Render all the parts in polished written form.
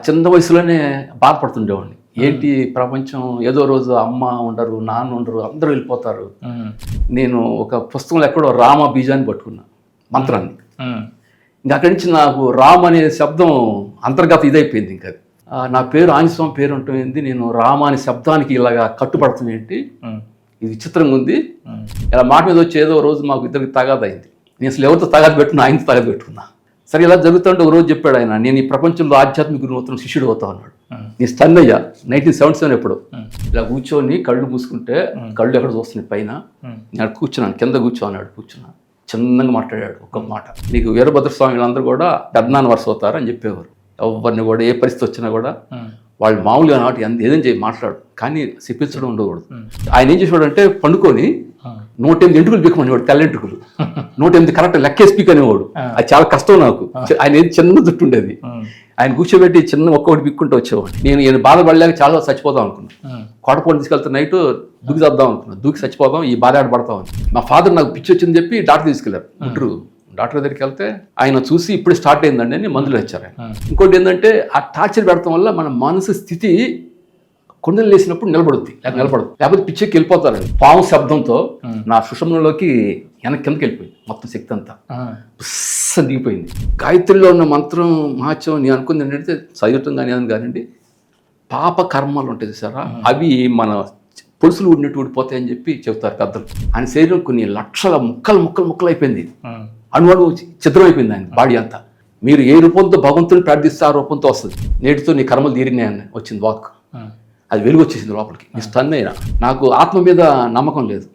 చిన్న వయసులోనే బాధపడుతుండేవాడిని. ఏంటి ప్రపంచం, ఏదో రోజు అమ్మ ఉండరు, నాన్న ఉండరు, అందరూ వెళ్ళిపోతారు. నేను ఒక పుస్తకంలో ఎక్కడో రామ బీజాన్ని పట్టుకున్నా, మంత్రాన్ని. ఇంకా అక్కడి నుంచి నాకు రామ్ అనే శబ్దం అంతర్గత ఇదైపోయింది. ఇంకా నా పేరు ఆంజనేయస్వామి పేరు ఉంటుంది, నేను రామ అనే శబ్దానికి ఇలాగా కట్టుబడుతుంది. ఏంటి ఇది విచిత్రంగా ఉంది. ఇలా మాట మీద వచ్చి ఏదో రోజు మాకు ఇద్దరికి తగాదు అయింది. నేను అసలు ఎవరితో తగాదు పెట్టుకున్నా, ఆయనతో తగాదు పెట్టుకున్నా. సరే ఇలా జరుగుతుంటే ఒక రోజు చెప్పాడు ఆయన, నేను ఈ ప్రపంచంలో ఆధ్యాత్మిక గురువుతో శిష్యుడు అవుతా అన్నాడు. నేను స్టన్ అయ్యా. 1977 ఎప్పుడు ఇలా కూర్చొని కళ్ళు మూసుకుంటే కళ్ళు ఎక్కడ చూస్తున్నాయి పైన. నేను కూర్చున్నాను, కింద కూర్చోన్నాడు, కూర్చున్నాను. చిన్నగా మాట్లాడాడు ఒక్క మాట, నీకు వీరభద్రస్వామి వీళ్ళందరూ కూడా పెద్దనాన్న వరుస అవుతారు అని చెప్పేవారు. ఎవరిని కూడా ఏ పరిస్థితి వచ్చినా కూడా వాళ్ళు మామూలుగా నాటి ఏదైనా చేయి మాట్లాడు, కానీ చెప్పించడం ఉండకూడదు. ఆయన ఏం చేసేవాడు అంటే పండుకొని 108 ఎంటుకలు పీకమనేవాడు, తెల్లెంటుకలు 108 కరెక్ట్ లెక్కేసి పీక్ అనేవాడు. అది చాలా కష్టం నాకు. ఆయన ఏది చిన్న జుట్టు ఉండేది, ఆయన కూర్చోబెట్టి చిన్న ఒక్కొక్కటి పిక్కుంటూ వచ్చేవాడు. నేను బాధపడలేక చాలా చచ్చిపోదాం అనుకున్నాను. కోటపోని తీసుకెళ్తే నైట్ దూకి చేద్దాం అనుకున్నాను, దూకి చచ్చిపోదాం, ఈ బాధ ఆడపడతాం అని. మా ఫాదర్ నాకు పిచ్చి వచ్చిందని చెప్పి డాక్టర్ తీసుకెళ్లారు. గుంటూరు డాక్టర్ దగ్గరికి వెళ్తే ఆయన చూసి ఇప్పుడు స్టార్ట్ అయిందండి అని మందులు ఇచ్చారు ఆయన. ఇంకోటి ఏంటంటే ఆ టార్చర్ పెడతాం వల్ల మన మనసు స్థితి కొండలు లేసినప్పుడు నిలబడుద్ది, నిలబడదు, లేకపోతే పిచ్చెక్కి వెళ్ళిపోతారండి. పాము శబ్దంతో నా సుషుమ్నంలోకి కిందకి వెళ్ళిపోయింది, మొత్తం శక్తి అంతా బుస్స దిగిపోయింది. గాయత్రిలో ఉన్న మంత్రం మహత్యం నేను అనుకుంది ఏంటంటే చదువుతాం కానీ అని కానివ్వండి, పాప కర్మలు ఉంటాయి సారా, అవి మన పొలుసులు ఊడినట్టు ఊడిపోతాయని చెప్పి చెబుతారు పెద్దలు. ఆయన శరీరం కొన్ని లక్షల ముక్కలు అయిపోయింది, అణువణువు చిత్రం అయిపోయింది ఆయన బాడీ అంతా. మీరు ఏ రూపంతో భగవంతుని ప్రార్థిస్తే ఆ రూపంతో వస్తుంది. నేటితో నీ కర్మలు తీరినాయని వచ్చింది వాక్, అది వెలుగు వచ్చేసింది లోపలికి. నీ స్టన్ అయినా నాకు ఆత్మ మీద నమ్మకం లేదు,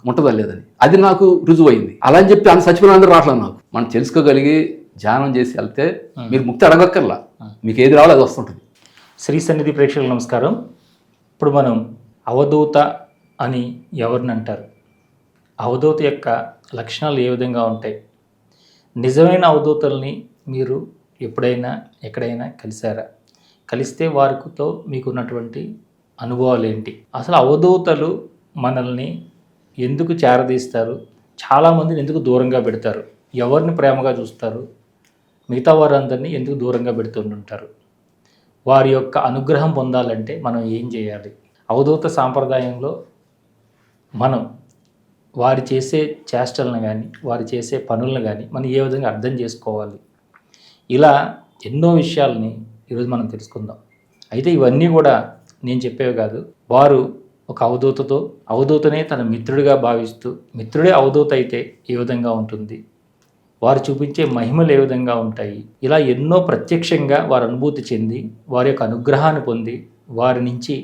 ఉంటుందా లేదని, అది నాకు రుజువు అయింది. అలా అని చెప్పి ఆయన చచ్చిపోయిన అందరూ రావట్లేదు నాకు. మనం తెలుసుకోగలిగి ధ్యానం చేసి వెళ్తే మీరు ముక్తి అడగక్కర్లా, మీకు ఏది రావాలో అది వస్తుంటుంది. శ్రీ సన్నిధి ప్రేక్షకులకు నమస్కారం. ఇప్పుడు మనం అవధూత అని ఎవరిని అంటారు, అవధూత యొక్క లక్షణాలు ఏ విధంగా ఉంటాయి, నిజమైన అవధూతల్ని మీరు ఎప్పుడైనా ఎక్కడైనా కలిశారా, కలిస్తే వారితో మీకున్నటువంటి అనుభవాలు ఏంటి, అసలు అవధూతలు మనల్ని ఎందుకు చేరదీస్తారు, చాలామందిని ఎందుకు దూరంగా పెడతారు, ఎవరిని ప్రేమగా చూస్తారు, మిగతా వారందరినీ ఎందుకు దూరంగా పెడుతుంటారు, వారి యొక్క అనుగ్రహం పొందాలంటే మనం ఏం చేయాలి, అవధూత సాంప్రదాయంలో మనం వారు చేసే చేష్టలను కానీ వారు చేసే పనులను కానీ మనం ఏ విధంగా అర్థం చేసుకోవాలి, ఇలా ఎన్నో విషయాలని ఈరోజు మనం తెలుసుకుందాం. అయితే ఇవన్నీ కూడా నేను చెప్పేవి కాదు, వారు ఒక అవధూతనే తన మిత్రుడిగా భావిస్తూ, మిత్రుడే అవధూత అయితే ఏ విధంగా ఉంటుంది, వారు చూపించే మహిమలు ఏ విధంగా ఉంటాయి, ఇలా ఎన్నో ప్రత్యక్షంగా వారు అనుభూతి చెంది వారి యొక్క అనుగ్రహాన్ని పొంది వారి నుంచి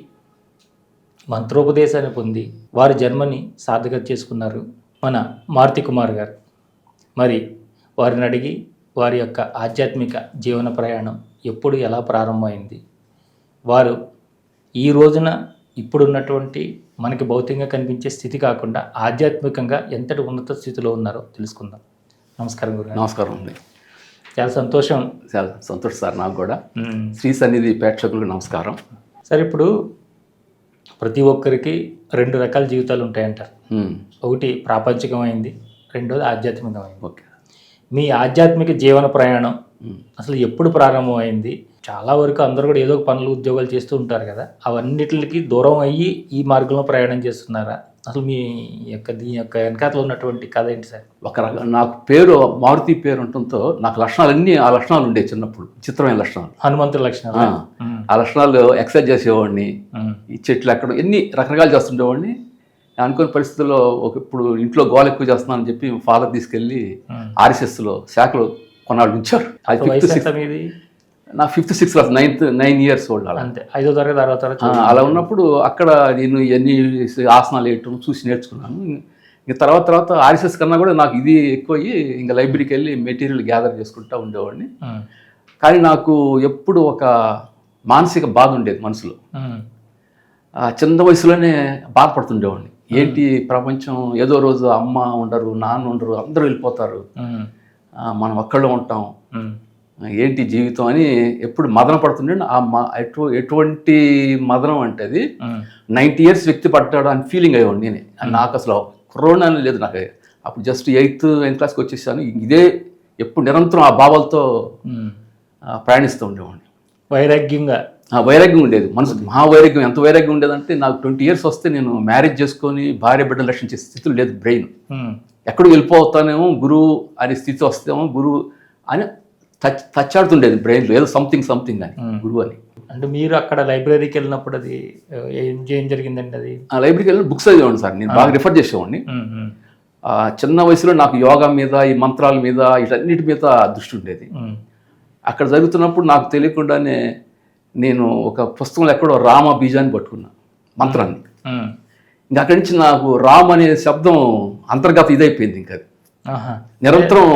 మంత్రోపదేశాన్ని పొంది వారి జన్మని సార్థకత చేసుకున్నారు మన మారుతి కుమార్ గారు. మరి వారిని అడిగి వారి యొక్క ఆధ్యాత్మిక జీవన ప్రయాణం ఎప్పుడు ఎలా ప్రారంభమైంది, వారు ఈ రోజున ఇప్పుడున్నటువంటి మనకి భౌతికంగా కనిపించే స్థితి కాకుండా ఆధ్యాత్మికంగా ఎంతటి ఉన్నత స్థితిలో ఉన్నారో తెలుసుకుందాం. నమస్కారం గురు. నమస్కారం అండి. చాలా సంతోషం. చాలా సంతోషం సార్ నాకు కూడా. శ్రీ సన్నిధి ప్రేక్షకులకు నమస్కారం. సార్, ఇప్పుడు ప్రతి ఒక్కరికి 2 రకాల జీవితాలు ఉంటాయంటారు. ఒకటి ప్రాపంచికమైంది, రెండోది ఆధ్యాత్మికమైంది. ఓకే, మీ ఆధ్యాత్మిక జీవన ప్రయాణం అసలు ఎప్పుడు ప్రారంభమైంది? చాలా వరకు అందరూ కూడా ఏదో పనులు ఉద్యోగాలు చేస్తూ ఉంటారు కదా, అవన్నిటికి దూరం అయ్యి ఈ మార్గంలో ప్రయాణం చేస్తున్నారా? అసలు మీ యొక్క దీని యొక్క వెనకాతలో ఉన్నటువంటి కథ ఏంటి సార్? ఒక నాకు పేరు మారుతి పేరు ఉండటంతో నాకు లక్షణాలన్నీ ఆ లక్షణాలు ఉండేవి చిన్నప్పుడు, చిత్రమైన లక్షణాలు, హనుమంతుడి లక్షణాలు. ఆ లక్షణాలు ఎక్సర్సైజ్ చేసేవాడిని, ఈ చెట్లు ఎక్కడ ఎన్ని రకరకాలు చేస్తుండేవాడిని. అనుకునే పరిస్థితుల్లో ఇప్పుడు ఇంట్లో గోల ఎక్కువ చేస్తున్నానని చెప్పి ఫాదర్ తీసుకెళ్ళి ఆర్ఎస్ఎస్లో శాఖలో కొన్నాళ్ళు ఉంచారు. అది నా 5th 6th class, 9 years old అలా. అంతే, 5వ తరగతి 6వ తరగతి అలా ఉన్నప్పుడు అక్కడ నేను ఇవన్నీ ఆసనాలు వేయటం చూసి నేర్చుకున్నాను. ఇంకా తర్వాత ఆర్ఎస్ఎస్ కన్నా కూడా నాకు ఇది ఎక్కువయ్యి ఇంకా లైబ్రరీకి వెళ్ళి మెటీరియల్ గ్యాదర్ చేసుకుంటూ ఉండేవాడిని. కానీ నాకు ఎప్పుడు ఒక మానసిక బాధ ఉండేది మనసులో. చిన్న వయసులోనే బాధపడుతుండేవాడిని. ఏంటి ప్రపంచం, ఏదో రోజు అమ్మ ఉండరు, నాన్న ఉండరు, అందరూ వెళ్ళిపోతారు, మనం ఒక్కళ్ళే ఉంటాం, ఏంటి జీవితం అని ఎప్పుడు మదన పడుతుండే. ఎటువంటి మదనం అంటే అది 90 years వ్యక్తి పడ్డాడు అని ఫీలింగ్ అయ్యాడు నేనే. నాకు అసలు కరోనా అని లేదు, నాకు అప్పుడు జస్ట్ 8th క్లాస్కి వచ్చేసాను. ఇదే ఎప్పుడు నిరంతరం ఆ భావాలతో ప్రయాణిస్తూ ఉండేవాడిని. వైరాగ్యంగా వైరాగ్యం ఉండేది మనసు, మహా వైరాగ్యం. ఎంత వైరాగ్యం ఉండేదంటే నాకు 20 years వస్తే నేను మ్యారేజ్ చేసుకొని భార్య బిడ్డలు రక్షించే స్థితిలో లేదు బ్రెయిన్. ఎక్కడికి వెళ్ళిపోతానేమో గురువు అనే స్థితి వస్తేమో గురువు అని తచ్చాడుతుండేది బ్రెయిన్లో, ఏదో సంథింగ్ అని గురువు అని. అంటే మీరు అక్కడ లైబ్రరీకి వెళ్ళినప్పుడు అది ఏం జరిగిందండి? అది ఆ లైబ్రరీకి వెళ్ళిన బుక్స్ చదివేవాడిని సార్, నేను బాగా రిఫర్ చేసేవాడిని. చిన్న వయసులో నాకు యోగా మీద, ఈ మంత్రాల మీద, వీటన్నిటి మీద దృష్టి ఉండేది. అక్కడ జరుగుతున్నప్పుడు నాకు తెలియకుండానే నేను ఒక పుస్తకంలో ఎక్కడో రామ బీజాన్ని పట్టుకున్నా, మంత్రాన్ని. ఇంకా అక్కడి నుంచి నాకు రామ్ అనే శబ్దం అంతర్గత ఇదైపోయింది. ఇంకా నిరంతరం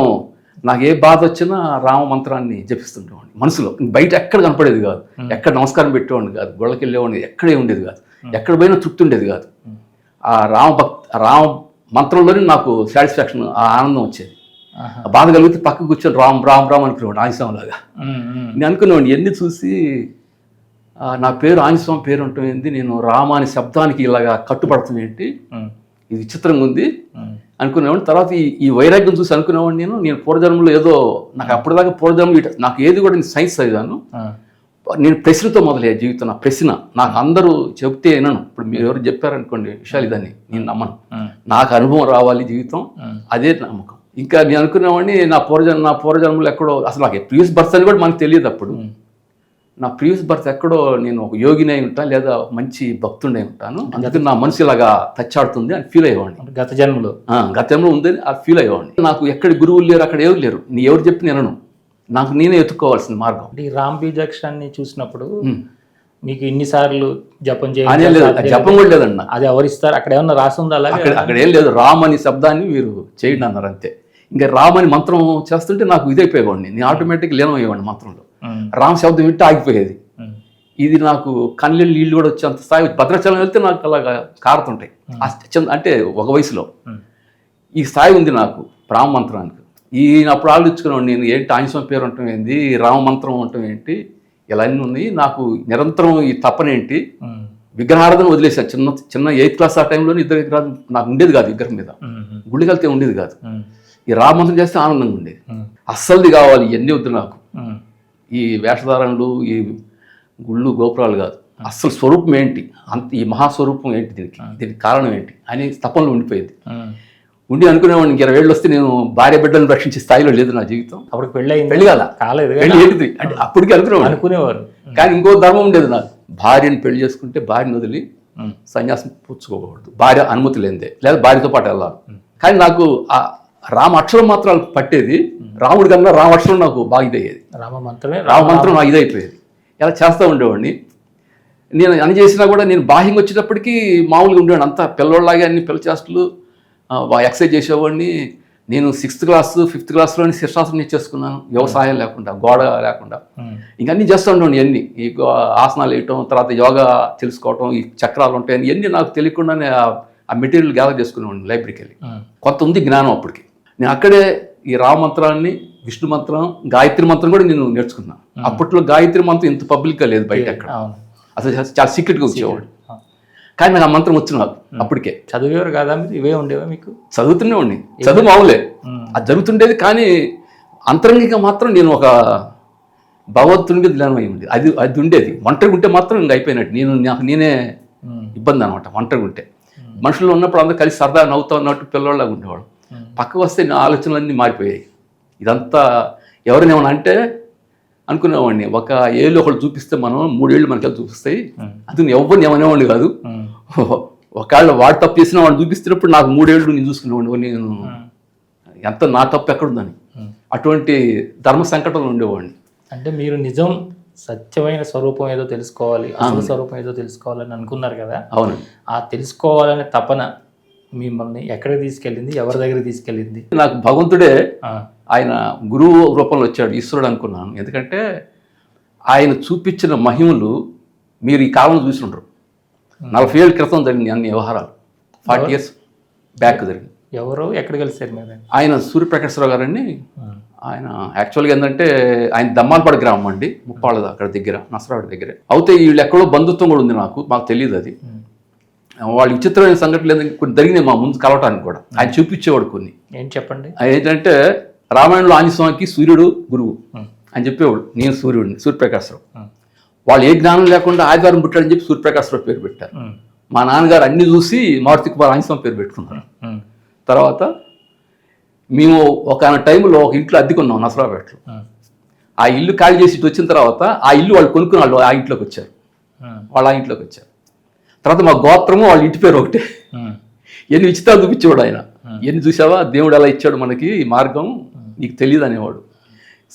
నాకు ఏ బాధ వచ్చినా రామ మంత్రాన్ని జపిస్తుండేవాడిని మనసులో. బయట ఎక్కడ కనపడేది కాదు, ఎక్కడ నమస్కారం పెట్టేవాడిని కాదు, గొళ్ళకి వెళ్ళేవాడిని ఎక్కడే ఉండేది కాదు, ఎక్కడ పోయినా తృప్తి ఉండేది కాదు. ఆ రామ మంత్రంలోనే నాకు సాటిస్ఫాక్షన్, ఆ ఆనందం వచ్చేది. బాధ కలిగితే పక్కకు కూర్చొని రామ్ రామ్ రామ్ అనుకునేవాడు, ఆంజనేయలాగా. నేను అనుకునేవాడిని ఎన్ని చూసి నా పేరు ఆంజనేయ పేరు ఉంటుంది, నేను రామ అనే శబ్దానికి ఇలాగా కట్టుబడుతుంది ఏంటి, ఇది విచిత్రంగా ఉంది అనుకునేవాడిని. తర్వాత ఈ వైరాగ్యం చూసి అనుకునేవాడిని, నేను పూర్వజన్మలో ఏదో నాకు అప్పటిదాకా పూర్వజన్మ నాకు ఏది కూడా నేను సైన్స్ చదివాను. నేను ప్రశ్నతో మొదలయ్యే జీవితం. నా ప్రశ్న నాకు అందరూ చెప్తే వినను. ఇప్పుడు మీరు ఎవరు చెప్పారనుకోండి విషయాలు, ఇదని నేను నమ్మను. నాకు అనుభవం రావాలి జీవితం, అదే నమ్మకం. ఇంకా నేను అనుకునేవాడిని నా పూర్వజన్మలో ఎక్కడో, అసలు నాకు ప్రీవియస్ బర్త్ అని కూడా మనకు తెలియదు అప్పుడు. నా ప్రీవియస్ బర్త్ ఎక్కడో నేను ఒక యోగిని అయి ఉంటాను, లేదా మంచి భక్తుడిని అయి ఉంటాను, అందుకని నా మనసు ఇలాగా టచ్చాడుతుంది అని ఫీల్ అయ్యేవాడిని. గత జన్మలో ఉందని అది ఫీల్ అయ్యేవాడిని. నాకు ఎక్కడ గురువులు లేరు, అక్కడ ఎవరు లేరు, నీ ఎవరు చెప్పి నేను నాకు నేనే ఎత్తుకోవాల్సిన మార్గం. ఈ రామ్ బీజాక్షరాన్ని చూసినప్పుడు మీకు ఇన్నిసార్లు జపం జపం కూడా లేదన్న, అది ఎవరిస్తారు? అక్కడ ఏమన్నా రాసింది? అలాగే అక్కడ ఏం లేదు. రామ్ అనే శబ్దాన్ని మీరు చేయండి అన్నారు అంతే. ఇంకా రామ్ అని మంత్రం చేస్తుంటే నాకు ఇదైపోయేవాడిని, నేను ఆటోమేటిక్ లీనమయ్యేవాడిని మంత్రంలో. రామ్ శబ్దం వింటే ఆగిపోయేది. ఇది నాకు కళ్ళు నీళ్ళు కూడా వచ్చి అంత స్థాయి. భద్రాచలం వెళ్తే నాకు అలాగా కారుతుంటాయి. అంటే ఒక వయసులో ఈ స్థాయి ఉంది నాకు రామ మంత్రానికి. అప్పుడు ఆలోచించుకున్నాను, నేను ఏంటి ఆంజనేయ పేరు ఉండటం ఏంటి, రామ మంత్రం ఉండటం ఏంటి, ఇలా అన్నీ ఉన్నాయి. నాకు నిరంతరం ఈ తప్పనేంటి, విగ్రహారాధన వదిలేసాను. చిన్న 8th class ఆ టైంలోనే ఇద్దరు విగ్రహాలు నాకు ఉండేది కాదు, విగ్రహం మీద గుళ్ళకి వెళ్తే ఉండేది కాదు. ఈ రామ మంత్రం చేస్తే ఆనందంగా ఉండేది. అస్సలుది కావాలి, ఇవన్నీ వద్దు నాకు, ఈ వేషధారణలు, ఈ గుళ్ళు గోపురాలు కాదు, అస్సలు స్వరూపం ఏంటి, ఈ మహాస్వరూపం ఏంటి, దీనికి కారణం ఏంటి అని తపనలో ఉండిపోయింది. అనుకునేవాడిని 20 ఏళ్ళు వస్తే నేను భార్య బిడ్డలను రక్షించే స్థాయిలో లేదు నా జీవితం. అప్పుడు పెళ్ళి కాలేదు అంటే అప్పటికి అనుకునేవాడు. కానీ ఇంకో ధర్మం ఉండేది నాకు, భార్యను పెళ్లి చేసుకుంటే భార్యను వదిలి సన్యాసం పుచ్చుకోకూడదు, భార్య అనుమతి లేనిదే, లేదా భార్యతో పాటు వెళ్ళాలి. కానీ నాకు ఆ రామ అక్షరం మాత్రాలు పట్టేది, రాముడి కన్నా రామ అక్షరం నాకు బాగా ఇదయ్యేది. రామ మంత్రం నాకు ఇదైపోయేది. ఇలా చేస్తూ ఉండేవాడిని. నేను అని చేసినా కూడా నేను బాహ్యంగా వచ్చేటప్పటికి మామూలుగా ఉండేవాడిని, అంతా పిల్లవాళ్ళలాగే అన్ని పిల్ల చేష్టలు, ఎక్సర్సైజ్ చేసేవాడిని. నేను 6th class 5th classలోని శీర్షాసనం చేసుకున్నాను, వ్యవసాయం లేకుండా, గోడ లేకుండా. ఇంకన్నీ చేస్తూ ఉండేవాడిని. ఇవన్నీ ఈ ఆసనాలు వేయటం, తర్వాత యోగా తెలుసుకోవటం, ఈ చక్రాలు ఉంటాయని ఇవన్నీ నాకు తెలియకుండానే ఆ మెటీరియల్ గ్యాదర్ చేసుకునేవాడిని లైబ్రరీకి వెళ్ళి. కొంత ఉంది జ్ఞానం అప్పటికి. నేను అక్కడే ఈ రామ మంత్రాన్ని, విష్ణు మంత్రం, గాయత్రి మంత్రం కూడా నేను నేర్చుకున్నాను. అప్పట్లో గాయత్రి మంత్రం ఇంత పబ్లిక్గా లేదు బయట ఎక్కడ, అసలు చాలా సీక్రెట్గా వచ్చేవాడు. కానీ నాకు ఆ మంత్రం వచ్చి నాకు అప్పటికే. చదివేవారు కదా మీరు? ఇవే ఉండేవా మీకు? చదువుతుండేవాడిని, చదువు మామూలే, అది జరుగుతుండేది. కానీ అంతరంగిక మాత్రం నేను ఒక భగవంతుని మీద ధ్యానం అయి ఉండేది. అది ఉండేది. ఒంటరిగా ఉంటే మాత్రం ఇంక అయిపోయినట్టు, నాకు నేనే ఇబ్బంది అనమాట. ఒంటరిగా ఉంటే మనుషులు ఉన్నప్పుడు అందరూ కలిసి సరదా నవ్వుతా ఉన్నట్టు పిల్లవాళ్ళగా ఉండేవాడు. పక్కకు వస్తే నా ఆలోచనలన్నీ మారిపోయాయి. ఇదంతా ఎవరైనా ఏమన్నా అంటే అనుకునేవాడిని, ఒక ఏళ్ళు ఒకళ్ళు చూపిస్తే మనం 3 ఏళ్ళు మనకి చూపిస్తాయి, అది ఎవరిని ఏమనేవాడిని కాదు. ఒకవేళ వాడు తప్పు చేసినా వాడు చూపిస్తున్నప్పుడు నాకు 3 ఏళ్ళు నేను చూసుకునేవాడిని, నేను ఎంత నా తప్పు ఎక్కడుందని. అటువంటి ధర్మ సంకటంలో ఉండేవాడిని. అంటే మీరు నిజం సత్యమైన స్వరూపం ఏదో తెలుసుకోవాలి, అసలు స్వరూపం ఏదో తెలుసుకోవాలని అనుకున్నారు కదా? అవును. ఆ తెలుసుకోవాలనే తపన మిమ్మల్ని ఎక్కడికి తీసుకెళ్ళింది, ఎవరి దగ్గర తీసుకెళ్ళింది? నాకు భగవంతుడే ఆయన గురువు రూపంలో వచ్చాడు, ఈశ్వరుడు అనుకున్నాను. ఎందుకంటే ఆయన చూపించిన మహిమలు మీరు ఈ కాలంలో చూసి ఉండరు. 40 ఏళ్ళ క్రితం జరిగింది అన్ని వ్యవహారాలు, 40 years బ్యాక్ జరిగింది. ఎవరు ఎక్కడ కలిసారు మీరు? ఆయన సూర్యప్రకాశ్రావు గారని. ఆయన యాక్చువల్గా ఏంటంటే ఆయన దమ్మాలపాడు గ్రామం అండి, ముప్పాళ్ళ అక్కడ దగ్గర, నసరావాడి దగ్గర. అయితే వీళ్ళు ఎక్కడో బంధుత్వం కూడా ఉంది, మాకు తెలియదు అది. వాళ్ళు విచిత్రమైన సంఘటనలు కొన్ని జరిగినాయి మా ముందు కలవటానికి కూడా. ఆయన చూపించేవాడు కొన్ని. ఏంటి చెప్పండి? ఏంటంటే రామాయణంలో ఆంజనేయ స్వామికి సూర్యుడు గురువు అని చెప్పేవాడు. నేను సూర్యుడిని, సూర్యప్రకాశ్రావు. వాళ్ళు ఏ జ్ఞానం లేకుండా ఆదివారం పుట్టాడని చెప్పి సూర్యప్రకాశ్రావు పేరు పెట్టారు. మా నాన్నగారు అన్ని చూసి మారుతి కుమార్ ఆంజనేయ పేరు పెట్టుకున్నారు. తర్వాత మేము ఒక టైంలో ఒక ఇంట్లో అద్దెకున్నాం నసరాపేటలో. ఆ ఇల్లు ఖాళీ చేసి ఇటు వచ్చిన తర్వాత ఆ ఇల్లు వాళ్ళు కొనుక్కున్న వాళ్ళు ఆ ఇంట్లోకి వచ్చారు. వాళ్ళు ఆ ఇంట్లోకి వచ్చారు. తర్వాత మా గోత్రము వాళ్ళ ఇంటి పేరు ఒకటే. ఎన్ని విచిత్రాలు చూపించేవాడు ఆయన. ఎన్ని చూసావా, దేవుడు ఎలా ఇచ్చాడు మనకి ఈ మార్గం, నీకు తెలియదు అనేవాడు.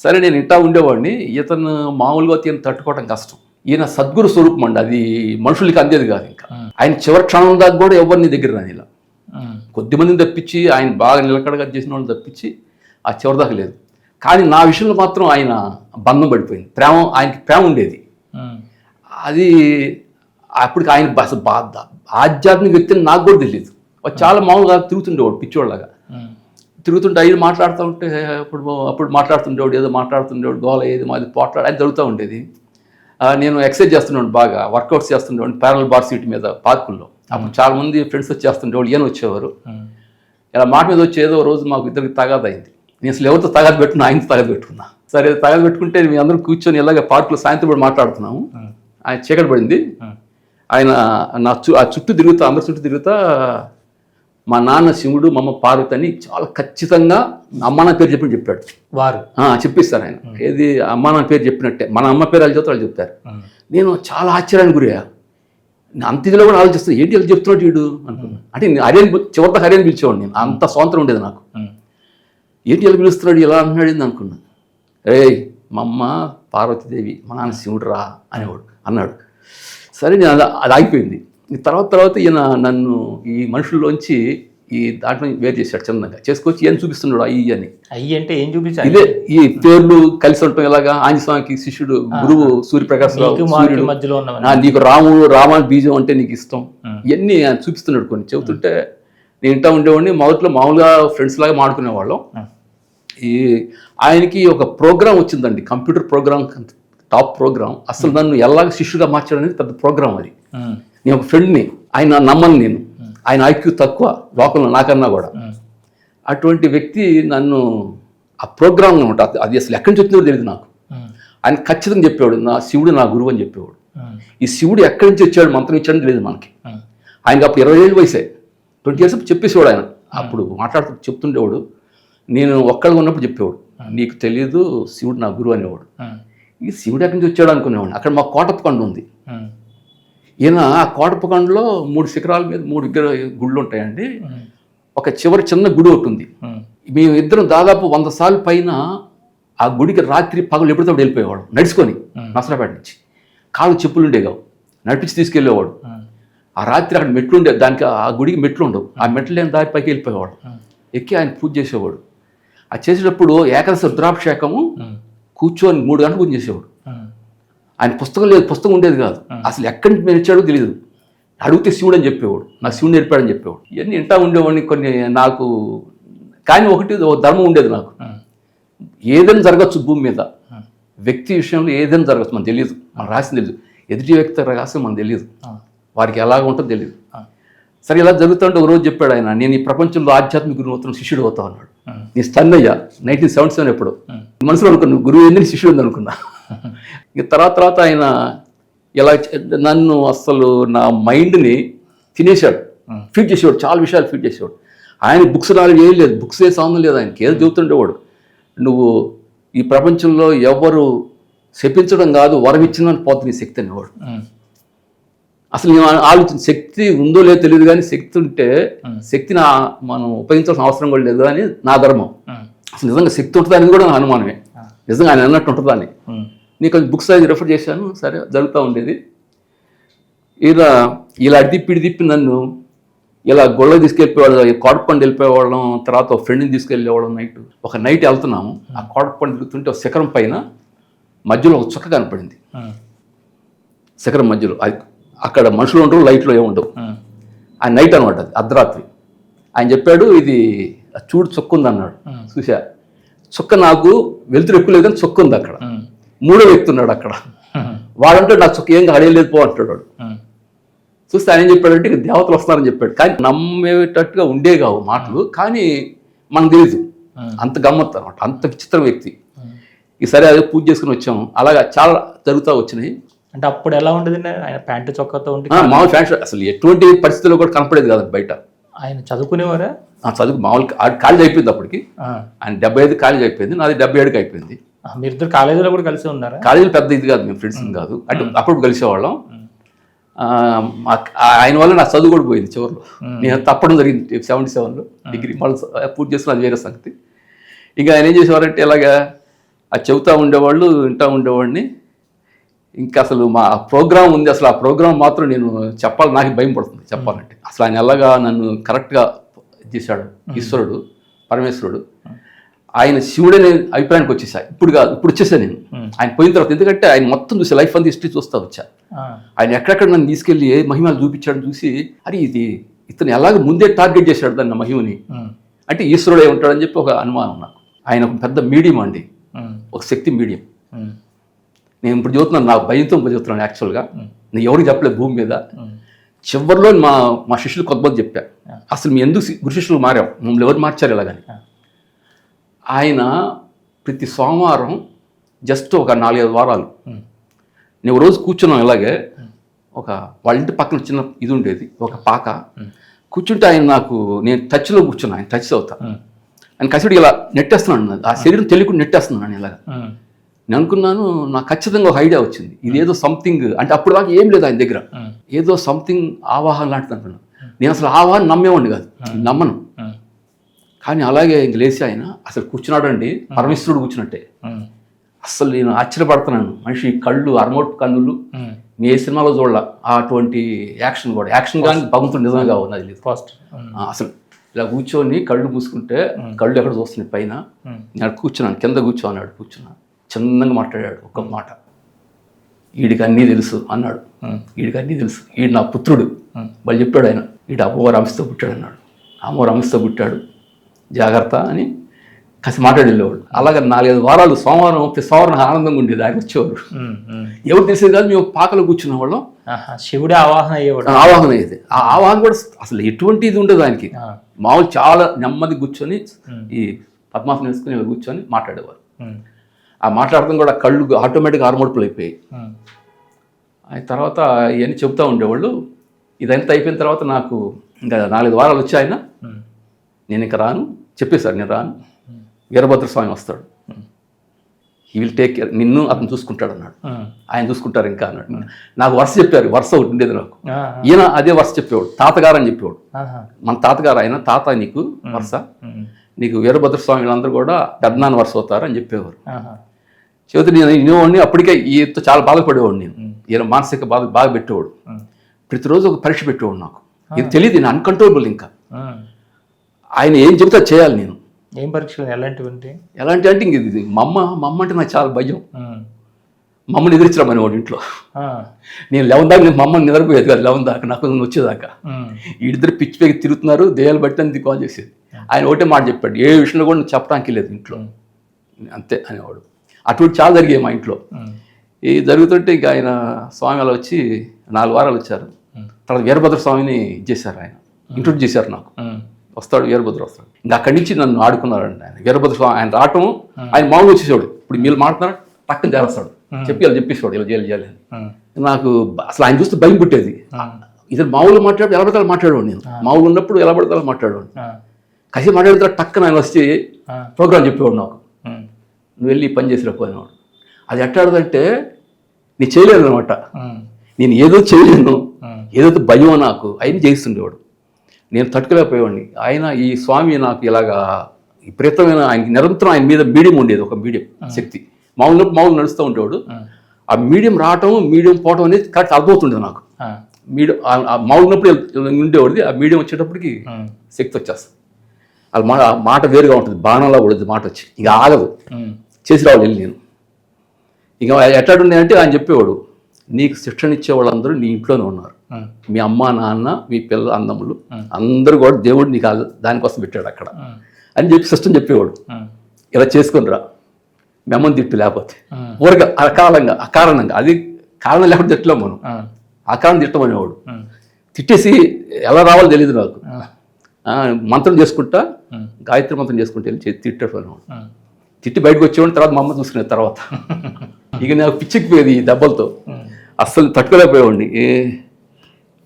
సరే నేను ఇంటా ఉండేవాడిని. ఇతను మామూలుగా ఈయన తట్టుకోవడం కష్టం. ఈయన సద్గురు స్వరూపం అండి, అది మనుషులకి అందేది కాదు. ఇంకా ఆయన చివరి క్షణం దాకా కూడా ఎవరిని దగ్గర రాని, ఇలా కొద్దిమందిని తప్పించి ఆయన బాగా నిలకడగా చేసిన వాళ్ళని తప్పించి ఆ చివరి దాకా లేదు. కానీ నా విషయంలో మాత్రం ఆయన బంధం పడిపోయింది. ప్రేమ, ఆయనకి ప్రేమ ఉండేది. అది అప్పటికి ఆయన ఆధ్యాత్మిక వ్యక్తిని నాకు కూడా తెలియదు. చాలా మామూలుగా తిరుగుతుండేవాడు, పిచ్చోళ్ళగా తిరుగుతుంటే ఆయన మాట్లాడుతూ ఉంటే అప్పుడు మాట్లాడుతుండేవాడు, ఏదో మాట్లాడుతుండేవాడు, గోల ఏది మాది పోట్లాడు అది జరుగుతూ ఉండేది. నేను ఎక్సర్సైజ్ చేస్తుండేవాడు, బాగా వర్కౌట్స్ చేస్తుండేవాడు ప్యారల్ బార్ సీట్ మీద పార్కుల్లో. అప్పుడు చాలా మంది ఫ్రెండ్స్ వచ్చి చేస్తుండేవాళ్ళు, ఈయన వచ్చేవారు. ఇలా మాట మీద వచ్చి ఏదో రోజు మాకు ఇద్దరికి తగాద అయింది. నేను అసలు ఎవరితో తగాద పెట్టుకున్నా, ఆయనతో తగాద పెట్టుకున్నా. సరే తగాద పెట్టుకుంటే మేము అందరం కూర్చొని ఇలాగ పార్కులో సాయంత్రం కూడా మాట్లాడుతున్నాము. ఆయన చీకటి పడింది. ఆయన ఆ చుట్టూ తిరుగుతా, అందరి చుట్టూ తిరుగుతా మా నాన్న శివుడు, మా అమ్మ పార్వతి అని చాలా ఖచ్చితంగా అమ్మ నాన్న పేరు చెప్పాడు. వారు చెప్పిస్తారు ఆయన, ఏది అమ్మ నాన్న పేరు చెప్పినట్టే. మన అమ్మ పేరు వాళ్ళు చెప్తారు, వాళ్ళు చెప్తారు. నేను చాలా ఆశ్చర్యానికి గురయ్యా. అంత ఇదిలో కూడా ఆలోచిస్తాను, ఏంటి వాళ్ళు చెప్తున్నాడు వీడు అనుకున్నాను. అంటే హరియన్ చివరితో హరియన్ పిలిచేవాడు, నేను అంత స్వాతంత్రం ఉండేది నాకు. ఏంటి ఇలా పిలుస్తున్నాడు, ఇలా అంటున్నాడు ఏంది అనుకున్నాను. ఏయ్ మా అమ్మ పార్వతీదేవి, మా నాన్న శివుడు రా అనేవాడు అన్నాడు. సరే నేను అది ఆగిపోయింది. తర్వాత ఈయన నన్ను ఈ మనుషుల్లోంచి ఈ దాంట్లో వేరు చేశాడు, చిన్నగా చేసుకొచ్చి ఏం చూపిస్తున్నాడు అయ్యి అని. అయ్యి అంటే ఏం చూపించాడు, ఇదే ఈ పేర్లు కలిసి ఉండటం. ఇలాగా ఆంజనేయస్వామికి శిష్యుడు గురువు సూర్యప్రకాశ్ మధ్యలో నీకు రామాయణ బీజం అంటే నీకు ఇష్టం, ఇవన్నీ ఆయన చూపిస్తున్నాడు. కొన్ని చెబుతుంటే నేను ఇంటా ఉండేవాడిని. మొదట్లో మామూలుగా ఫ్రెండ్స్ లాగా మాడుకునేవాళ్ళం. ఆయనకి ఒక ప్రోగ్రామ్ వచ్చిందండి, కంప్యూటర్ ప్రోగ్రామ్, టాప్ ప్రోగ్రామ్. అసలు నన్ను ఎలాగ శిష్యుగా మార్చడం అనేది పెద్ద ప్రోగ్రామ్ అది. నేను ఒక ఫ్రెండ్ని, ఆయన నమ్మను నేను, ఆయన ఐక్యూ తక్కువ లోకంలో నాకన్నా కూడా. అటువంటి వ్యక్తి నన్ను ఆ ప్రోగ్రామ్ ఉంటుంది, అది అసలు ఎక్కడి నుంచి వచ్చిందో తెలియదు నాకు. ఆయన ఖచ్చితంగా చెప్పేవాడు, నా శివుడు నా గురువు అని చెప్పేవాడు. ఈ శివుడు ఎక్కడి నుంచి వచ్చాడు, మంత్రం ఇచ్చాడని తెలియదు మనకి. ఆయనకి అప్పుడు 20 ఏళ్ళు వయసే, 20 years చెప్పేసేవాడు ఆయన. అప్పుడు మాట్లాడుతూ చెప్తుండేవాడు. నేను ఒక్కడిగా ఉన్నప్పుడు చెప్పేవాడు, నీకు తెలియదు శివుడు నా గురువు అనేవాడు. ఈ శివుడు ఎక్కడి నుంచి వచ్చాడు అనుకునేవాడు. అక్కడ మా కోటప్పకొండ ఉంది. ఈయన ఆ కోటప్పకొండలో 3 శిఖరాల మీద 3 గుళ్ళు ఉంటాయండి. ఒక చివరి చిన్న గుడి ఒకటి ఉంది. మేము ఇద్దరం దాదాపు 100 సార్లు పైన ఆ గుడికి రాత్రి పగలు ఎప్పుడుతో వెళ్ళిపోయేవాడు నడుచుకొని, నసరాపేట నుంచి. కాళ్ళు చెప్పులు ఉండేవాడు, నడిపించి తీసుకెళ్ళేవాడు. ఆ రాత్రి అక్కడ మెట్లు ఉండేవి, దానికి ఆ గుడికి మెట్లు ఉండవు. ఆ మెట్లు లేని దారి పైకి వెళ్ళిపోయేవాడు. ఎక్కి ఆయన పూజ చేసేవాడు. అది చేసేటప్పుడు ఏకాదశి రుద్రాభిషేకము కూర్చొని 3 గంటలు పూజ చేసేవాడు. ఆయన పుస్తకం లేదు, పుస్తకం ఉండేది కాదు. అసలు ఎక్కడి నుంచి మేము ఇచ్చాడో తెలియదు. అడిగితే శివుడు అని చెప్పేవాడు, నాకు శివుడు నేర్పాడని చెప్పేవాడు. ఇవన్నీ ఇంటా ఉండేవాడిని కొన్ని నాకు. కానీ ఒకటి ధర్మం ఉండేది నాకు, ఏదైనా జరగచ్చు భూమి మీద. వ్యక్తి విషయంలో ఏదైనా జరగచ్చు, మనకు తెలియదు, మనం రాసింది తెలియదు. ఎదుటి వ్యక్తి రాసి మనకు తెలియదు, వారికి ఎలాగ ఉంటుందో తెలియదు. సరే ఇలా జరుగుతుంటే ఒక రోజు చెప్పాడు ఆయన, నేను ఈ ప్రపంచంలో ఆధ్యాత్మిక గురువు అవుతాను, శిష్యుడు అవుతావు అన్నాడు. నీ స్టన్నయ్యా 1977 ఎప్పుడు మనసులో అనుకున్నా, గురువు ఏంది శిష్యుడు ఉంది అనుకున్నా. ఇక తర్వాత ఆయన ఇలా నన్ను అసలు నా మైండ్ని తినేశాడు, ఫీడ్ చేసేవాడు, చాలా విషయాలు ఫీడ్ చేసేవాడు. ఆయన బుక్స్ నాలుగు ఏం లేదు, బుక్స్ ఏ సంబంధం లేదు ఆయనకి. ఏదో చెబుతుండేవాడు, నువ్వు ఈ ప్రపంచంలో ఎవరు శపించడం కాదు, వరం ఇచ్చిందని పోతుంది నీ శక్తి అనేవాడు. అసలు నేను ఆలోచన, శక్తి ఉందో లేదో తెలియదు, కానీ శక్తి ఉంటే శక్తిని మనం ఉపయోగించాల్సిన అవసరం కూడా లేదు అని నా ధర్మం. అసలు నిజంగా శక్తి ఉంటుంది అనేది కూడా నా అనుమానమే, నిజంగా ఆయన అన్నట్టు ఉంటుందని. నీకు బుక్స్ అది రెఫర్ చేశాను. సరే జరుగుతూ ఉండేది. ఇలా తిప్పి నన్ను ఇలా గొళ్ళకి తీసుకెళ్ళిపోయేవాడు, కోటప్పకొండ వెళ్ళిపోయేవాళ్ళం. తర్వాత ఒక ఫ్రెండ్ని తీసుకెళ్ళేవాళ్ళం. ఒక నైట్ వెళ్తున్నాము, ఆ కోటప్పకొండ తిరుగుతుంటే ఒక శిఖరం పైన మధ్యలో ఒక చుక్క కనపడింది. శిఖరం మధ్యలో, అక్కడ మనుషులు ఉండరు, లైట్లో ఏముండవు. ఆ నైట్ అనమాట, అది అర్ధరాత్రి. ఆయన చెప్పాడు, ఇది చూడు చుక్క ఉంది అన్నాడు. చూసా చుక్క, నాకు వెలుతురు ఎక్కువ లేదు కానీ చుక్క ఉంది అక్కడ. 3వ వ్యక్తి ఉన్నాడు అక్కడ. వాడంటే నాకు చుక్క ఏం అడగలేదు పో అంటాడు వాడు. చూస్తే ఆయన ఏం చెప్పాడంటే ఇక దేవతలు వస్తున్నారని చెప్పాడు. కానీ నమ్మేటట్టుగా ఉండే కావు మాటలు, కానీ మనకు తెలీదు. అంత గమ్మత్తు అనమాట, అంత విచిత్ర వ్యక్తి. ఈసారి అదే పూజ చేసుకుని వచ్చాము. అలాగా చాలా జరుగుతూ వచ్చినాయి. అంటే అప్పుడు ఎలా ఉండేదండి ఆయన ప్యాంటు చొక్కాతో ఉండి మామూలు ఫ్యాషన్ అసలు ఎటువంటి పరిస్థితుల్లో కూడా కనపడేది కాదు బయట. ఆయన చదువుకునేవారా? చదువు మామూలు కాలేజ్ అయిపోయింది అప్పటికి. ఆయన 75 కాలేజ్ అయిపోయింది, నాది 77కి అయిపోయింది. మీరిద్దరు కాలేజీలో కూడా కలిసి ఉన్నారా? కాలేజీలో పెద్ద ఇది కాదు, మేము ఫ్రెండ్స్ కాదు. అంటే అప్పుడు కలిసేవాళ్ళం. ఆయన వల్ల నా చదువు కూడా పోయింది చివరిలో. నేను తప్పడం జరిగింది 77లో డిగ్రీ మళ్ళీ పూర్తి చేసుకుని, అది వేరే సంగతి. ఇక ఆయన ఏం చేసేవారంటే ఇలాగా అది చెబుతూ ఉండేవాళ్ళు, వింటూ ఉండేవాడిని. ఇంకా అసలు మా ప్రోగ్రామ్ ఉంది, అసలు ఆ ప్రోగ్రామ్ మాత్రం నేను చెప్పాలి, నాకు భయం పడుతుంది చెప్పాలంటే. అసలు ఆయన ఎలాగా నన్ను కరెక్ట్గా చేశాడు ఈశ్వరుడు, పరమేశ్వరుడు. ఆయన శివుడనే అభిప్రాయానికి వచ్చేసాయి. ఇప్పుడు కాదు, ఇప్పుడు వచ్చేసా నేను ఆయన పోయిన తర్వాత. ఎందుకంటే ఆయన మొత్తం చూసి లైఫ్ అంతా హిస్టరీ చూస్తూ వచ్చా. ఆయన ఎక్కడెక్కడ నన్ను తీసుకెళ్ళి ఏ మహిమలు చూపించాడని చూసి, అది ఇతను ఎలాగ ముందే టార్గెట్ చేశాడు దాన్ని మహిమని. అంటే ఈశ్వరుడే ఉంటాడని చెప్పి ఒక అనుమానం నాకు. ఆయన ఒక పెద్ద మీడియం అండి, ఒక శక్తి మీడియం. నేను ఇప్పుడు చదువుతున్నాను, నాకు భయంతో చదువుతున్నాను యాక్చువల్గా. నేను ఎవరికి చెప్పలేదు భూమి మీద. చివరిలో మా శిష్యులు కొంతమంది చెప్పా, అసలు మీ ఎందుకు గురు శిష్యులు మారాం, మమ్మల్ని ఎవరు మార్చారు ఇలాగని. ఆయన ప్రతి సోమవారం జస్ట్ ఒక 4-5 వారాలు నేను రోజు కూర్చున్నాం ఇలాగే. ఒక వాళ్ళ ఇంటి పక్కన చిన్న ఇది ఉండేది, ఒక పాక. కూర్చుంటే ఆయన నాకు, నేను టచ్లో కూర్చున్నా, ఆయన టచ్ అవుతా. ఆయన కసిడి ఇలా నెట్టేస్తున్నాను, ఆ శరీరం తెలియకుండా నెట్టేస్తున్నాను ఇలాగా. నేను అనుకున్నాను, నాకు ఖచ్చితంగా ఒక ఐడియా వచ్చింది, ఇదేదో సంథింగ్. అంటే అప్పుడు దాకా ఏం లేదు ఆయన దగ్గర, ఏదో సంథింగ్ ఆవాహన లాంటిది అనుకున్నాను. నేను అసలు ఆవాహన నమ్మేవాడిని కాదు, నమ్మను. కానీ అలాగే ఇంక లేచి ఆయన అసలు కూర్చున్నాడు అండి, పరమేశ్వరుడు కూర్చున్నట్టే. అసలు నేను ఆశ్చర్యపడుతున్నాను. మనిషి కళ్ళు, అరమోట్ కన్నులు, మీ ఏ సినిమాలో చూడాల అటువంటి యాక్షన్ కూడా. యాక్షన్ కానీ భగవంతుడు నిజంగా ఉన్నది లేదు. ఫస్ట్ అసలు ఇలా కూర్చొని కళ్ళు మూసుకుంటే కళ్ళు ఎక్కడ చూస్తున్నాయి పైన. నేను కూర్చున్నాను, కింద కూర్చోన్నాడు, కూర్చున్నాను. చిన్నగా మాట్లాడాడు ఒక్క మాట, వీడికి అన్నీ తెలుసు అన్నాడు. వీడికి అన్నీ తెలుసు, వీడు నా పుత్రుడు. వాళ్ళు చెప్పాడు ఆయన, వీడు అమ్మవారు అంశతో పుట్టాడు అన్నాడు. అమ్మవారు అంశతో పుట్టాడు, జాగ్రత్త అని కాసి మాట్లాడేవాడు. అలాగే 4-5 వారాలు సోమవారం ఆనందంగా ఉండేది. ఆయన వచ్చేవారు, ఎవరు తెలిసేది కాదు. మేము పాకలో కూర్చున్న వాళ్ళం. శివుడే ఆవాహన అయ్యేవాడు. ఆవాహన అయ్యేది. ఆ ఆవాహన కూడా అసలు ఎటువంటి ఇది ఉండదు ఆయనకి. మామూలు చాలా నెమ్మది కూర్చొని ఈ పద్మాసనం వేసుకుని ఇలా కూర్చొని మాట్లాడేవారు. ఆ మాట్లాడటం కూడా కళ్ళు ఆటోమేటిక్గా ఆరుమడుపులు అయిపోయాయి. ఆయన తర్వాత ఇవన్నీ చెబుతూ ఉండేవాళ్ళు. ఇదంతా అయిపోయిన తర్వాత నాకు ఇంకా 4-5 వారాలు వచ్చి ఆయన, నేను ఇంకా రాను చెప్పేశారు, నేను రాను, వీరభద్ర స్వామి వస్తాడు, హీ విల్ టేక్ కేర్, నిన్ను అతను చూసుకుంటాడు అన్నాడు. ఆయన చూసుకుంటారు ఇంకా అన్నాడు. నాకు వరుస చెప్పారు, వరుస ఒకటి ఉండేది నాకు. ఈయన అదే వరుస చెప్పేవాడు, తాతగారు అని చెప్పేవాడు. మన తాతగారు ఆయన, తాత నీకు వరుస, నీకు వీరభద్ర స్వామి వీళ్ళందరూ కూడా పెద్దనాన్న వరుస అవుతారు అని చెప్పేవారు. చెబితే నేను వినేవాడిని. అప్పటికే ఈయనతో చాలా బాధపడేవాడు. నేను ఈయన మానసిక బాగా పెట్టేవాడు. ప్రతిరోజు ఒక పరీక్ష పెట్టేవాడు నాకు. ఇది తెలియదు, నేను అన్కంట్రోలబుల్. ఇంకా ఆయన ఏం చెబితే చేయాలి నేను. ఏం పరీక్షలు ఎలాంటివి? ఎలాంటి అంటే ఇంక ఇది మా అమ్మ అంటే నాకు చాలా భయం. మమ్మల్ని ఎదిరించడం వాడు ఇంట్లో. నేను 11 దాకా నేను మా అమ్మని నిద్రపోయేది కాదు, 11 దాకా నాకు వచ్చేదాకా. వీడిద్దరు పిచ్చి పేగి తిరుగుతున్నారు, దెయ్యాలు బట్టి అని కాల్ చేసేది. ఆయన ఒకటే మాట చెప్పాడు, ఏ విషయంలో కూడా చెప్పడానికి లేదు ఇంట్లో, అంతే అనేవాడు. అటువంటి చాలా జరిగాయి మా ఇంట్లో. ఈ జరుగుతుంటే ఇంకా ఆయన స్వామి అలా వచ్చి 4 వారాలు వచ్చారు. తర్వాత వీరభద్ర స్వామిని ఇచ్చేసారు, ఆయన ఇంట్రొడ్యూస్ చేశారు నాకు. వస్తాడు వీరభద్ర వస్తాడు. ఇంకా అక్కడి నుంచి నన్ను ఆడుకున్నారండి ఆయన. వీరభద్ర స్వామి ఆయన రావటం, ఆయన మామూలు వచ్చేసాడు. ఇప్పుడు మీరు మాట్లాడుతున్నారు, టక్కని చేస్తాడు, ఇలా చెప్పేసాడు, ఇలా చేయాలి అని. నాకు అసలు ఆయన చూస్తే భయం పుట్టేది. ఇతను మామూలు మాట్లాడు, ఎలా పడతాలో మాట్లాడేవాడు. నేను మామూలు ఉన్నప్పుడు ఎలా పడతాలో మాట్లాడేవాడు. కసి మాట్లాడితే టక్కన ఆయన వచ్చి ప్రోగ్రామ్ చెప్పేవాడు నాకు, నువ్వు వెళ్ళి పని చేసి రాకపోయినాడు. అది ఎట్టాడదంటే నేను చేయలేను అనమాట. నేను ఏదో చేయలేను, ఏదో భయం నాకు ఆయన చేస్తుండేవాడు. నేను తట్టుకోలేకపోయేవాడిని. ఆయన ఈ స్వామి నాకు ఇలాగా విపరీతమైన, ఆయనకి నిరంతరం ఆయన మీద మీడియం ఉండేది, ఒక మీడియం శక్తి. మామూలు నడుస్తూ ఉండేవాడు. ఆ మీడియం రావటం, మీడియం పోవటం అనేది కరెక్ట్ అర్థమవుతుండేది నాకు. మీడియం మామూలు ఉన్నప్పుడు ఉండేవాడిది, ఆ మీడియం వచ్చేటప్పటికి శక్తి వచ్చేస్తుంది. వాళ్ళ మాట వేరుగా ఉంటుంది, బాణంలా ఉండేది మాట వచ్చి, ఇక ఆగదు, చేసి రావాలి వెళ్ళి. నేను ఇక ఎట్లాడున్నాయి అంటే ఆయన చెప్పేవాడు, నీకు శిక్షణ ఇచ్చే వాళ్ళందరూ నీ ఇంట్లోనే ఉన్నారు. మీ అమ్మ నాన్న, మీ పిల్లలు, అన్నములు అందరూ కూడా దేవుడు నీకు దానికోసం పెట్టాడు అక్కడ అని చెప్పి సిస్టమ్ చెప్పేవాడు. ఇలా చేసుకుని రా, మీ అమ్మని తిట్టు, లేకపోతే ఊరగా అకారణంగా, అది కారణం లేకపోతే తిట్టలేము మనం, అకారణం తిట్టమనేవాడు. తిట్టేసి ఎలా రావాలో తెలియదు నాకు. మంత్రం చేసుకుంటా, గాయత్రి మంత్రం చేసుకుంటే వెళ్ళి తిట్టేవాడు. తిట్టి బయటకు వచ్చేవాడిని. తర్వాత మా అమ్మ చూసుకునే తర్వాత ఇక నాకు పిచ్చికిపోయేది ఈ దెబ్బలతో. అస్సలు తట్టుకోలేకపోయేవాడిని.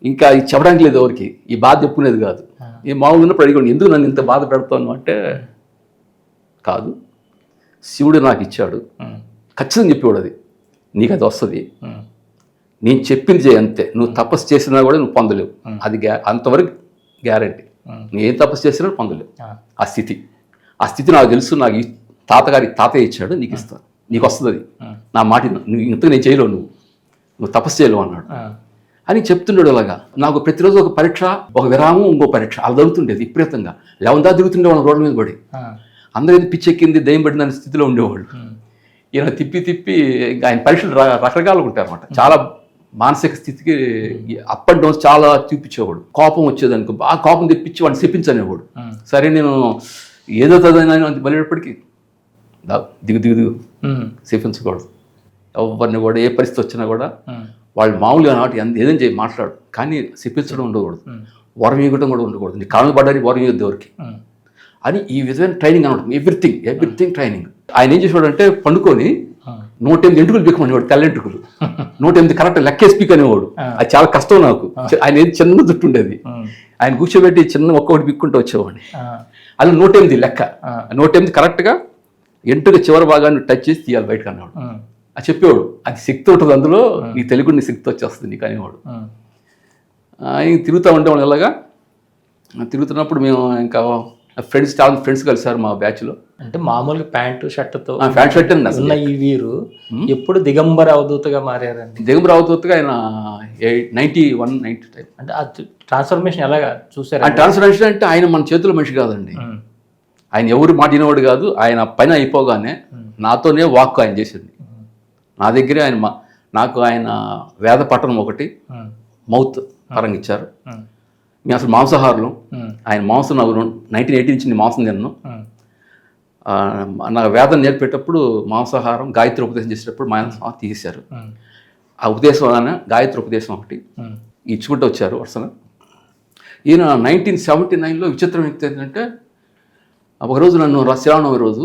ఇంకా ఇది చెప్పడానికి లేదు ఎవరికి, ఈ బాధ చెప్పుకునేది కాదు. ఈ మామూలు ఉన్నప్పుడు అడిగండి, ఎందుకు నన్ను ఇంత బాధ పెడతాను అంటే, కాదు శివుడు నాకు ఇచ్చాడు, ఖచ్చితంగా చెప్పేవాడు, అది నీకు అది వస్తుంది, నేను చెప్పింది చేయి అంతే, నువ్వు తపస్సు చేసినా కూడా నువ్వు పొందలేవు, అది అంతవరకు గ్యారంటీ, నువ్వు ఏం తపస్సు చేసినా పొందలేవు ఆ స్థితి నాకు తెలుసు, నాకు ఈ తాతయ్య ఇచ్చాడు, నీకు ఇస్తాను, నీకు వస్తుంది అది, నా మాట నువ్వు ఇంతకు నేను చేయలేవు, నువ్వు తపస్సు చేయలేవు అన్నాడు అని చెప్తుండేడు. అలాగా నాకు ప్రతిరోజు ఒక పరీక్ష, ఒక విరామం, ఇంకో పరీక్ష అలా జరుగుతుండేది విపరీతంగా. లెవందా తిరుగుతుండేవాళ్ళు రోడ్ల మీద పడి, అందరూ ఏది పిచ్చెక్కింది దయ్యం పడింది అనే స్థితిలో ఉండేవాళ్ళు. ఈయన తిప్పి ఇంకా ఆయన పరీక్షలు రకరకాలుగా ఉంటాయి అన్నమాట. చాలా మానసిక స్థితికి అప్ అండ్ డౌన్స్ చాలా చూపించేవాడు. కోపం వచ్చేది అనుకో, బాగా కోపం తెప్పించి వాడిని చెప్పించనేవాడు. సరే నేను ఏదో చదివినా వెళ్ళేటప్పటికి దిగు చెప్పించకూడదు ఎవరిని కూడా, ఏ పరిస్థితి వచ్చినా కూడా. వాళ్ళు మామూలుగా నాటి ఏదైనా చేయి మాట్లాడు, కానీ చెప్పించడం ఉండకూడదు, వరం ఇవ్వడం కూడా ఉండకూడదు, నీ కాళ్ళు పడ్డానికి వరం ఇవ్వద్దు ఎవరికి అని. ఈ విధమైన ట్రైనింగ్ అనమాట, ఎవ్రీథింగ్ ట్రైనింగ్. ఆయన ఏం చేసేవాడు అంటే, పండుకొని 108 ఎంటుకలు పీకమనేవాడు, తెల్లెంటుకలు 108 కరెక్ట్ లెక్కేసి పీక్ అనేవాడు. అది చాలా కష్టం నాకు. ఆయన ఏది చిన్న జుట్టు ఉండేది, ఆయన కూర్చోబెట్టి చిన్న ఒక్కొక్కటి పీక్కుంటూ వచ్చేవాడిని. అది 108 లెక్క, 108 కరెక్ట్గా ఎంటుక చివరి భాగాన్ని టచ్ చేసి తీయాలి బయటకు అన్నాడు. అది చెప్పేవాడు, అది శక్తి ఉంటుంది అందులో, నీ తెలుగు నీ శక్తి వచ్చేస్తుంది నీకు అనేవాడు. ఆయన తిరుగుతూ ఉండేవాడు. ఇలాగా తిరుగుతున్నప్పుడు మేము ఇంకా చాలా ఫ్రెండ్స్ కలిసారు మా బ్యాచ్లో. అంటే మామూలుగా ప్యాంటు షర్ట్తో షర్ట్ ఉన్న ఈ వీరు ఎప్పుడు దిగంబర అవధూతగా మారారండి? దిగంబర అవధూతగా ఆయన 91-90 అంటే ఆ ట్రాన్స్ఫర్మేషన్ ఎలాగా చూసారు? ఆ ట్రాన్స్ఫర్మేషన్ అంటే ఆయన మన చేతుల మనిషి కాదండి, ఆయన ఎవరు మాట వినేవాడు కాదు. ఆయన పని అయిపోగానే నాతోనే వాక్ ఆయన చేసింది. నా దగ్గరే నాకు ఆయన వేద పట్టణం ఒకటి, మౌత్ పరంగా ఇచ్చారు. మేము అసలు మాంసాహారులు, ఆయన మాంసం నాకు 1980 నుంచి నేను మాంసం తిన్నాను. నాకు వేదం నేర్పేటప్పుడు మాంసాహారం గాయత్రి ఉపదేశం చేసేటప్పుడు మాంసం తీసేశారు. ఆ ఉపదేశం వలన గాయత్రి ఉపదేశం ఒకటి ఇచ్చుకుంటూ వచ్చారు వరుసగా. ఈయన 1979లో విచిత్రం ఏంటంటే, ఒకరోజు నన్ను శ్రీరామనవమి రోజు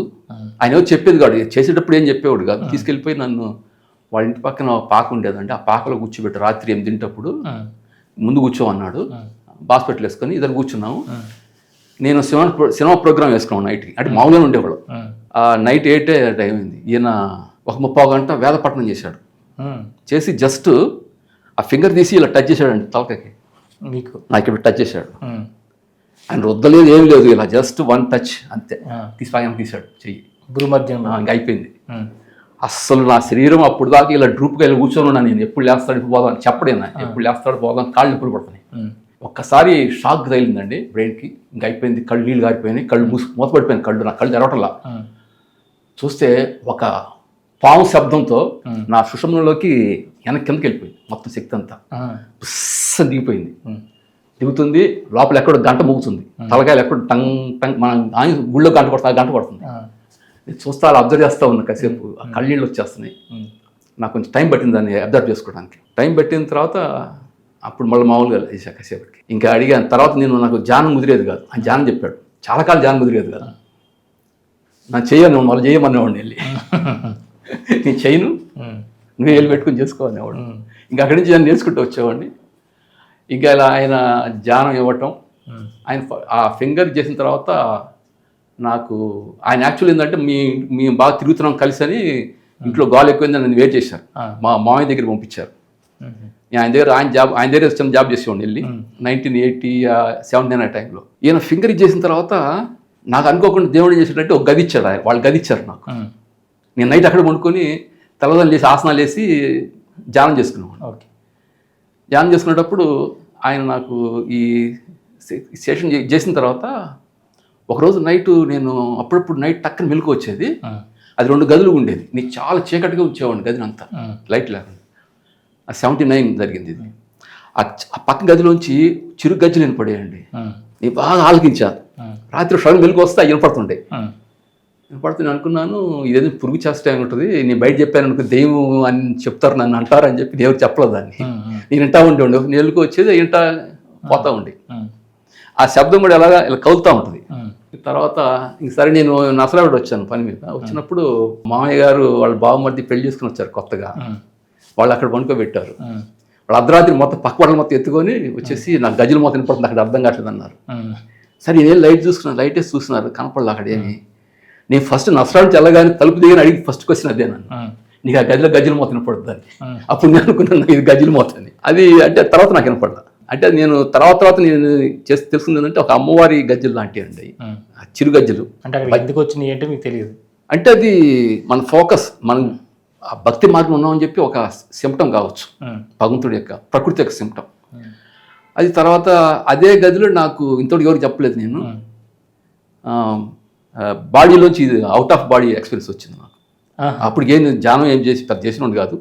ఆయన ఎవరు చెప్పేది కాదు, చేసేటప్పుడు ఏం చెప్పేవాడు కాదు, తీసుకెళ్ళిపోయి నన్ను వాళ్ళ ఇంటి పక్కన పాక ఉండేదంటే ఆ పాకలో కూర్చోబెట్టి రాత్రి 8 తింటప్పుడు ముందు కూర్చోమన్నాడు. హాస్పిటల్ వేసుకొని ఇద్దరు కూర్చున్నాము. నేను సినిమా ప్రోగ్రామ్ వేసుకున్నాను నైట్కి, అంటే మామూలుగా ఉండేవాడు. నైట్ 8 టైం అయింది. ఈయన ఒక 30 గంట వేదపట్నం చేశాడు. చేసి జస్ట్ ఆ ఫింగర్ తీసి ఇలా టచ్ చేశాడండి తలకాయకి, నాకు ఇక్కడ టచ్ చేశాడు. ఆయన రుద్దలేదు, ఏం లేదు, ఇలా జస్ట్ 1 టచ్ అంతే, తీసాడు చెయ్యి భూమధ్యం. ఇంకా అయిపోయింది. అస్సలు నా శరీరం అప్పుడు దాకా ఇలా డ్రూప్గా ఇలా కూర్చొని ఉన్నాను. నేను ఎప్పుడు లేస్తాడు ఇప్పుడు పోదాం చెప్పడేనా, ఎప్పుడు లేస్తాడు పోదాం, కాళ్ళు ఎప్పుడు పడుతున్నాయి. ఒక్కసారి షాక్ తగిలిందండి బ్రెయిన్కి, ఇంకా అయిపోయింది. కళ్ళు నీళ్ళు గారిపోయినాయి, కళ్ళు మూతపడిపోయింది, కళ్ళు నా కళ్ళు తెరవటంలా. చూస్తే ఒక పాము శబ్దంతో నా సుషుమ్నలోకి కిందకి వెళ్ళిపోయింది మొత్తం శక్తి అంతా, పుస్స దిగిపోయింది. దిగుతుంది, లోపల ఎక్కడో గంట మోగుతుంది, తలకాయలు ఎక్కడ టంగ్ టంగ్, మన గుళ్ళో గంట పడుతుంది. నేను చూస్తా, అలా అబ్జర్వ్ చేస్తూ ఉన్నా కాసేపు. కళ్ళీళ్ళు వచ్చేస్తున్నాయి. నాకు కొంచెం టైం పట్టింది దాన్ని అబ్జర్వ్ చేసుకోవడానికి. టైం పట్టిన తర్వాత అప్పుడు మళ్ళీ మామూలుగా వేసా కాసేపటికి. ఇంకా అడిగాను తర్వాత, నాకు ధ్యానం కుదిరేది కాదు. ఆయన ధ్యానం చెప్పాడు, చాలా కాలం ధ్యానం కుదిరేది కాదు. నాకు చేయను, మళ్ళీ చేయమనేవాడిని వెళ్ళి, నేను చేయను, నువ్వే వెళ్ళి పెట్టుకుని చేసుకోవాలనేవాడు. ఇంకా అక్కడి నుంచి నేను నేర్చుకుంటూ వచ్చేవాడిని. ఇంకా ఇలా ఆయన ధ్యానం ఇవ్వటం, ఆయన ఆ ఫింగర్ చేసిన తర్వాత నాకు ఆయన యాక్చువల్ ఏంటంటే, మేము బాగా తిరుగుతున్నాం కలిసి అని ఇంట్లో గాలి ఎక్కువైందని నన్ను వెయిట్ చేశారు. మా మామయ్య దగ్గర పంపించారు. ఆయన దగ్గర చిన్న జాబ్ చేసేవాడిని వెళ్ళి 1979 టైంలో. ఈయన ఫింగర్ ఇచ్చేసిన తర్వాత నాకు అనుకోకుండా దేవుడు చేసినట్టు ఒక గది ఇచ్చాడు. వాళ్ళు గది ఇచ్చారు నాకు. నేను నైట్ అక్కడ వండుకొని తెల్లదాన్ని లేసి ఆసనాలు వేసి ధ్యానం చేసుకున్నాను. ధ్యానం చేసుకునేటప్పుడు ఆయన నాకు ఈ సెషన్ చేసిన తర్వాత ఒకరోజు నైట్ నేను అప్పుడప్పుడు నైట్ టక్కన మెలకు వచ్చేది. అది 2 గదులు ఉండేది. నీకు చాలా చీకటిగా ఉంచేవాడిని గదిని అంతా, లైట్ లేకుండా. 79 జరిగింది ఇది. ఆ పక్క గదిలోంచి చిరు గజ్జలు వినపడేయండి. నేను బాగా ఆలకించాను. రాత్రి సగం మెలకు వస్తే అవి వినపడుతుండే. వినపడుతుంది అనుకున్నాను, ఇదేదో పురుగు చేస్తే ఉంటుంది, నేను బయట చెప్పాను అనుకో దెయ్యం అని చెప్తారు, నన్ను అంటారు అని చెప్పి దేవుడు చెప్పలేదు దాన్ని. నేను వింటా ఉండేవాడి, నెలకు వచ్చేది వింటా పోతా ఉండే. ఆ శబ్దం కూడా ఇలా కలుగుతూ ఉంటుంది. తర్వాత ఇంక సరే నేను నసరావిడ వచ్చాను పని మీద. వచ్చినప్పుడు మామయ్య గారు వాళ్ళ బావమరిది పెళ్లి చేసుకుని వచ్చారు కొత్తగా. వాళ్ళు అక్కడ పనుకోబెట్టారు. వాళ్ళు అర్ధరాత్రి మొత్తం పక్క పడలు మొత్తం ఎత్తుకొని వచ్చేసి నాకు గజుల మొత్తం వినపడుతుంది, అక్కడ అర్థం కావట్లేదు అన్నారు. సరే నేను లైట్ చూసుకున్నాను, లైట్ వేసి చూస్తున్నారు, కనపడలేదు అక్కడ ఏమి. నేను ఫస్ట్ నసరాడు తెల్లగానే తలుపు దిగని అడిగి ఫస్ట్ క్వశ్చన్ అదే నన్ను, నీకు ఆ గదిలో గజుల మొత్తం వినపడుతుంది అని. అప్పుడు నేను అనుకున్నాను ఇది గజుల మొత్తం అని. అది అంటే తర్వాత నాకు వినపడదా, అంటే నేను తర్వాత నేను చేసి తెలుసుకుంది ఏంటంటే ఒక అమ్మవారి గజ్జలు లాంటివి అండి, చిరు గజ్జలు. అంటే అక్కడ ఎందుకు వచ్చినాయి అంటే మీకు తెలియదు. అంటే అది మన ఫోకస్, మనం ఆ భక్తి మార్గం ఉన్నామని చెప్పి ఒక సిమ్టమ్ కావచ్చు, భగవంతుడి యొక్క ప్రకృతి యొక్క సిమ్టమ్. అది తర్వాత అదే గదిలో నాకు ఇంతటి ఎవరికి చెప్పలేదు నేను, బాడీలోంచి ఇది అవుట్ ఆఫ్ బాడీ ఎక్స్పీరియన్స్ వచ్చింది నాకు. అప్పుడు ధ్యానం ఏం చేసి పెద్ద చేసినోడు కాదు,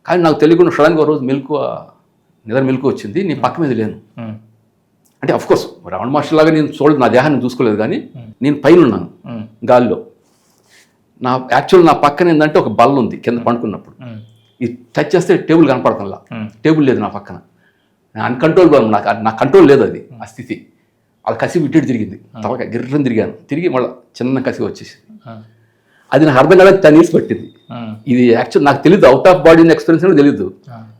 కానీ నాకు తెలియకుండా సడన్గా ఒక రోజు నిద్ర మెలకు వచ్చింది. నేను పక్క మీద లేను, అంటే అఫ్కోర్స్ రమణ మాస్టర్ లాగా నేను చూడలేదు, నా దేహాన్ని చూసుకోలేదు, కానీ నేను పైన ఉన్నాను గాలిలో. నా పక్కన ఏంటంటే ఒక బల్ల ఉంది కింద పండుకున్నప్పుడు, ఇది టచ్ చేస్తే టేబుల్ కనపడతాంలా, టేబుల్ లేదు నా పక్కన. అన్కంట్రోల్ నా కంట్రోల్ లేదు అది, ఆ స్థితి. అది కసి విట్టేటి తిరిగింది, తలక గిర్రని తిరిగి మళ్ళీ చిన్న కసి వచ్చేసింది. అది నాకు అర్థం కాలేదు, తనీసి పట్టింది. ఇది యాక్చువల్ నాకు తెలియదు, అవుట్ ఆఫ్ బాడీ ఎక్స్పీరియన్స్ కూడా తెలియదు.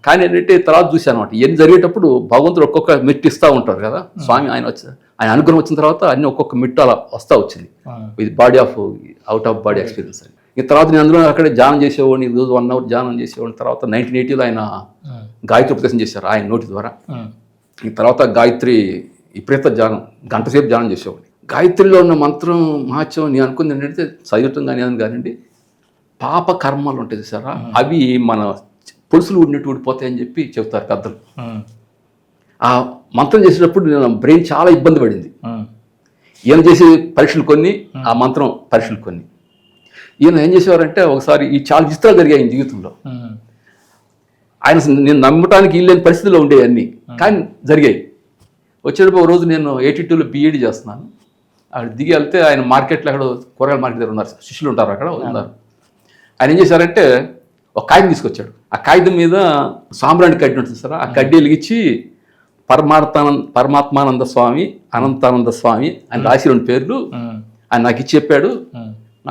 కానీ ఏంటంటే తర్వాత చూశాను అనమాట, ఇవన్నీ జరిగేటప్పుడు భగవంతుడు ఒక్కొక్క మెట్టు ఇస్తూ ఉంటారు కదా స్వామి. ఆయన అనుగ్రహం వచ్చిన తర్వాత అన్ని ఒక్కొక్క మెట్టు అలా వస్తూ వచ్చింది, ఇది body of out of body experience అని. ఈ తర్వాత నేను అందులో అక్కడే ధ్యానం చేసేవాడిని, రోజు 1 hour ధ్యానం చేసేవాడిని. తర్వాత 1980లో ఆయన గాయత్రి ఉపదేశం చేశారు ఆయన నోటి ద్వారా. ఈ తర్వాత గాయత్రి విపరీత ధ్యానం, గంట సేపు ధ్యానం చేసేవాడిని. గాయత్రిలో ఉన్న మంత్రం మహత్యం నేను అనుకుంది ఏంటంటే చదువుతాం కానివ్వండి, పాప కర్మలు ఉంటాయి చూసారా, అవి మన పులుసులు ఊడినట్టు ఊడిపోతాయని చెప్పి చెప్తారు పెద్దలు. ఆ మంత్రం చేసేటప్పుడు నేను బ్రెయిన్ చాలా ఇబ్బంది పడింది. ఈయన చేసే పరీక్షలు కొన్ని, ఆ మంత్రం పరీక్షలు కొన్ని. ఈయన ఏం చేసేవారంటే ఒకసారి ఈ చాలా చిత్రాలు జరిగాయి ఆయన జీవితంలో. ఆయన నేను నమ్మటానికి వీల్లేని పరిస్థితిలో ఉండేవి అన్నీ, కానీ జరిగాయి. వచ్చేటప్పుడు ఒక రోజు నేను 82లో BEd చేస్తున్నాను, అక్కడ దిగి వెళ్తే ఆయన మార్కెట్లో అక్కడ కూరగాయల మార్కెట్ దగ్గర ఉన్నారు, శిష్యులు ఉంటారు అక్కడ ఉన్నారు. ఆయన ఏం చేశారంటే ఒక కాగితం తీసుకొచ్చాడు, ఆ కాగితం మీద సాంబ్రాణి కడ్డీ ఉంటుంది సార్, ఆ కడ్డీ వెలిగించి పరమాత్మానంద స్వామి, అనంతానంద స్వామి అని రాసి 2 పేర్లు ఆయన నాకు ఇచ్చి చెప్పాడు.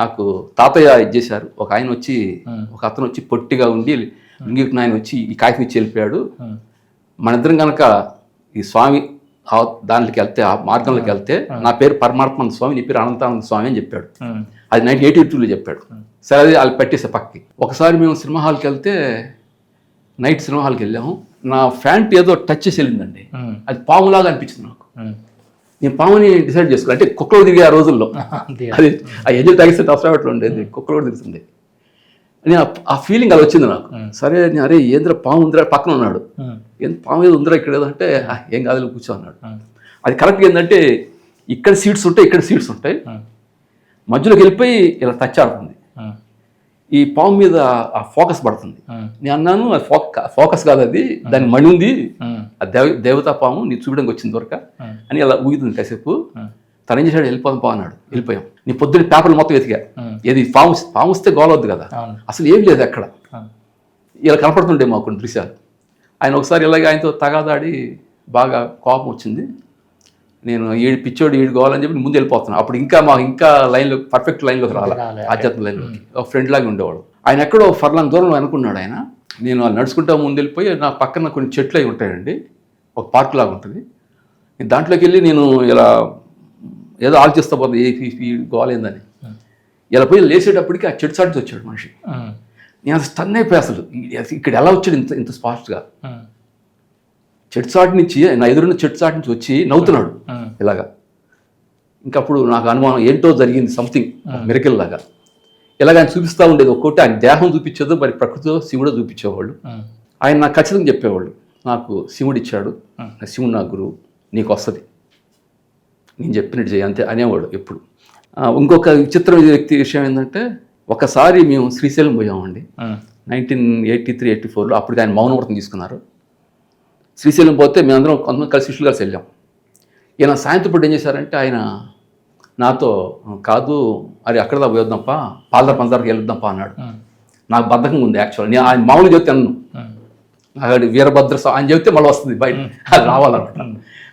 నాకు తాతయ్య ఇచ్చేశారు. ఒక అతను వచ్చి పొట్టిగా ఉండి ఇంగిటి ఆయన వచ్చి ఈ కాగితం ఇచ్చి వెళ్ళిపోయాడు. మన ఇద్దరం కనుక ఈ స్వామి దాంట్లోకి వెళ్తే, ఆ మార్గంలోకి వెళ్తే, నా పేరు పరమాత్మానంద స్వామి, నీ పేరు అనంతానంద స్వామి అని చెప్పాడు. అది 1982లో చెప్పాడు. సరే అది వాళ్ళు పెట్టేసే పక్కకి. ఒకసారి మేము సినిమా హాల్కి వెళ్తే, నైట్ సినిమా హాల్కి వెళ్ళాము, నా ఫ్యాంట్ ఏదో టచ్ చేసి వెళ్ళిందండి. అది పాములాగా అనిపించింది నాకు. నేను పాముని డిసైడ్ చేసుకున్నాను, అంటే కుక్కలో తిరిగే ఆ రోజుల్లో, అది ఆ ఎంజల్ తాగిస్తే అవసరం ఉండేది, కుక్కలో తిరుగుతుంది. నేను ఆ ఫీలింగ్ అలా వచ్చింది నాకు. సరే అరే ఏంద్ర పాము ఉందిరా, పక్కన ఉన్నాడు, పాము ఏదో ఉందిరా ఇక్కడ ఏదో అంటే ఏం కాదు కూర్చో అన్నాడు. అది కరెక్ట్గా ఏంటంటే ఇక్కడ సీట్స్ ఉంటాయి, ఇక్కడ సీట్స్ ఉంటాయి, మధ్యలోకి వెళ్ళిపోయి ఇలా టచ్ ఆడుతుంది, ఈ పాము మీద ఆ ఫోకస్ పడుతుంది. నేను అన్నాను అది ఫోకస్ కాదు, అది దాని మణి ఉంది, ఆ దేవతా పాము నీ చూడడానికి వచ్చింది దొరక అని అలా ఊగుతుంది కాసేపు. తను ఏం చేశాడు, వెళ్ళిపోదాం పా అన్నాడు. వెళ్ళిపోయాం. నీ పొద్దున్న పేపర్లు మొత్తం వెతికా, ఏది పాము వస్తే గోలవద్దు కదా, అసలు ఏం లేదు అక్కడ. ఇలా కనపడుతుండే మాకు కొన్ని దృశ్యాలు. ఆయన ఒకసారి ఇలాగే ఆయనతో తగాదాడి బాగా కోపం వచ్చింది. నేను పిచ్చోడు గోవాలని చెప్పి ముందు వెళ్ళిపోతున్నాను. అప్పుడు ఇంకా లైన్లో పర్ఫెక్ట్ లైన్లోకి రావాలి, ఆధ్యాత్మిక లైన్లోకి. ఒక ఫ్రెండ్ లాగా ఉండేవాడు ఆయన. ఎక్కడో ఫర్లాంగ్ దూరంలో అనుకున్నాడు ఆయన. నేను నడుచుకుంటా ముందు వెళ్ళిపోయి, నా పక్కన కొన్ని చెట్లు అవి ఉంటాయండి, ఒక పార్క్ లాగా ఉంటుంది. దాంట్లోకి వెళ్ళి నేను ఇలా ఏదో ఆలోచిస్తా పోతుంది, ఈ గోవాలేందని. ఇలా పోయి లేచేటప్పటికి ఆ చెట్టు చాటుతో వచ్చాడు మనిషి. నేను అసలు స్టన్ అయిపోయి, అసలు ఇక్కడ ఎలా వచ్చాడు ఇంత ఫాస్ట్గా. చెట్టు చాటు నుంచి, నా ఎదురున్న చెట్టు చాటు నుంచి వచ్చి నవ్వుతున్నాడు ఇలాగా. ఇంకప్పుడు నాకు అనుమానం ఏంటో జరిగింది, సంథింగ్ మిరకిల్ లాగా. ఇలాగ ఆయన చూపిస్తూ ఉండేది. ఒక్కొక్కటి ఆయన దేహం చూపించేదో, మరి ప్రకృతిలో శివుడు చూపించేవాళ్ళు. ఆయన నాకు ఖచ్చితంగా చెప్పేవాళ్ళు, నాకు శివుడు ఇచ్చాడు, శివుడు నా గురువు, నీకు వస్తుంది, నేను చెప్పినట్టు చేయి అంతే అనేవాడు ఎప్పుడు. ఇంకొక విచిత్ర విషయం ఏంటంటే, ఒకసారి మేము శ్రీశైలం పోయామండి 1983-84లో. అప్పటికి ఆయన మౌనవ్రతం తీసుకున్నారు. శ్రీశైలం పోతే మేమందరం కొంతమంది కలిసి శిష్యులు కలిసి వెళ్ళాం. ఈయన సాయంత్రం పూట ఏం చేశారంటే, ఆయన నాతో కాదు అది అక్కడ దా పోయొద్దాంపా, పాలదార పంచదారకి వెళ్దాంపా అన్నాడు. నాకు బద్ధకం ఉంది యాక్చువల్. నేను ఆయన మామూలు చెప్తే అన్ను, అక్కడ వీరభద్ర ఆయన చెప్తే మళ్ళీ వస్తుంది బయట, అది రావాలన్నమాట.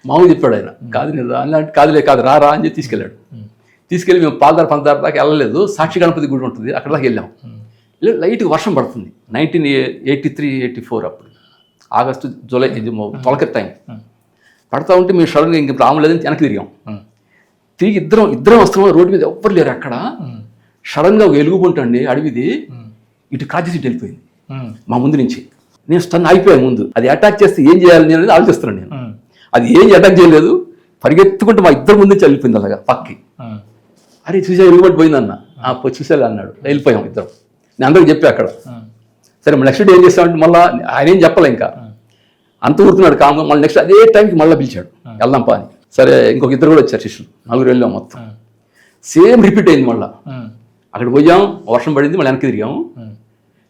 మామూలు చెప్పాడు ఆయన. కాదు నేను అలాంటి కాదు రా అని చెప్పి తీసుకెళ్ళాడు. తీసుకెళ్ళి మేము పాలదార పంచదార దాకా వెళ్ళలేదు, సాక్షి గణపతి గుడి ఉంటుంది అక్కడ దాకా వెళ్ళాం. లైట్గా వర్షం పడుతుంది 1983-84 అప్పుడు ఆగస్టు జూలై ఇది తొలకరి టైం పడతా ఉంటే మేము సడన్గా ఇంక రామలేదని వెనక్కి తిరిగాం. తిరిగి ఇద్దరం వస్తున్నాం, రోడ్డు మీద ఎవ్వరు లేరు అక్కడ. సడన్గా ఒక ఎలుగుబంటండి అడవిది ఇటు కాజీ సీట్ వెళ్ళిపోయింది మా ముందు నుంచి. నేను స్టన్ అయిపోయాను ముందు. అది అటాక్ చేస్తే ఏం చేయాలి నేను అనేది ఆలోచిస్తున్నాను నేను. అది ఏం అటాక్ చేయలేదు, పరిగెత్తుకుంటే మా ఇద్దరు ముందు నుంచి వెళ్ళిపోయింది అలాగా పక్కి. అరే చూసా ఎలుగుబంటి పోయిందన్న, చూసేలా అన్నాడు. వెళ్ళిపోయాం ఇద్దరం. నేను అందరికి చెప్పా అక్కడ. సరే నెక్స్ట్ డే ఏం చేస్తామంటే మళ్ళీ ఆయన ఏం చెప్పలే, ఇంకా అంత ఊరుతున్నాడు కామ్గా. మళ్ళీ నెక్స్ట్ అదే టైంకి మళ్ళీ పిలిచాడు, వెళ్దాంపా అని. సరే ఇంకొక ఇద్దరు కూడా వచ్చారు శిష్యులు, 4 వెళ్ళాం మొత్తం. సేమ్ రిపీట్ అయింది మళ్ళీ. అక్కడ పోయాం, వర్షం పడింది, మళ్ళీ వెనక్కి తిరిగాము.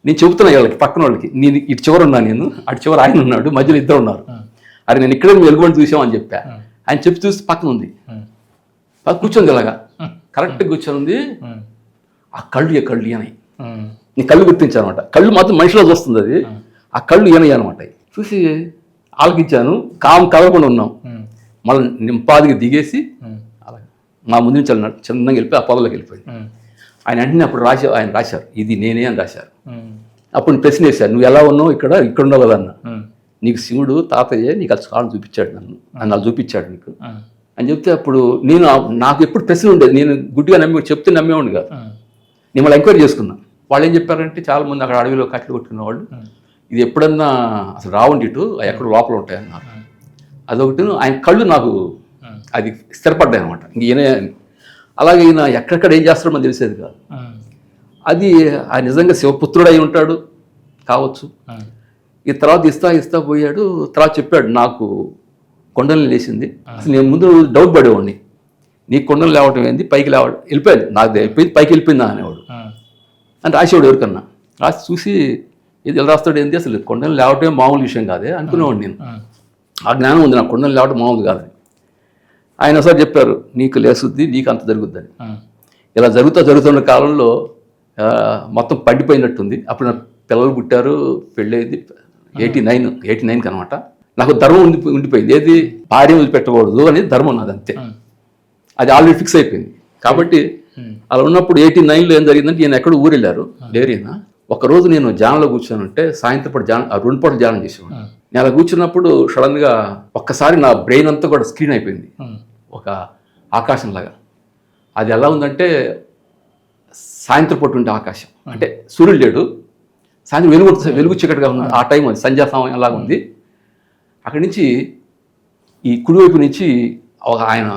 నేను చెబుతున్నా వాళ్ళకి, పక్కన వాళ్ళకి, నేను ఇటు చివర ఉన్నాను, నేను అటు చివర ఆయన ఉన్నాడు, మధ్యలో ఇద్దరు ఉన్నారు. అరే నేను ఇక్కడే వెలుగుబంటి చూసామని చెప్పా. ఆయన చెప్పి చూస్తే పక్కన ఉంది, కూర్చొంది ఇలాగా కరెక్ట్గా కూర్చొని ఉంది. ఆ కళ్ళు అని నీ కళ్ళు గుర్తించానమాట. కళ్ళు మాత్రం మనిషిలో చూస్తుంది అది. ఆ కళ్ళు ఈయనయ్య అనమాట. చూసి ఆలకించాను, కదలకుండా ఉన్నాం. మళ్ళీ నింపాదిగా దిగేసి అలాగే మా ముందు నుంచి వెళ్ళినాడు, చిన్నగా వెళ్ళిపోయి ఆ పొదలోకి వెళ్ళిపోయింది. ఆయన వెంటనే అప్పుడు ఆయన రాశారు, ఇది నేనే అని రాశారు. అప్పుడు ప్రశ్న వేశారు, నువ్వు ఎలా ఉన్నావు, ఇక్కడ ఉన్నావు కదా అన్న. నీకు శివుడు తాతయ్య నీకు అది కాళ్ళు చూపించాడు, నన్ను అలా చూపించాడు నీకు అని చెప్తే, అప్పుడు నాకు ఎప్పుడు ప్రశ్న ఉండేది, నేను గుడ్డిగా చెప్తే నమ్మేవాడిని కాదు. నేను మళ్ళీ ఎంక్వైరీ చేసుకున్నాను. వాళ్ళు ఏం చెప్పారంటే, చాలా మంది అక్కడ అడవిలో కట్టెలు కొట్టుకున్న వాళ్ళు, ఇది ఎప్పుడన్నా అసలు రావండి ఇటు, ఎక్కడ లోపల ఉంటాయన్నారు. అదొకటి. ఆయన కళ్ళు నాకు అది స్థిరపడ్డాయి అనమాట. ఇంక ఈయన అలాగే ఈయన ఎక్కడెక్కడ ఏం చేస్తాడో మనకు తెలిసేది కాదు. అది ఆయన నిజంగా శివపుత్రుడు అయి ఉంటాడు కావచ్చు. ఈ తర్వాత ఇస్తా పోయాడు. తర్వాత చెప్పాడు, నాకు కొండలు లేచింది. అసలు నేను ముందు డౌట్ పడేవాడిని, నీకు కొండలు లేవటం ఏంది, పైకి లేవడం వెళ్ళిపోయింది, నాకు వెళ్ళిపోయింది, పైకి వెళ్ళిపోయిందా అనేవాడు. అని రాసేవాడు ఎవరికన్నా. రాసి చూసి ఇది ఎలా రాస్తాడు ఏంది, అసలు కొండలు లేవటమే మామూలు విషయం కాదే అనుకునేవాడు నేను. ఆ జ్ఞానం ఉంది నాకు, కొండలు లేవటం మామూలు కాదని. ఆయన ఒకసారి చెప్పారు, నీకు లేసుద్ది, నీకు అంత జరుగుద్దని. ఇలా జరుగుతున్న కాలంలో మొత్తం పండిపోయినట్టుంది. అప్పుడు నా పిల్లలు పుట్టారు, పెళ్ళైంది 89 అనమాట. నాకు ధర్మం ఉండిపోయింది, ఏది భార్య వదిలిపెట్టకూడదు అనేది ధర్మం నాది, అంతే. అది ఆల్రెడీ ఫిక్స్ అయిపోయింది. కాబట్టి అలా ఉన్నప్పుడు 89లో ఏం జరిగిందంటే, ఈయన ఎక్కడ ఊరు వెళ్ళారు లేరీనా. ఒకరోజు నేను ధ్యానంలో కూర్చొని సాయంత్రం పాటు 2 పూటలు ధ్యానం చేసేవాడు. నేను అలా కూర్చున్నప్పుడు సడన్గా ఒక్కసారి నా బ్రెయిన్ అంతా కూడా స్క్రీన్ అయిపోయింది, ఒక ఆకాశంలాగా. అది ఎలా ఉందంటే, సాయంత్రం పూట ఉంటే ఆకాశం అంటే సూర్యుడు లేడు, సాయంత్రం వెలుగు చీకటిగా ఉంది. ఆ టైం అది సంధ్యా సమయం లాగా ఉంది. అక్కడి నుంచి ఈ కుడివైపు నుంచి ఒక ఆయన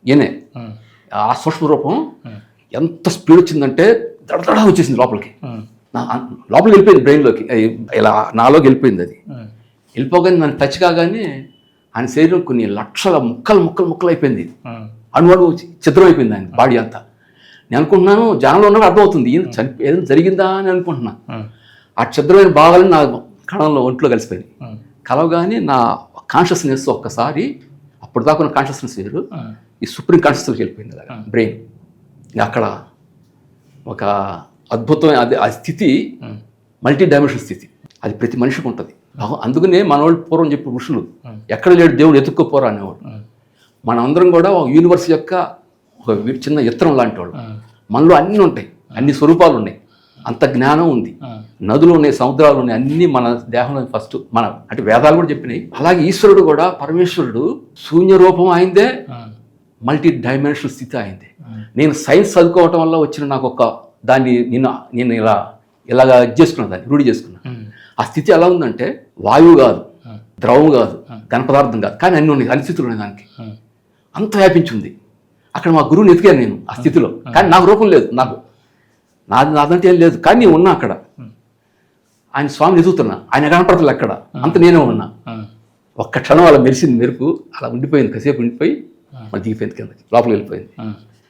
ఈయనే ఆ సూక్ష్మ రూపం ఎంత స్పీడ్ వచ్చిందంటే దడదడా వచ్చేసింది లోపలికి. లోపలికి వెళ్ళిపోయింది, బ్రెయిన్లోకి, ఇలా నాలోకి వెళ్ళిపోయింది. అది వెళ్ళిపోగానే నన్ను టచ్ కాగానే ఆయన శరీరం కొన్ని లక్షల ముక్కలు అయిపోయింది. అణువణు చిత్రం అయిపోయింది ఆయన బాడీ అంతా. నేను అనుకుంటున్నాను, జనంలో ఉన్నప్పుడు అర్థమవుతుంది ఏదైనా జరిగిందా అని అనుకుంటున్నా. ఆ ఛిద్రమైన భాగాలను నా కణంలో ఒంట్లో కలిసిపోయింది. కలవగానే నా కాన్షియస్నెస్ ఒక్కసారి, అప్పుడు దాకా ఉన్న కాన్షియస్నెస్ వేరు, ఈ సుప్రీం కాన్షియస్నెస్కి వెళ్ళిపోయింది అలాగా బ్రెయిన్. అక్కడ ఒక అద్భుతమైన ఆ స్థితి, మల్టీ డైమెన్షన్ స్థితి, అది ప్రతి మనిషికి ఉంటుంది. అందుకనే మన వాళ్ళు పూర్వం చెప్పే ఋషులు, ఎక్కడ లేడు దేవుడు ఎత్తుక్కోపోరా అనేవాడు. మన అందరం కూడా ఒక యూనివర్స్ యొక్క ఒక చిన్న ఇత్తనం లాంటి వాళ్ళు. మనలో అన్నీ ఉంటాయి, అన్ని స్వరూపాలు ఉన్నాయి, అంత జ్ఞానం ఉంది. నదులు ఉన్నాయి, సముద్రాలు ఉన్నాయి, అన్నీ మన దేహంలో ఫస్ట్ మన అంటే వేదాలు కూడా చెప్పినాయి. అలాగే ఈశ్వరుడు కూడా, పరమేశ్వరుడు శూన్య రూపం అయిందే, మల్టీ డైమెన్షనల్ స్థితి అయింది. నేను సైన్స్ చదువుకోవటం వల్ల వచ్చిన నాకు ఒక దాన్ని నేను ఇలాగా చేసుకున్నా, దాన్ని రూఢి చేసుకున్నా. ఆ స్థితి ఎలా ఉందంటే, వాయువు కాదు, ద్రవం కాదు, ఘన పదార్థం కాదు, కానీ అన్ని ఉన్నాయి, అన్ని స్థితులు ఉన్నాయి దానికి. అంత వ్యాపించింది. అక్కడ మా గురువుని ఎతికాను నేను ఆ స్థితిలో, కానీ నాకు రూపం లేదు, నాదంటే ఏం లేదు, కానీ నేను ఉన్నా అక్కడ. ఆయన స్వామిని ఎదుగుతున్నా, ఆయన కనపడతలు అక్కడ, అంత నేనే ఉన్నా. ఒక్క క్షణం అలా మెరిసింది, మెరుపు అలా ఉండిపోయింది, కాసేపు ఉండిపోయి మళ్ళీ దిగిపోయింది కిందకి, లోపలికి వెళ్ళిపోయింది.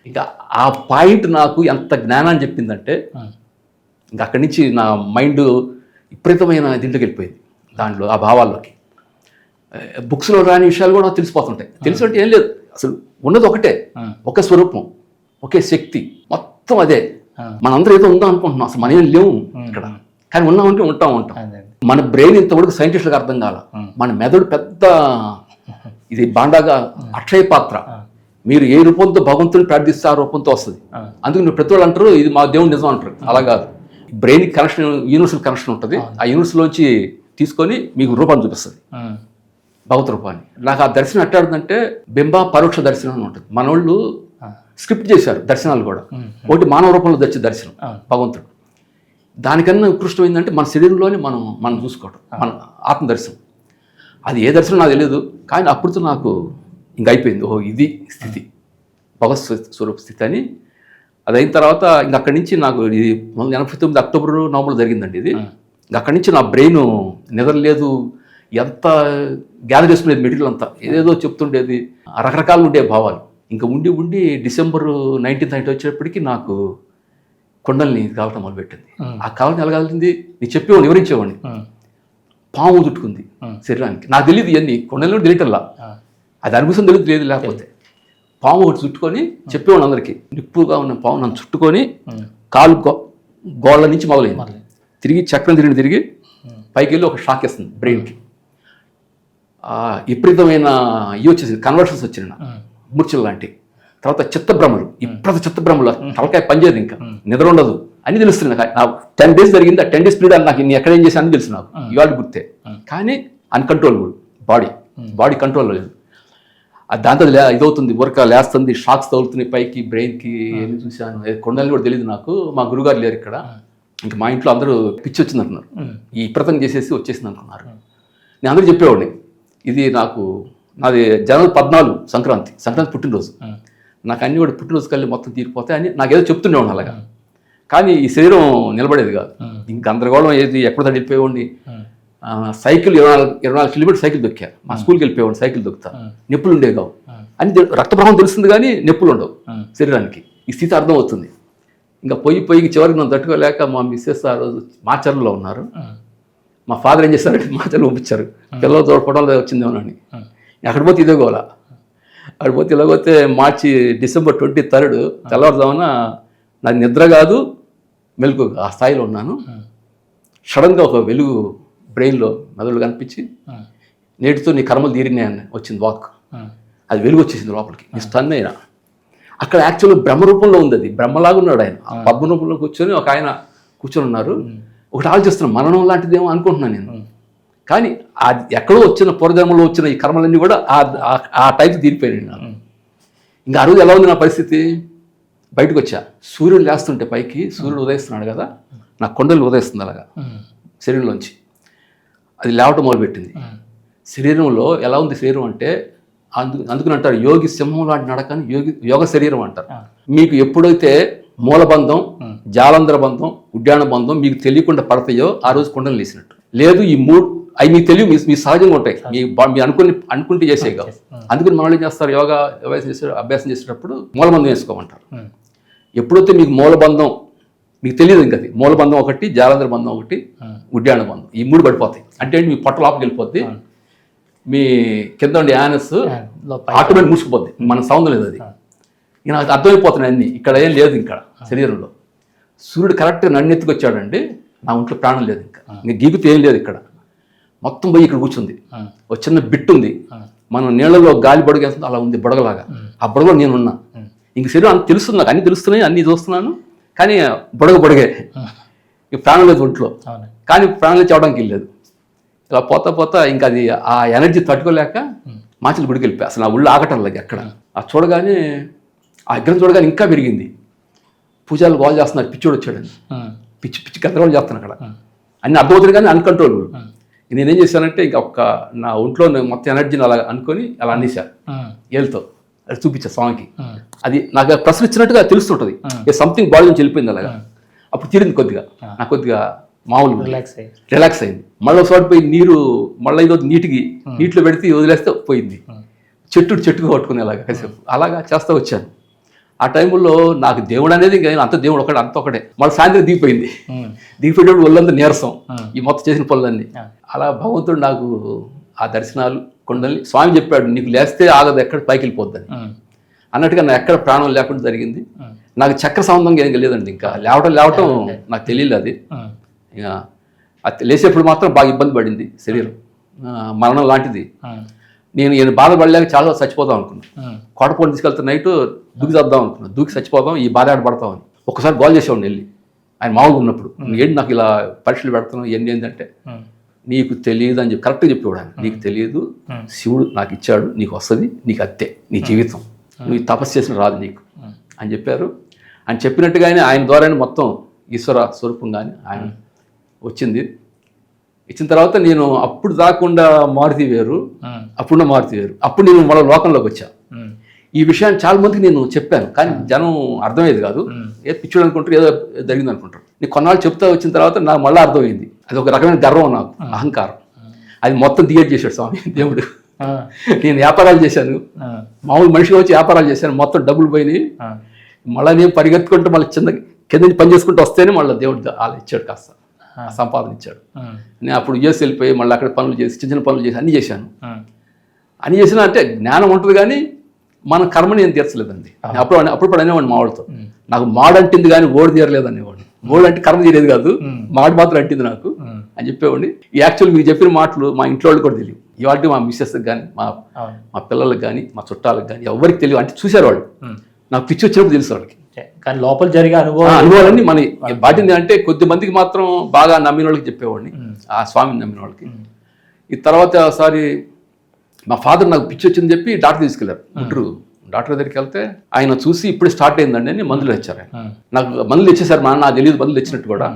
ఇంకా ఆ పాయింట్ నాకు ఎంత జ్ఞానాన్ని చెప్పిందంటే, ఇంకా అక్కడి నుంచి నా మైండ్ విపరీతమైన దీంట్లోకి వెళ్ళిపోయింది, దాంట్లో ఆ భావాల్లోకి. బుక్స్లో రాని విషయాలు కూడా తెలిసిపోతుంటాయి. తెలిసినట్టు ఏం లేదు, అసలు ఉన్నది ఒకటే, ఒక స్వరూపం, ఒకే శక్తి, మొత్తం అదే. మనందరూ ఏదో ఉందాం అనుకుంటున్నాం, అసలు మనం ఏం లేవు ఇక్కడ, కానీ ఉన్నామంటే ఉంటాం. మన బ్రెయిన్ ఇంతవరకు సైంటిస్టులకు అర్థం కాల. మన మెదడు పెద్ద ఇది బాండాగా అక్షయ పాత్ర. మీరు ఏ రూపంతో భగవంతుని ప్రార్థిస్తే ఆ రూపంతో వస్తుంది. అందుకు నువ్వు ప్రతి వాళ్ళు అంటారు, ఇది మా దేవుడు నిజం అంటారు. అలా కాదు, బ్రెయిన్కి కనెక్షన్ యూనివర్సల్ కనెక్షన్ ఉంటుంది. ఆ యూనివర్స్లోంచి తీసుకొని మీకు రూపాన్ని చూపిస్తుంది, భగవత్ రూపాన్ని. నాకు ఆ దర్శనం ఎట్టాడుతుందంటే బింబ పరోక్ష దర్శనం అని ఉంటుంది. మనోళ్ళు స్క్రిప్ట్ చేశారు దర్శనాలు కూడా. ఒకటి మానవ రూపంలో వచ్చే దర్శనం భగవంతుడు. దానికన్నా ఉత్కృష్టం ఏంటంటే మన శరీరంలోనే మనం చూసుకోవడం, మన ఆత్మ దర్శనం. అది ఏ దర్శనం నాకు తెలియదు, కానీ అప్పుడు నాకు ఇంక అయిపోయింది. ఓహో ఇది స్థితి, భగవత్ స్వరూప స్థితి అని. అది అయిన తర్వాత ఇంక అక్కడి నుంచి నాకు ఇది 1989 అక్టోబర్ నవంబర్లో జరిగిందండి ఇది. ఇంక అక్కడి నుంచి నా బ్రెయిన్ నిద్రలేదు, ఎంత గ్యాదర్ చేసుకునేది మెటీరియల్ అంతా, ఏదేదో చెప్తుండేది, రకరకాలు ఉండే భావాలు. ఇంకా ఉండి డిసెంబర్ 1990 వచ్చేటప్పటికి నాకు కొండల్ని కావటం మొదలుపెట్టింది. ఆ కాలం ఎలాగలింది నేను చెప్పేవాడిని, వివరించేవాడిని. పాము చుట్టుకుంది శరీరానికి. నాకు తెలియదు ఇవన్నీ, కొండల్లో తెలియటల్లా, అది అనిపిస్తుంది తెలియదు లేదు. లేకపోతే పాము ఒకటి చుట్టుకొని చెప్పేవాడు అందరికీ. నిప్పుగా ఉన్న పాము నన్ను చుట్టుకొని కాలు గోళ్ళ నుంచి మొదలైంది, తిరిగి చక్రం తిరిగి పైకి వెళ్ళి ఒక షాక్ వేస్తుంది బ్రెయిన్కి. విపరీతమైన ఇవి వచ్చేసింది, కన్వర్షన్స్ వచ్చినాయి నా మూర్ఛలు లాంటి. తర్వాత చిత్తభ్రమలు, ఇప్పుడు చిత్తభ్రమలు, తలకాయ పనిచేయదు, ఇంకా నిద్ర ఉండదు అని తెలుస్తుంది నాకు. 10 days జరిగింది. ఆ 10 days పీరియడ్ నాకు నేను ఎక్కడేం చేశానని తెలుసు నాకు, ఇవాళ గుర్తే. కానీ అన్కంట్రోలబుల్ బాడీ కంట్రోల్ లేదు. దాంతో ఇదవుతుంది, ఊరక లేస్తుంది, షాక్స్ తగులుతున్నాయి పైకి బ్రెయిన్కి. ఏమి చూశాను, కొండలు కూడా తెలియదు నాకు. మా గురుగారు లేరు ఇక్కడ. ఇంకా మా ఇంట్లో అందరూ పిచ్చి వచ్చింది అంటున్నారు, ఈ ప్రతం చేసేసి వచ్చేసింది అనుకున్నారు. నేను అందరూ చెప్పేవాడిని, ఇది నాది జనవరి 14 సంక్రాంతి పుట్టినరోజు. నాకు అన్ని కూడా పుట్టినరోజు కలిసి మొత్తం తీరిపోతాయి అని నాకేదో చెప్తుండేవాడిని అలాగా. కానీ ఈ శరీరం నిలబడేది కాదు. ఇంక గందరగోళం ఏది, ఎక్కడ వెళ్ళిపోయేవాడిని. సైకిల్ 24 కిలోమీటర్ సైకిల్ దొక్కా. మా స్కూల్కి వెళ్ళిపోయేవాడిని సైకిల్ దొక్కుతా. నొప్పులు ఉండేవి కావు అని, రక్త ప్రవాహం తెలుస్తుంది కానీ నొప్పులు ఉండవు శరీరానికి. ఈ స్థితి అర్థం అవుతుంది. ఇంకా పోయి చివరికి నన్ను తట్టుకోలేక మా మిస్సెస్ ఆ రోజు మాచర్లలో ఉన్నారు. మా ఫాదర్ ఏం చేస్తారంటే మాచర్లు పంపించారు, పిల్లలు తోడుకోవడం వచ్చిందేమోనని. అక్కడ పోతే ఇదే గోల. అక్కడ పోతే ఇలాగోతే మార్చి డిసెంబర్ 23 తెల్లవారుజామున నాకు నిద్ర కాదు మెలకు, ఆ స్థాయిలో ఉన్నాను. సడన్గా ఒక వెలుగు బ్రెయిన్లో మెదడు కనిపించి, నేటితో నీ కర్మలు తీరినాయని వచ్చింది వాక్. అది వెలుగు వచ్చేసింది లోపలికి. నీ స్టన్ అయినా అక్కడ యాక్చువల్గా బ్రహ్మ రూపంలో ఉంది, అది బ్రహ్మలాగా ఉన్నాడు ఆయన. ఆ పద్మ రూపంలో కూర్చొని ఒక ఆయన కూర్చొని ఉన్నారు. ఒకటి ఆలోచిస్తున్నాను, మరణం లాంటిదేమో అనుకుంటున్నాను నేను. కానీ అది ఎక్కడో వచ్చిన పూర్వజన్మలో వచ్చిన ఈ కర్మలన్నీ కూడా ఆ టైప్ తీరిపోయాను నేను. ఇంకా ఆ రోజు ఎలా ఉంది నా పరిస్థితి? బయటకు వచ్చా, సూర్యుడు లేస్తుంటే పైకి, సూర్యుడు ఉదయిస్తున్నాడు కదా, నా కొండలు ఉదయిస్తుంది అలాగా శరీరంలోంచి. అది లేవటం మొదలుపెట్టింది. శరీరంలో ఎలా ఉంది శరీరం అంటే, అందుకని అంటారు యోగి సింహం లాంటి నడకని యోగ శరీరం అంటారు. మీకు ఎప్పుడైతే మూలబంధం, జాలంధ్ర బంధం, ఉడ్యాన బంధం మీకు తెలియకుండా పడతాయో ఆ రోజు కొండలు లేసినట్టు. లేదు ఈ 3 అవి మీకు తెలియదు, మీ సహజంగా ఉంటాయి, మీ అనుకుంటే చేసేగా. అందుకని మనం ఏం చేస్తారు, యోగా అభ్యాసం చేసేటప్పుడు మూలబంధం వేసుకోమంటారు. ఎప్పుడైతే మీకు మూలబంధం మీకు తెలియదు, ఇంకా అది మూలబంధం ఒకటి, జాలంధ్ర బంధం ఒకటి, ఉడ్యాన బంధం, ఈ 3 పడిపోతాయి. అంటే మీ పొట్ట లోపలికి వెళ్ళిపోద్ది, మీ కింద ఉండే యానస్ ఆటోమేటిక్ మూసుకుపోద్ది, మన సౌండ్ లేదు అది. ఇక నాకు అర్థమైపోతున్నాయి అన్నీ, ఇక్కడ ఏం లేదు ఇంకా శరీరంలో. సూర్యుడు కరెక్ట్గా నన్నెత్తుకు వచ్చాడండి, నా ఒంట్లో ప్రాణం లేదు, ఇంకా గీపితే ఏం లేదు ఇక్కడ. మొత్తం పోయి ఇక్కడ కూర్చుంది. ఒక చిన్న బిట్ ఉంది, మనం నీళ్ళలో గాలి బొడగేస్తుంది అలా ఉంది, బొడగలాగా. ఆ బొడగలో నేనున్నా. ఇంక శరీరం అంత తెలుస్తుంది నాకు, అన్నీ తెలుస్తున్నాయి, అన్నీ చూస్తున్నాను, కానీ బొడగే ఇక ప్రాణం లేదు ఒంట్లో. కానీ ప్రాణం లేచి వెళ్ళలేదు. ఇలా పోతా ఇంకా అది ఆ ఎనర్జీ తట్టుకోలేక మాచిల గుడికి వెళ్ళిపోయి, అసలు నా ఒళ్ళు ఆగటం లేదు ఎక్కడ. ఆ చూడగానే ఆ విగ్రహం చూడగానే ఇంకా పెరిగింది. పూజలు గోల్ చేస్తున్నారు, పిచ్చోడు వచ్చాడని పిచ్చి గందరగోళం చేస్తాను అక్కడ. అన్నీ అర్థమవుతుంది కానీ అన్కంట్రోల్. నేనేం చేశానంటే ఇంకా నా ఒంట్లో మొత్తం ఎనర్జీని అలా అనుకొని అలా అనేసాను ఏళ్ళతో. అది చూపించా స్వామికి. అది నాకు ప్రశ్న ఇచ్చినట్టుగా తెలుస్తుంటుంది, సంథింగ్ బాడీ నుంచి వెళ్ళిపోయింది అలాగా. అప్పుడు తీరింది కొద్దిగా, నాకు కొద్దిగా మామూలు రిలాక్స్ అయింది. మళ్ళీ ఒకసారి పోయి మళ్ళీ ఇదో నీటిలో పెడితే వదిలేస్తే పోయింది. చెట్టుగా పట్టుకునేలాగా కాసేపు అలాగా చేస్తూ వచ్చాను. ఆ టైంలో నాకు దేవుడు అనేది ఇంకా అంత దేవుడు ఒకటే. మళ్ళీ సాయంత్రం దిగిపోయేటప్పుడు ఒళ్ళంతా నీరసం, ఈ మొత్తం చేసిన పనులన్నీ. అలా భగవంతుడు నాకు ఆ దర్శనాలు కొండల్ని స్వామి చెప్పాడు, నీకు లేస్తే ఆగదు, ఎక్కడ పైకి వెళ్ళిపోద్దని అన్నట్టుగా నాకు ఎక్కడ ప్రాణం లేకుండా జరిగింది. నాకు చక్ర సంబంధంగా ఏం లేదండి, ఇంకా లేవటం నాకు తెలియదు. అది ఇక లేచేప్పుడు మాత్రం బాగా ఇబ్బంది పడింది శరీరం, మరణం లాంటిది. నేను బాధపడలేక చాలా చచ్చిపోదాం అనుకున్నాను. కోటపోని తీసుకెళ్తే నైట్ దూకి చేద్దాం అనుకున్నాను, దూకి చచ్చిపోదాం, ఈ బాధ ఆడపడతామని. ఒక్కసారి గోల్ చేసేవాడిని వెళ్ళి, ఆయన మామూలుగా ఉన్నప్పుడు ఏంటి నాకు ఇలా పరీక్షలు పెడుతున్నావు ఇవన్నీ ఏంటంటే నీకు తెలియదు అని చెప్పి కరెక్ట్గా చెప్పేవాడు ఆయన. నీకు తెలియదు, శివుడు నాకు ఇచ్చాడు, నీకు వస్తుంది, నీకు అత్తే నీ జీవితం, నువ్వు తపస్సు చేసిన రాదు నీకు అని చెప్పారు. ఆయన చెప్పినట్టుగానే ఆయన ద్వారానే మొత్తం ఈశ్వర స్వరూపం కానీ ఆయన వచ్చింది. ఇచ్చిన తర్వాత నేను అప్పుడు దాకుండా మారుతి వేరు, అప్పుడున్న మారుతి వేరు. అప్పుడు నేను మళ్ళీ లోకంలోకి వచ్చా. ఈ విషయాన్ని చాలా మందికి నేను చెప్పాను, కానీ జనం అర్థమయ్యేది కాదు. ఏదో పిచ్చుడు అనుకుంటారు, ఏదో జరిగింది అనుకుంటారు. నేను కొన్నాళ్ళు చెప్తా వచ్చిన తర్వాత నాకు మళ్ళీ అర్థమైంది. అది ఒక రకమైన గర్వం, నాకు అహంకారం. అది మొత్తం దిగేట్ చేశాడు స్వామి దేవుడు. నేను వ్యాపారాలు చేశాను, మామూలు మనిషిగా వచ్చి వ్యాపారాలు చేశాను, మొత్తం డబ్బులు పోయినాయి. మళ్ళీ నేను పరిగెత్తుకుంటూ మళ్ళీ కింద నుంచి పని చేసుకుంటూ వస్తేనే మళ్ళీ దేవుడు అలా ఇచ్చాడు, కాస్త సంపాదన ఇచ్చాడు. నేను అప్పుడు యూఎస్ వెళ్ళిపోయి మళ్ళీ అక్కడ పనులు చేసి చిన్న చిన్న పనులు చేసి అన్నీ చేశాను. అన్నీ చేసినా అంటే జ్ఞానం ఉంటుంది, కానీ మన కర్మని నేను తీర్చలేదండి. అప్పుడు అనేవాడిని మావాడితో, నాకు మాడు అంటింది కానీ ఓడి తీరలేదు అనేవాడిని. ఓడి అంటే కర్మ తీరేది కాదు, మాడు మాత్రం అంటింది నాకు అని చెప్పేవాడిని. ఈ యాక్చువల్ మీకు చెప్పిన మాటలు మా ఇంట్లో వాళ్ళు కూడా తెలియదు. ఇవాళ మా మిస్సెస్కి కానీ మా పిల్లలకు కానీ మా చుట్టాలకు కానీ ఎవరికి తెలియదు. అంటే చూశారు వాళ్ళు, నాకు పిచ్చి వచ్చినప్పుడు తెలుసు వాళ్ళకి. కానీ లోపల జరిగే అనుభవాలన్నీ మన వాటిని అంటే కొద్ది మందికి మాత్రం బాగా నమ్మిన వాళ్ళకి చెప్పేవాడిని, ఆ స్వామిని నమ్మిన వాళ్ళకి. ఈ తర్వాత ఒకసారి మా ఫాదర్ నాకు పిచ్చి వచ్చిందని చెప్పి డాక్టర్ తీసుకెళ్లారు గుంటూరు. డాక్టర్ దగ్గరికి వెళ్తే ఆయన చూసి ఇప్పుడు స్టార్ట్ అయిందండి అని మందులు ఇచ్చారు. ఆయన నాకు మందులు ఇచ్చేసారు, మా నాకు తెలియదు మందులు ఇచ్చినట్టు కూడా.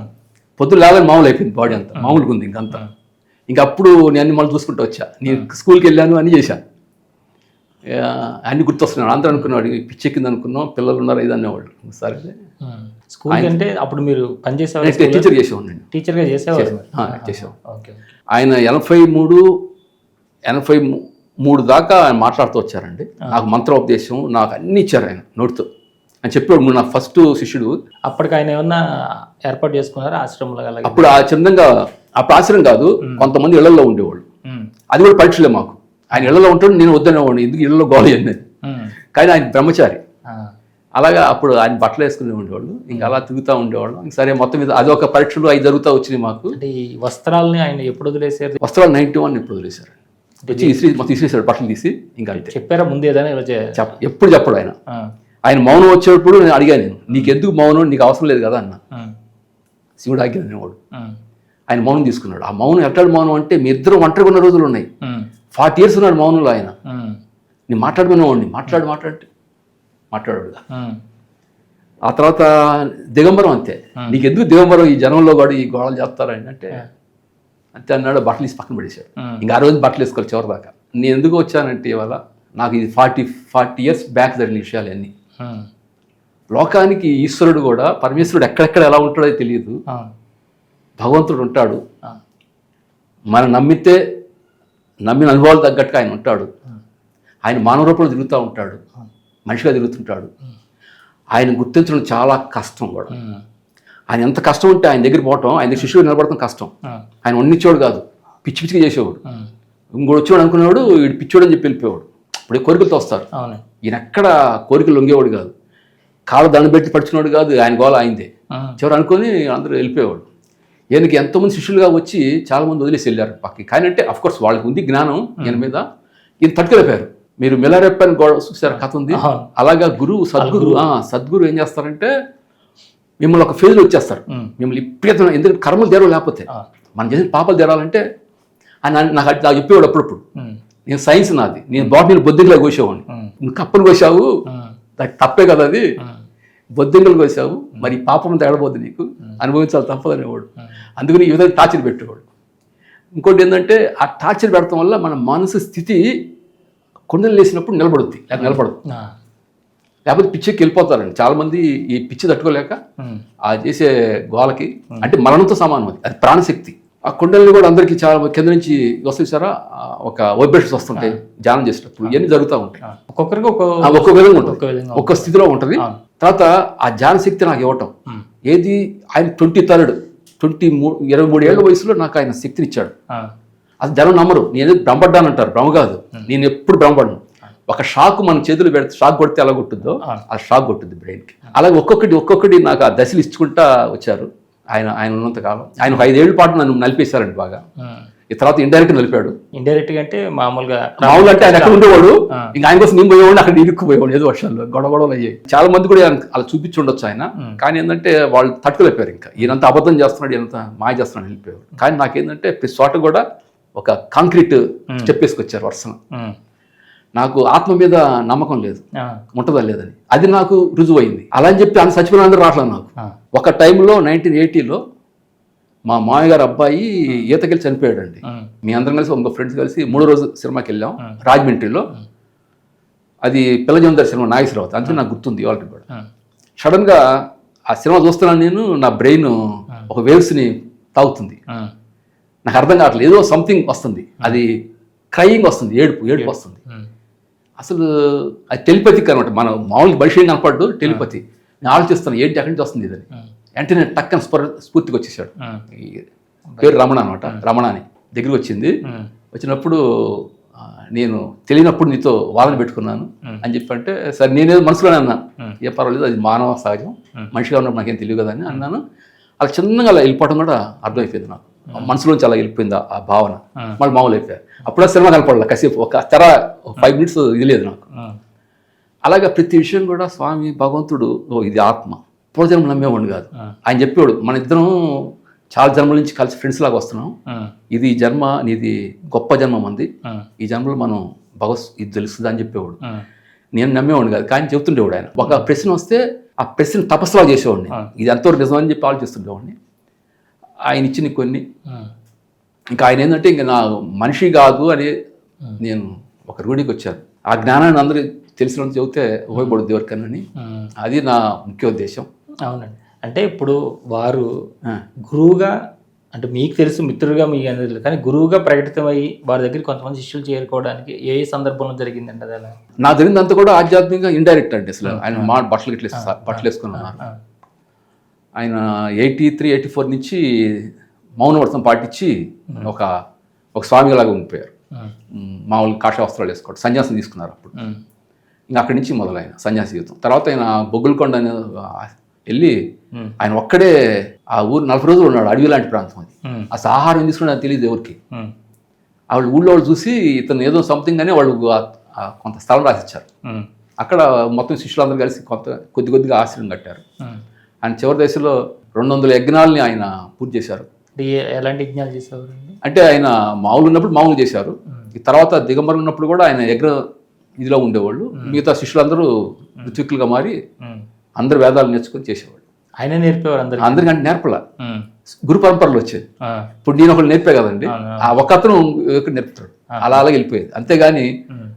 పొద్దున లేదని మామూలు అయిపోయింది, బాడీ అంతా మామూలుగా ఉంది ఇంకంతా. అప్పుడు నేను అన్ని మళ్ళీ చూసుకుంటూ వచ్చా. నేను స్కూల్కి వెళ్ళాను, అన్నీ చేశాను, అన్ని గుర్తొస్తున్నాడు. అందరూ అనుకున్నాడు పిచ్చి ఎక్కింది అనుకున్నాం, పిల్లలు ఉన్నారు ఇది అనేవాళ్ళు. సరే స్కూల్ అంటే అప్పుడు మీరు పనిచేసేవారు? టీచర్ చేసేవాడిని, టీచర్గా చేసేవారు. ఆయన 83 దాకా ఆయన మాట్లాడుతూ వచ్చారండి. నాకు మంత్రోపదేశం, నాకు అన్ని ఇచ్చారు ఆయన నోటితో అని చెప్పాడు. నా ఫస్ట్ శిష్యుడు. అప్పటికి ఆయన ఏమన్నా ఏర్పాటు చేసుకున్నారు ఆశ్రమంలో? అప్పుడు ఆ చిన్నగా అప్పుడు ఆశ్రమం కాదు, కొంతమంది ఇళ్లలో ఉండేవాళ్ళు. అది కూడా పరీక్షలే మాకు. ఆయన ఇళ్లలో ఉంటాడు, నేను వద్దనేవాడిని, ఎందుకు ఇళ్లలో గోల అనేది. కానీ ఆయన బ్రహ్మచారి. అలాగా అప్పుడు ఆయన బట్టలు వేసుకునే ఉండేవాళ్ళు, ఇంకా అలా తిరుగుతూ ఉండేవాళ్ళు. సరే మొత్తం మీద అదొక పరీక్షలు అవి జరుగుతూ వచ్చినాయి మాకు. ఈ వస్త్రాలని ఆయన ఎప్పుడు వదిలేసారు? వస్త్రాలు 91 ఎప్పుడు వదిలేశారు. వచ్చి మొత్తం ఇసిరేసాడు బట్టలు తీసి. ఇంకా అంతే. చెప్పారా ముందు ఏదైనా? ఎప్పుడు చెప్పడు ఆయన. ఆయన మౌనం వచ్చేటప్పుడు నేను అడిగాను, నీకు ఎందుకు మౌనం, నీకు అవసరం లేదు కదా అన్న. శివుడు ఆజ్ఞ అనేవాడు. ఆయన మౌనం తీసుకున్నాడు. ఆ మౌనం ఎట్టాడు మౌనం అంటే, మీ ఇద్దరు ఒంటరిగా ఉన్న రోజులు ఉన్నాయి. 40 years ఉన్నాడు మౌనంలో ఆయన. నేను మాట్లాడుకునేవాడిని, మాట్లాడాడుగా. ఆ తర్వాత దిగంబరం అంతే. నీకు ఎందుకు దిగంబరం, ఈ జనంలో కూడా ఈ గోడలు చేస్తారు ఆయన అంటే అంతే అన్నాడు. బట్టలు తీసి పక్కన పడేశాడు. ఇంకా ఆ రోజు బట్టలు వేసుకోవాలి చివరి దాకా. నేను ఎందుకు వచ్చానంటే ఇవాళ నాకు ఇది 40 years బ్యాక్ జరిగిన విషయాలు అన్నీ. లోకానికి ఈశ్వరుడు కూడా, పరమేశ్వరుడు ఎక్కడెక్కడ ఎలా ఉంటాడో తెలియదు. భగవంతుడు ఉంటాడు, మనం నమ్మిన అనుభవాలు తగ్గట్టుగా ఆయన ఉంటాడు. ఆయన మానవ రూపంలో తిరుగుతూ ఉంటాడు, మనిషిగా తిరుగుతుంటాడు. ఆయన గుర్తించడం చాలా కష్టం కూడా. ఆయన ఎంత కష్టం ఉంటే ఆయన దగ్గర పోవటం, ఆయన దగ్గర శిష్యుడు నిలబడటం కష్టం. ఆయన వండించేవాడు కాదు, పిచ్చి పిచ్చిగా చేసేవాడు. ఇంకోటి వచ్చేవాడు అనుకునేవాడు, వీడు పిచ్చోడు అని చెప్పి వెళ్ళిపోయాడు. ఇప్పుడే కోరికలతో వస్తారు. ఈయన ఎక్కడ కోరికలు లొంగేవాడు కాదు, కాళ్ళు దండం పెట్టి పడుచుకున్నాడు కాదు, ఆయన గోల అయిందే. చివరు అనుకొని అందరూ వెళ్ళిపోయేవాడు. ఈయనకి ఎంతోమంది శిష్యులుగా వచ్చి చాలామంది వదిలేసి వెళ్ళారు పక్కకి. కానీ అంటే అఫ్కోర్స్ వాళ్ళకి ఉంది జ్ఞానం ఈయన మీద, ఈయన తట్టుకెళ్ళిపోయారు. మీరు మెలారెప్పని గోడ చూసారు, కథ ఉంది. అలాగా సద్గురు ఏం చేస్తారంటే మిమ్మల్ని ఒక ఫేజ్లో వచ్చేస్తారు. మిమ్మల్ని ఇప్పుడే, ఎందుకంటే కర్మలు తీరవు, లేకపోతే మనం చేసిన పాపాలు తీరాలంటే నాకు చెప్పేవాడు అప్పుడప్పుడు. నేను సైన్స్ నాది, నేను బాటిని బొద్దింకలా కోసేవాడిని. నువ్వు కప్పలు కోసావు, తప్పే కదా అది, బొద్దింకలు కోసావు, మరి పాపం తేడబోద్ది, నీకు అనుభవించాలి తప్పదనేవాడు. అందుకని ఈ విధంగా టార్చర్ పెట్టేవాడు. ఇంకోటి ఏంటంటే ఆ టార్చర్ పెడతాం వల్ల మన మనసు స్థితి కొండలు లేసినప్పుడు నిలబడుద్ది, లేక నిలబడదు. లేకపోతే పిచ్చికి వెళ్ళిపోతారండి చాలామంది. ఈ పిచ్చి తట్టుకోలేక ఆ చేసే గోలకి, అంటే మరణంతో సమానం అది ప్రాణశక్తి. ఆ కొండల్ని కూడా అందరికీ చాలా కింద నుంచి వస్తారా, ఒక వైబ్రేషన్స్ వస్తుంటాయి ధ్యానం చేసేటప్పుడు. ఇవన్నీ జరుగుతూ ఉంటాయి. ఒక్కొక్కరికి ఒక్కొక్క విధంగా ఉంటుంది, ఒక్క స్థితిలో ఉంటుంది. తర్వాత ఆ ధ్యాన శక్తి నాకు ఇవ్వటం ఏది, ఆయన 23 ఏళ్ల వయసులో నాకు ఆయన శక్తిని ఇచ్చాడు. అది జనం నమ్మరు. నేను భ్రమపడ్డానంటారు, భ్రమ కాదు, నేను ఎప్పుడు భ్రమపడను. ఒక షాక్ మన చేతులు పెడితే, షాక్ కొడితే ఎలా కొట్టుద్దో ఆ షాక్ కొట్టుద్ది బ్రెయిన్కి. అలాగే ఒక్కొక్కటి నాకు ఆ దశలు ఇచ్చుకుంటా వచ్చారు ఆయన ఉన్నంతకాలం. ఆయన 5 ఏళ్ల పాటు నన్ను నలిపేశారండి బాగా. ఈ తర్వాత ఇండైరెక్ట్ నిలిపాడు. ఇండైరెక్ట్ గా అంటే మామూలుగా అంటే ఆయన ఎక్కడ ఉండేవాడు, ఆ. ఇంకా ఆయన కోసం నేను పోయేవాడు, అక్కడ ఇరుక్కుపోయేవాడు ఏదో వర్షాల్లో గొడవలు అయ్యాయి. చాలా మంది కూడా అలా చూపించి ఉండొచ్చు ఆయన, కానీ ఏంటంటే వాళ్ళు తట్టుకోలేపారు. ఇంకా ఈయనంతా అబద్ధం చేస్తున్నాడు, ఈయనంతా మాయ చేస్తున్నాడు వెళ్ళిపోయాడు. కానీ నాకేంటంటే ప్రతి చోట కూడా ఒక కాంక్రీట్ స్టెప్ వేసుకొచ్చారు వర్షం. నాకు ఆత్మ మీద నమ్మకం లేదు, ఉంటుందా లేదని, అది నాకు రుజువు అయింది. అలా అని చెప్పి అంత చచ్చిపోయిన అందరూ రావట్లేదు నాకు. ఒక టైంలో 1980లో మా మామయ్య గారు అబ్బాయి ఈతకెళ్ళి చనిపోయాడండి. మీ అందరం కలిసి ఇంకో ఫ్రెండ్స్ కలిసి 3వ రోజు సినిమాకి వెళ్ళాం రాజమండ్రిలో. అది పిల్లజందర్ సినిమా, నాగేశ్వరరావు, అంతే నాకు గుర్తుంది వాళ్ళకి కూడా. సడన్గా ఆ సినిమా చూస్తున్నాను నేను, నా బ్రెయిన్ ఒక వేవ్స్ని తాగుతుంది. నాకు అర్థం కావట్లేదు, ఏదో సంథింగ్ వస్తుంది, అది క్రయింగ్ వస్తుంది, ఏడుపు వస్తుంది. అసలు అది టెలిపతిక్ అనమాట. మనం మామూలుగా బలిషయం కనపడ్డు టెలిపతి. నేను ఆలోచిస్తాను ఏంటి అక్కడి నుంచి వస్తుంది ఇదని. అంటే నేను టక్కన స్ఫూర్తికి వచ్చేసాడు. పేరు రమణ అనమాట, రమణ అని దగ్గరికి వచ్చింది. వచ్చినప్పుడు నేను తెలియనప్పుడు నీతో వాదన పెట్టుకున్నాను అని చెప్పంటే, సరే నేనేదో మనసులోనే అన్నాను, ఏ పర్వాలేదు, అది మానవ సహజం, మనిషిగా ఉన్నప్పుడు నాకేం తెలియదు కదా అని అన్నాను. అలా చిన్నగా అలా వెళ్ళిపోవడం కూడా అర్థమైపోయింది నాకు. మనసులోంచి అలా వెళ్ళిపోయింది ఆ భావన. మళ్ళీ మామూలు అయిపోయారు. అప్పుడే సినిమా కనపడలే, కాసేపు ఒక తెర 5 minutes ఇది లేదు నాకు. అలాగే ప్రతి విషయం కూడా స్వామి భగవంతుడు ఇది ఆత్మ, పూర్వజన్మ నమ్మేవాడు కాదు. ఆయన చెప్పేవాడు, మన ఇద్దరం చాలా జన్మల నుంచి కలిసి ఫ్రెండ్స్ లాగా వస్తున్నాం, ఇది జన్మ నీది గొప్ప జన్మ మంది, ఈ జన్మలో మనం ఇది తెలుస్తుంది అని చెప్పేవాడు. నేను నమ్మేవాడిని కాదు, కానీ చెప్తుండేవాడు ఆయన. ఒక ప్రశ్న వస్తే ఆ ప్రశ్న తపస్సులా చేసేవాడిని, ఇది ఎంతవరకు నిజం అని చెప్పి ఆలోచిస్తుండేవాడిని. ఆయన ఇచ్చిన కొన్ని ఇంకా ఆయన ఏంటంటే ఇంకా నా మనిషి కాదు అని నేను ఒక రూఢికి వచ్చాను. ఆ జ్ఞానాన్ని అందరూ తెలిసిన చెబితే ఉపయోగపడు దేవుడికన్నా, అది నా ముఖ్య ఉద్దేశం. అవునండి. అంటే ఇప్పుడు వారు గురువుగా, అంటే మీకు తెలుసు మిత్రుడుగా మీకు అనేది, కానీ గురువుగా ప్రకటితమయ్యి వారి దగ్గర కొంతమంది శిష్యులు చేరుకోవడానికి ఏ సందర్భంలో జరిగిందండి అది? అలా నా జరిగిందంతా కూడా ఆధ్యాత్మికంగా ఇండైరెక్ట్ అండి. అసలు ఆయన బట్టలు వేసుకున్నారు. ఆయన 83, 84 నుంచి మౌనవ్రతం పాటించి ఒక స్వామిలాగా ఉండిపోయారు. మామూలు కాషాయ వస్త్రాలు వేసుకోవడం, సన్యాసం తీసుకున్నారు అప్పుడు. ఇంకా అక్కడి నుంచి మొదలైన సన్యాసి జీవితం. తర్వాత ఆయన బొగ్గులకొండ వెళ్ళి ఆయన ఒక్కడే ఆ ఊరు 40 రోజులు ఉన్నాడు. అడవి లాంటి ప్రాంతం అది. అసలు ఆహారం తీసుకుని అది తెలియదు ఎవరికి. వాళ్ళు ఊళ్ళో వాళ్ళు చూసి ఇతను ఏదో సంథింగ్ అని వాళ్ళు కొంత స్థలం రాసిచ్చారు. అక్కడ మొత్తం శిష్యులందరూ కలిసి కొద్దిగా ఆశ్రయం కట్టారు. ఆయన చివరి దశలో 200 యజ్ఞాలని ఆయన పూర్తి చేశారు. ఎలాంటి యజ్ఞాలు చేసేవారు అంటే ఆయన మామూలు ఉన్నప్పుడు మామూలు చేశారు. ఈ తర్వాత దిగంబరం ఉన్నప్పుడు కూడా ఆయన యజ్ఞ ఇదిలో ఉండేవాళ్ళు. మిగతా శిష్యులందరూ ఋత్విక్కులుగా మారి అందరు వేదాలు నేర్చుకొని చేసేవాళ్ళు. ఆయన నేర్పేవారు అందరికంటే నేర్పల, గురు పరంపరలు వచ్చేది. ఇప్పుడు నేను ఒకళ్ళు నేర్పే కదండి, ఆ ఒక అతను నేర్పుతాడు, అలా అలాగే వెళ్ళిపోయేది. అంతేగాని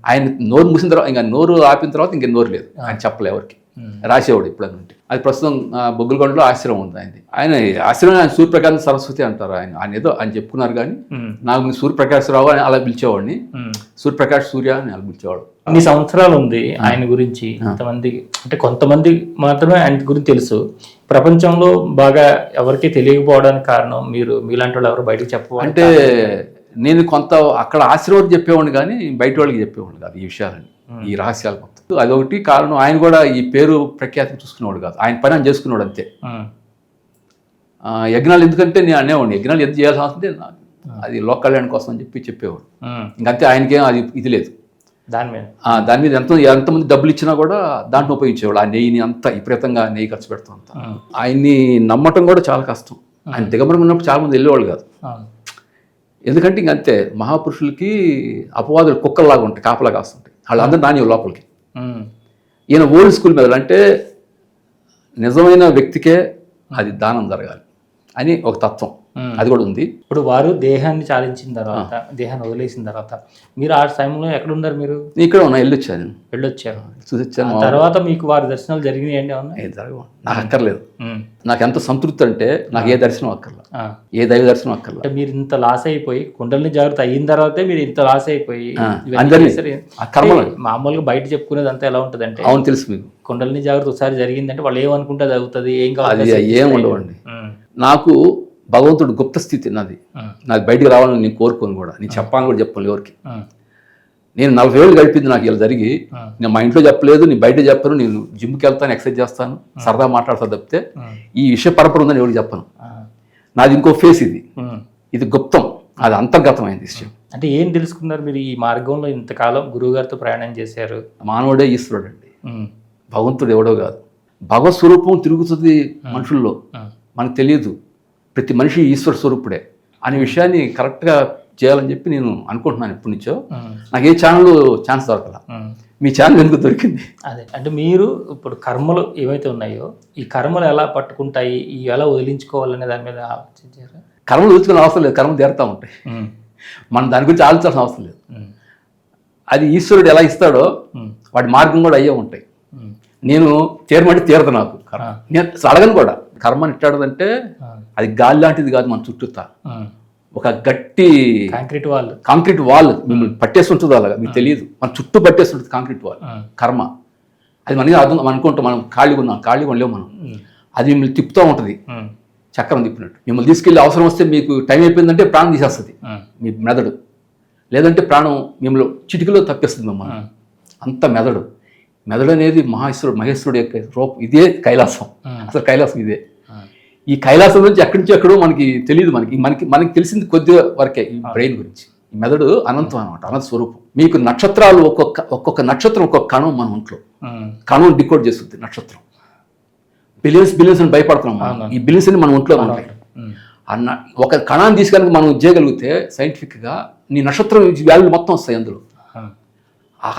ఆయన నోరు మూసిన తర్వాత, ఇంకా నోరు ఆపిన తర్వాత ఇంక నోరు లేదు, ఆయన చెప్పలే ఎవరికి. రాసేవాడు ఇప్పుడు అంటే. అది ప్రస్తుతం బొగ్గులకొండలో ఆశ్రమం ఉంది ఆయనది. ఆయన ఆశ్రమం ఆయన సూర్యప్రకాశ్ సరస్వతి అంటారు. ఆయన ఏదో ఆయన చెప్పుకున్నారు, కానీ నాకు సూర్యప్రకాశ్ రావు అని అలా పిలిచేవాడిని, సూర్యప్రకాశ్ సూర్య అని అలా పిలిచేవాడు. ఇన్ని సంవత్సరాలు ఉంది ఆయన గురించి, ఇంతమంది అంటే కొంతమంది మాత్రమే ఆయన గురించి తెలుసు. ప్రపంచంలో బాగా ఎవరికి తెలియకపోవడానికి కారణం మీలాంటి వాళ్ళు ఎవరు బయటకు చెప్పు అంటే, నేను కొంత అక్కడ ఆశీర్వాదం చెప్పేవాడిని కానీ బయట వాళ్ళకి చెప్పేవాడిని కాదు ఈ విషయాలని, ఈ రహస్యాలు మొత్తం. అదొకటి కారణం. ఆయన కూడా ఈ పేరు ప్రఖ్యాతి చూసుకునేవాడు కాదు, ఆయన పని ఆయన చేసుకునేవాడు అంతే. యజ్ఞాలు ఎందుకంటే నేను అనేవాడిని, యజ్ఞాలు ఎందుకు చేయాల్సి వస్తుంది, అది లోక కళ్యాణం కోసం అని చెప్పేవాడు. ఇంకంతే, ఆయనకేం అది ఇది లేదు దాని మీద. ఎంతమంది డబ్బులు ఇచ్చినా కూడా దాంట్లో ఉపయోగించేవాడు. ఆ నెయ్యిని అంతా విపరీతంగా నెయ్యి ఖర్చు పెడతాం అంతా. ఆయన్ని నమ్మటం కూడా చాలా కష్టం. ఆయన దిగంబరం ఉన్నప్పుడు చాలా మంది వెళ్ళేవాళ్ళు కాదు. ఎందుకంటే ఇంకంతే, మహాపురుషులకి అపవాదులు కుక్కల్లాగా ఉంటాయి, కాపలా కాస్తుంటాయి. వాళ్ళందరూ నాని లోపలికి. ఈయన ఓల్డ్ స్కూల్ మీద అంటే నిజమైన వ్యక్తికే అది దానం జరగాలి అని ఒక తత్వం, అది కూడా ఉంది. ఇప్పుడు వారు దేహాన్ని చాలించిన తర్వాత, దేహాన్ని వదిలేసిన తర్వాత మీరు ఆ టైంలో ఎక్కడ ఉన్నారు? మీరు ఇక్కడ ఉన్నా, వెళ్ళొచ్చాను చూసొచ్చాను. తర్వాత మీకు వారి దర్శనాలు జరిగినాయి అండి? అవునా? జరగవు, నాకు అక్కర్లేదు. నాకు ఎంత సంతృప్తి అంటే నాకు ఏ దర్శనం అక్కర్లేదు, ఏ దైవ దర్శనం అక్కర్లేదు. అంటే మీరు ఇంత లాస్ అయిపోయి, కుండలిని జాగ్రత్త అయిన తర్వాతే మీరు ఇంత లాస్ అయిపోయి మామూలుగా బయట చెప్పుకునేది అంతా ఎలా ఉంటుంది అంటే, అవును తెలుసు మీకు, కుండలిని జాగ్రత్త ఒకసారి జరిగిందంటే వాళ్ళు ఏమనుకుంటే అది అవుతుంది, ఏం కావాలి, ఏం ఉండవండి. నాకు భగవంతుడు గుప్త స్థితి నాది బయటికి రావాలని నేను కోరుకోను కూడా, నేను చెప్పాలని కూడా చెప్పాను ఎవరికి. నేను 40 ఏళ్ళు గడిపింది నాకు ఇలా జరిగి. నేను మా ఇంట్లో చెప్పలేదు, నేను బయట చెప్పను, నేను జిమ్కి వెళ్తాను, ఎక్సర్సైజ్ చేస్తాను, సరదా మాట్లాడతా తప్పితే ఈ విషయ పరంపర ఉందని ఎవరికి చెప్పను. నాది ఇంకో ఫేస్, ఇది గుప్తం. అది అంతర్గతమైన విషయం. అంటే ఏం తెలుసుకున్నారు మీరు ఈ మార్గంలో ఇంతకాలం గురువుగారితో ప్రయాణం చేశారు? మానవుడే ఈశ్వరుడు అండి, భగవంతుడు ఎవడో కాదు. భగవత్ స్వరూపం తిరుగుతుంది మనుషుల్లో, మనకు తెలియదు. ప్రతి మనిషి ఈశ్వర స్వరూపుడే అనే విషయాన్ని కరెక్ట్గా చేయాలని చెప్పి నేను అనుకుంటున్నాను ఎప్పటి నుంచో. నాకు ఏ ఛానల్ ఛాన్స్ దొరకల, మీ ఛానల్ ఎందుకు దొరికింది? అదే అంటే మీరు ఇప్పుడు కర్మలు ఏవైతే ఉన్నాయో ఈ కర్మలు ఎలా పట్టుకుంటాయి, ఇవి ఎలా వదిలించుకోవాలనే దాని మీద ఆలోచించారు? కర్మలు వదులుకునే అవసరం లేదు, కర్మలు తీరుతూ ఉంటాయి. మనం దాని గురించి ఆలోచించాల్సిన అవసరం లేదు. అది ఈశ్వరుడు ఎలా ఇస్తాడో వాటి మార్గం కూడా అయ్యే ఉంటాయి. నేను తీరమంటే తీరదు నాకు, నేను అడగను కూడా. కర్మని ఇట్టాడదంటే అది గాలి లాంటిది కాదు, మన చుట్టూతా ఒక గట్టి కాంక్రీట్ వాల్ మిమ్మల్ని పట్టేస్తుంటుంది. అలాగా మీకు తెలియదు, మన చుట్టూ పట్టేస్తుంటుంది కాంక్రీట్ వాల్ కర్మ. అది మనకి అర్థం, మనం అనుకుంటాం మనం ఖాళీగా లేవు మనం. అది మిమ్మల్ని తిప్పుతూ ఉంటుంది, చక్రం తిప్పినట్టు. మిమ్మల్ని తీసుకెళ్ళి అవసరం వస్తే మీకు టైం అయిపోయిందంటే ప్రాణం తీసేస్తుంది మీ మెదడు, లేదంటే ప్రాణం మిమ్మల్ని చిటికలో తప్పేస్తుంది మిమ్మల్ని. అంత మెదడు అనేది మహేశ్వరుడు యొక్క రూపం. ఇదే కైలాసం, అసలు కైలాసం ఇదే. ఈ కైలాసం నుంచి ఎక్కడి నుంచి ఎక్కడో మనకి తెలియదు. మనకి తెలిసింది కొద్దిగా వరకే ఈ బ్రెయిన్ గురించి. ఈ మెదడు అనంతం అనమాట, అనంత స్వరూపం. మీకు నక్షత్రాలు ఒక్కొక్క నక్షత్రం ఒక్కొక్క కణం మన ఒంట్లో, కణం డికోడ్ చేస్తుంది నక్షత్రం. బిలియన్స్ అని భయపడుతున్నాం, ఈ బిలియన్స్ అని మన ఒంట్లో ఉంటాయి. అన్న ఒక కణాన్ని తీసుకెళ్ళి మనం చేయగలిగితే సైంటిఫిక్గా నీ నక్షత్రం వాల్యూలు మొత్తం వస్తాయి అందులో.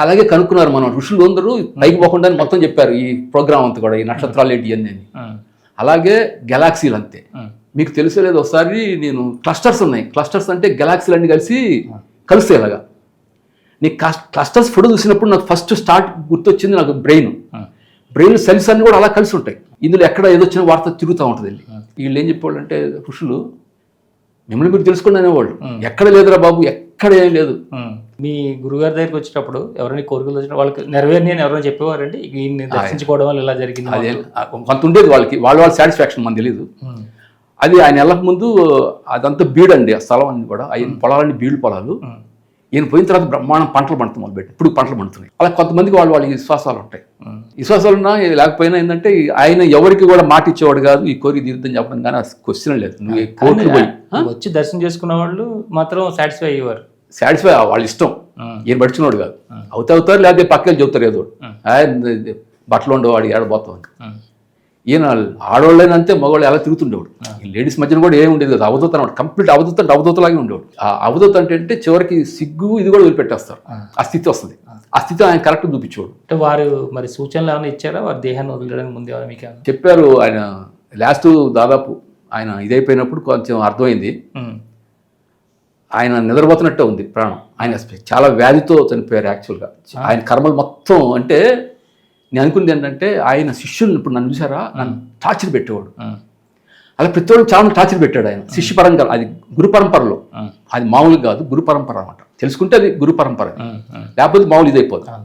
అలాగే కనుక్కున్నారు మన ఋషులు అందరూ, పైకి పోకుండా మొత్తం చెప్పారు ఈ ప్రోగ్రామ్ అంతా కూడా, ఈ నక్షత్రాలు ఏంటి అని. అలాగే గెలాక్సీలు అంతే. మీకు తెలిసేలేదు, ఒకసారి నేను క్లస్టర్స్ ఉన్నాయి, క్లస్టర్స్ అంటే గెలాక్సీలు అన్నీ కలిసి కలుస్తాయి. అలాగా నీ క్లస్టర్స్ ఫోటో చూసినప్పుడు నాకు ఫస్ట్ స్టార్ట్ గుర్తొచ్చింది నాకు బ్రెయిన్ సెల్స్ అన్నీ కూడా అలా కలిసి ఉంటాయి. ఇందులో ఎక్కడ ఏదొచ్చిన వార్త తిరుగుతూ ఉంటుంది. వీళ్ళు ఏం చెప్పేవాళ్ళు అంటే ఋషులు, మిమ్మల్ని మీరు తెలుసుకోండి అనేవాళ్ళు. ఎక్కడ లేదురా బాబు, ఎక్కడ ఏం లేదు. మీ గురుగారి దగ్గరికి వచ్చేటప్పుడు ఎవరైనా కోరికలు వచ్చిన వాళ్ళకి నెరవేర్ని అని ఎవరైనా చెప్పేవారండి, ఈయన్ని దర్శించుకోవడం వల్ల ఇలా జరిగింది? అదే కొంత ఉండేది వాళ్ళకి, వాళ్ళ సాటిస్ఫాక్షన్ మనకు తెలియదు. అది ఆయన వెళ్ళక ముందు అదంతా బీడండి, ఆ స్థలం అన్ని కూడా ఆయన పొలాలన్నీ బీడు పొలాలు. ఈయన పోయిన తర్వాత బ్రహ్మాండం పంటలు పండుతాం మొదలుపెట్టి, ఇప్పుడు పంటలు పండుతున్నాయి. అలా కొంతమందికి వాళ్ళ విశ్వాసాలు ఉంటాయి. విశ్వాసాలు ఉన్నా లేకపోయినా ఏంటంటే ఆయన ఎవరికి కూడా మాట ఇచ్చేవాడు కాదు, ఈ కోరిక తీరుద్దని చెప్పడం. కానీ క్వశ్చన్ లేదు. నువ్వు కోర్టుకు పోయి వచ్చి దర్శనం చేసుకున్న వాళ్ళు మాత్రం సాటిస్ఫై అయ్యేవారు. సాటిస్ఫై వాళ్ళ ఇష్టం, ఈయన పడుచున్నాడు కాదు. అవుతారు లేకపోతే పక్కన చెబుతారు ఏదో బట్టలు ఉండేవాడు ఏడబోతాం. ఈయన ఆడవాళ్ళైనా అంతే, మగవాళ్ళు ఎలా తిరుగుతుండేవాడు. ఈ లేడీస్ మధ్యన కూడా ఏమి ఉండేది కాదు. అవధూత అనమాట, కంప్లీట్ అవధూత అంటే అవధూతలాగే ఉండేవాడు. ఆ అవధూత అంటే చివరికి సిగ్గు ఇది కూడా వదిలిపెట్టేస్తారు, ఆ స్థితి వస్తుంది. ఆ స్థితి ఆయన కరెక్ట్ చూపించేవాడు. అంటే వారు మరి సూచనలు ఏమైనా ఇచ్చారా వారి దేహాన్ని వదిలేయడానికి ముందు ఏమైనా మీకు చెప్పారు? ఆయన లాస్ట్ దాదాపు ఆయన ఇదైపోయినప్పుడు కొంచెం అర్థమైంది. ఆయన నిద్రపోతున్నట్టే ఉంది ప్రాణం. ఆయన చాలా వ్యాధితో చనిపోయారు యాక్చువల్గా. ఆయన కర్మలు మొత్తం అంటే నేను అనుకున్నది ఏంటంటే, ఆయన శిష్యులను ఇప్పుడు నన్ను చూసారా, నన్ను టార్చర్ పెట్టేవాడు. అలా ప్రతి ఒక్కరు చాలా టార్చర్ పెట్టాడు ఆయన శిష్య పరంగా. అది గురు పరంపరలో, అది మామూలు కాదు, గురు పరంపర అనమాట. తెలుసుకుంటే అది గురు పరంపర, లేకపోతే మామూలు ఇదైపోతుంది.